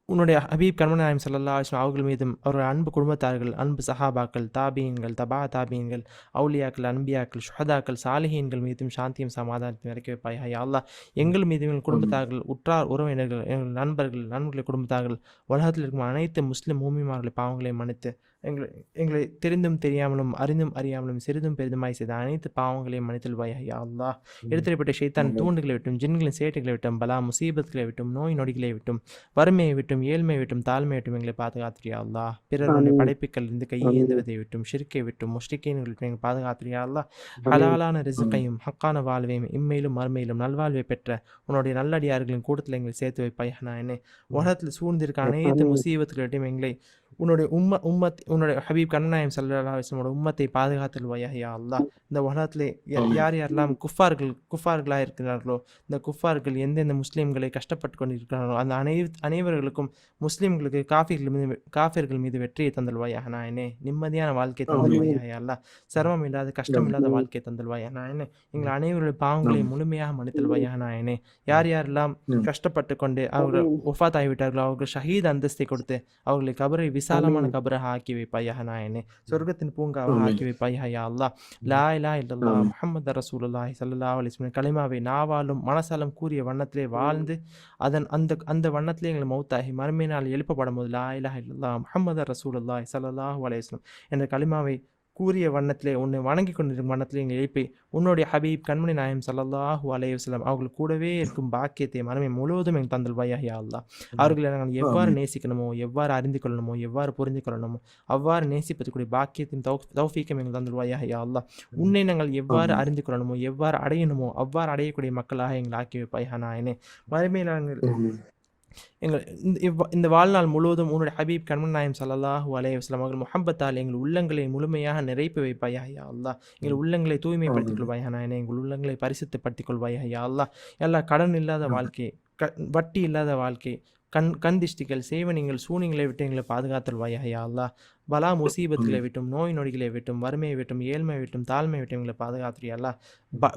உன்னுடைய ஹபீப் கண்மணி நாயகம் ஸல்லல்லாஹு அலைஹி வஸல்லம் அவர்கள் மீதும் அவருடைய அன்பு குடும்பத்தார்கள், அன்பு சஹாபாக்கள், தாபீன்கள், தபா தாபீன்கள், அவுலியாக்கள், அன்பியாக்கள், ஷுஹதாக்கள், சாலிஹீன்கள் மீதும் சாந்தியும் சமாதானத்தையும் இறக்கி வைப்பாயா யா அல்லாஹ். எங்கள் மீதும் எங்கள் குடும்பத்தார்கள், உற்றார் உறவினர்கள், எங்கள் நண்பர்கள் குடும்பத்தார்கள், உலகத்தில் இருக்கும் அனைத்து முஸ்லிம் மூமின்மார்களை பாவங்களை மன்னித்து எங்களை தெரிந்தும் தெரியாமலும் அறிந்தும் அறியாமலும் சிறிதும் பெரிதுமாய் செய்த அனைத்து பாவங்களையும் மன்னித்தல்வாயா யா அல்லாஹ். எடுத்துரைப்பட்ட ஷைத்தான் தூண்டுகளை விட்டும், ஜின்களின் சேட்டைகளை விட்டும், பலா முசீபத்துகளை விட்டும், நோய் நொடிகளை விட்டும், வறுமையை விட்டும், ஏழ்மையை விட்டும், தாழ்மையை விட்டும் எங்களை பாதுகாத்திரியா அல்லாஹ். பிறருடைய படைப்புகள் இருந்து கையேந்துவதை விட்டும், ஷிர்க்கை விட்டும், முஷ்ரிக்கீன்களை விட்டும் எங்களை பாதுகாத்திரியா அல்லாஹ். ஹலாலான ரிஸ்கையும் ஹக்கான வாழ்வையும் இம்மையிலும் மறுமையிலும் நல்வாழ்வை பெற்ற உன்னுடைய நல்லடியார்களின் கூட்டத்தில் எங்களை சேர்த்து வைப்பாயா நாயனே. உலகத்தில் சூழ்ந்திருக்க அனைத்து முசீபத்துகளிட்டும் எங்களை உன்னுடைய உன்னுடைய ஹபீப் கண்மணி ஸல்லல்லாஹு அலைஹி வஸல்லம் உம்மத்தை பாதுகாத்தல்வாயா யா அல்லாஹ். இந்த உலகத்திலே யாரெல்லாம் குஃபார்களாக இருக்கிறார்களோ, இந்த குஃபார்கள் எந்தெந்த முஸ்லீம்களை கஷ்டப்பட்டு கொண்டு இருக்கிறார்களோ அந்த அனைவர்களுக்கும் முஸ்லீம்களுக்கு காஃபிர்கள் மீது வெற்றியை தந்தல்வாயா நாயனே. நிம்மதியான வாழ்க்கை தந்தல்வாயா யா அல்லாஹ். சிரமம் இல்லாத கஷ்டம் இல்லாத வாழ்க்கை தந்தல்வாயா நாயனே. எங்கள் அனைவருடைய பாவங்களை முழுமையாக மன்னித்தல்வாயா நாயனே. யாரெல்லாம் கஷ்டப்பட்டு கொண்டு அவர்கள் ஒஃபாத் ஆகிவிட்டார்களோ அவர்கள் ஷஹீத் அந்தஸ்தை கொடுத்து அவர்களை கபரை விசாலமான கபராக ஆக்கி வைப்பாயா நாயனே. சொர்க்கத்தின் பூங்காவாக ஆக்கி வைப்பாயா யா அல்லாஹ். லா இலாஹ இல்லல்லாஹ் முஹம்மது ரசூலுல்லாஹி ஸல்லல்லாஹு அலைஹி வஸல்லம் கலிமாவை நாவாலும் மனசாலும் கூறிய வண்ணத்திலே வாழ்ந்து அந்த வண்ணத்திலே எங்களை மௌத்தாகி மறுமை நாள் எழுப்பப்படும் போது லா இலாஹ இல்லல்லாஹ் முஹம்மது ரசூலுல்லாஹி ஸல்லல்லாஹு அலைஹி வஸல்லம் என்ற கலிமாவை கூறிய வண்ணத்திலே உன்னை வணங்கி கொண்டிருக்கும் வண்ணத்திலே எங்களை எழுப்பி உன்னுடைய ஹபீப் கண்மணி நாயகம் ஸல்லல்லாஹு அலைஹி வஸல்லம் அவர்கள் கூடவே இருக்கும் பாக்கியத்தை மறுமை முழுவதும் எங்கள் தந்தல்வாயா யா அல்லாஹ். அவர்களை நாங்கள் எவ்வாறு நேசிக்கணுமோ, எவ்வாறு அறிந்து கொள்ளணுமோ, எவ்வாறு புரிந்து கொள்ளணுமோ அவ்வாறு நேசிப்பதற்குரிய பாக்கியத்தின் தௌஃபீக்கம் எங்கள் தந்தல்வாயா யா அல்லாஹ். உன்னை நாங்கள் எவ்வாறு அறிந்து கொள்ளணுமோ, எவ்வாறு அடையணுமோ அவ்வாறு அடையக்கூடிய மக்களாக எங்களை ஆக்கி வைப்பாயா நாயனே. மறுமையில் நாங்கள் இந்த வாழ்நாள் முழுவதும் உன்னுடைய ஹபீப் கண்மணி நாயகம் ஸல்லல்லாஹு அலைஹி வஸல்லம் அவர்கள் முஹப்பத்தால் எங்கள் உள்ளங்களை முழுமையாக நிறைப்பு வைப்பாயா யா அல்லாஹ். எங்கள் உள்ளங்களை தூய்மைப்படுத்திக் கொள்வாயா நாயனே. எங்கள் உள்ளங்களை பரிசுத்தப்படுத்திக் கொள்வாயா யா அல்லாஹ். எல்லா கடன் இல்லாத வாழ்க்கை, வட்டி இல்லாத வாழ்க்கை, கண் திஷ்டிகள், சேவனிங்கள், சூனியங்களை விட்டு எங்களை பாதுகாத்தல்வாயா யா அல்லாஹ். பலா முசீபத்துகளை விட்டும், நோய் நொடிகளை விட்டும், வறுமையை விட்டும், ஏழ்மையை விட்டும், தாழ்மை விட்டும் எங்களை பாதுகாத்துறியா அல்லாஹ்.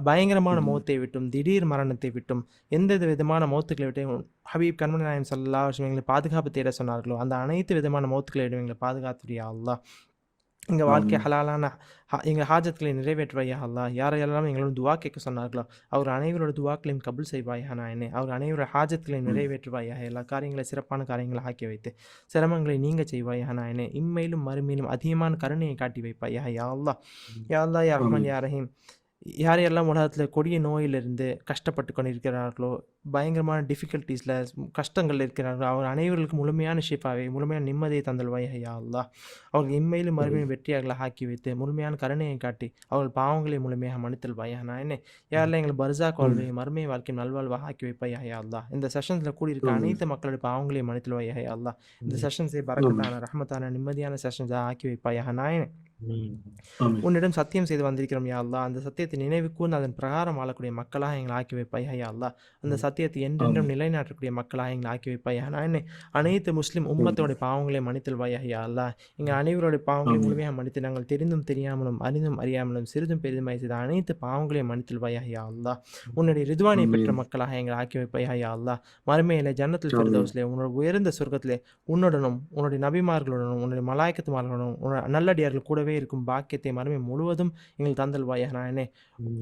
பயங்கரமான மௌத்தை விட்டும், திடீர் மரணத்தை விட்டும், எந்த விதமான மௌத்துக்களை விட்டும் ஹபீப் கண்மணி நாயகம் ஸல்லல்லாஹு அலைஹி வஸல்லம் எங்களை பாதுகாப்பு தேட சொன்னார்களோ அந்த அனைத்து விதமான மௌத்துக்களை விட்டும் எங்களை பாதுகாத்துறியா அல்லாஹ். எங்கள் வாழ்க்கை ஹலாலான எங்கள் ஹாஜத்துக்களை நிறைவேற்றுவாயா அல்லாஹ். யாரெல்லாம் எங்களோட துவா கேட்க சொன்னார்களோ அவர் அனைவரோட துவாக்களையும் கபுல் செய்வாயா நாயனே. அவர் அனைவரோட ஹாஜத்துக்களை நிறைவேற்றுவாயா. எல்லா காரியங்களை சிறப்பான காரியங்களை ஆக்கி வைத்து சிரமங்களை நீங்க செய்வாயா நாயனே. இம்மையிலும் மறுமையிலும் அதிகமான கருணையை காட்டி வைப்பாயா யா அல்லாஹ். யா அல்லாஹ் யா ரஹ்மான் யா ரஹீம். யாரெல்லாம் உலகத்தில் கொடிய நோயிலிருந்து கஷ்டப்பட்டு கொண்டிருக்கிறார்களோ, பயங்கரமான டிஃபிகல்ட்டிஸில் கஷ்டங்கள் இருக்கிறார்களோ அவர் அனைவர்களுக்கு முழுமையான ஷிஃபாவை, முழுமையான நிம்மதியை தந்தல்வாயா யா அல்லாஹ். அவர்கள் இம்மையிலும் மறுமையிலும் வெற்றியாக ஆக்கி வைத்து முழுமையான கருணையை காட்டி அவர்கள் பாவங்களை முழுமையாக மன்னித்தல்வாயா நாயனே. யாரெல்லாம் எங்கள் பர்சாக் வாழ்வை மறுமை வாழ்க்கையும் நல்வாழ்வாக ஆக்கி வைப்பாயா யா அல்லாஹ். இந்த செஷன்ஸில் கூடியிருக்க அனைத்து மக்களுடைய பாவங்களையும் மன்னித்தல்வாயா யா அல்லாஹ். இந்த செஷன்ஸை பரக்கத்தான ரஹ்மத்தான நிம்மதியான செஷன்ஸாக ஆக்கி வைப்பாயா நாயனே. ஆமென். உன்னிடம் சத்தியம் செய்து வந்திருக்கிறோம் யா அல்லாஹ். அந்த சத்தியத்தை நினைவு கூர்ந்து அதன் பிரகாரம் வாழக்கூடிய மக்களாக எங்களை ஆக்கி வைப்பாயா யா அல்லாஹ். அந்த சத்தியத்தை என்றென்றும் ஆமென். நிலைநாட்டக்கூடிய மக்களாக எங்களை ஆக்கி வைப்பாயா. நான் அனைத்து முஸ்லிம் உம்மத்தோடைய பாவங்களை மன்னித்தல்வாயா யா அல்லாஹ். எங்கள் அனைவருடைய பாவங்களை ஆமென். முழுமையாக மன்னித்து நாங்கள் தெரிந்தும் தெரியாமலும் அறிந்தும் அறியாமலும் சிறிதும் பெரிதுமாய் செய்த அனைத்து பாவங்களையும் மன்னித்தல்வாயா யா அல்லாஹ். உன்னுடைய ரிதுவானை பெற்ற ஆமென். மக்களாக எங்களை ஆக்கி வைப்பாயா யா அல்லாஹ். மறுமையிலே ஜன்னத்துல் ஆமென். ஃபிர்தௌஸ்லே உன்னோட உயர்ந்த சொர்க்கத்திலே உன்னுடனும் உன்னுடைய நபிமார்களுடனும் உன்னுடைய மலாய்க்கத்துமார்களுடனும் உன்னோட நல்லடியார்கள் கூடவே இருக்கும் பாக்கியத்தை மறுமை முழுவதும் எங்களுக்கு தந்தல்வாயாக. நானே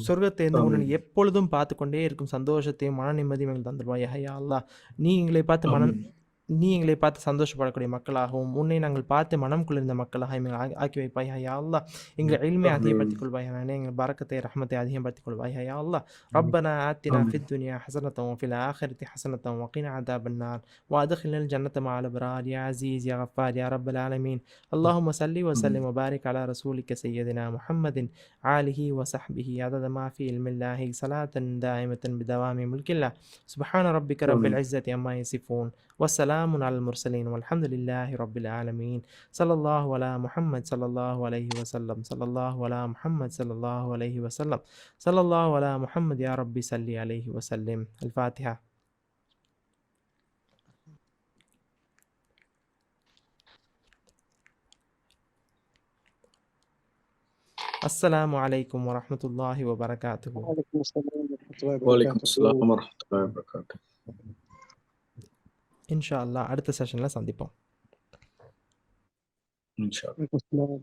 சொர்க்கத்திலிருந்து உன்னை ஆமென். எப்பொழுதும் பார்த்து கொண்டே இருக்கும் சந்தோஷத்தையும் மன நிம்மதியும் எங்களுக்கு தந்தல்வாயாக யா அல்லாஹ். நீ எங்களை பார்த்து நீ எங்களை பார்த்து சந்தோஷப்படக்கூடிய மக்களாகவும் உன்னை நாங்கள் பார்த்து மனம் குளிர்ந்த மக்களாக எங்களை ஆக்கி வைப்பாயா யா அல்லாஹ். எங்கள் இல்மை அதிகப்படுத்திக் கொள்வாயா நானே. எங்கள் பரக்கத்தை ரஹ்மத்தை அதிகப்படுத்திக் கொள்வாயா யா அல்லாஹ். ரப்பனா ஆத்தினா ஃபித் துன்யா ஹஸனத்தன் வஃபில் ஆখিরাতি ஹஸனத்தன் வகினா அஸாபன்னார் வஅத்கில்னல் ஜன்னத மஅல் அப்ரார் யா அஸீஸ் யா கஃபார் யா ரப்பல் ஆலமீன். اللهم صل وسلم وبارك على رسولك سيدنا محمد آله وصحبه عدد ما في علم الله صلاة دائمة بدوام ملك الله. سبحان ربك رب العزة عما يصفون والسلام على المرسلين والحمد لله رب العالمين. صلى الله على محمد صلى الله عليه وسلم. صلى الله على محمد صلى الله عليه وسلم. صلى الله على محمد يا ربي صلي عليه وسلم. الفاتحة. السلام عليكم ورحمة الله وبركاته. وعليكم السلام ورحمة الله வலைக்கும் وبركاته. அஸ்ஸலாம் வரஹ்மத்துல்லாஹி வபரகாத்துஹு. இன்ஷா அல்லாஹ் அடுத்த செஷனில் சந்திப்போம். இன்ஷா அல்லாஹ். وعليكم السلام.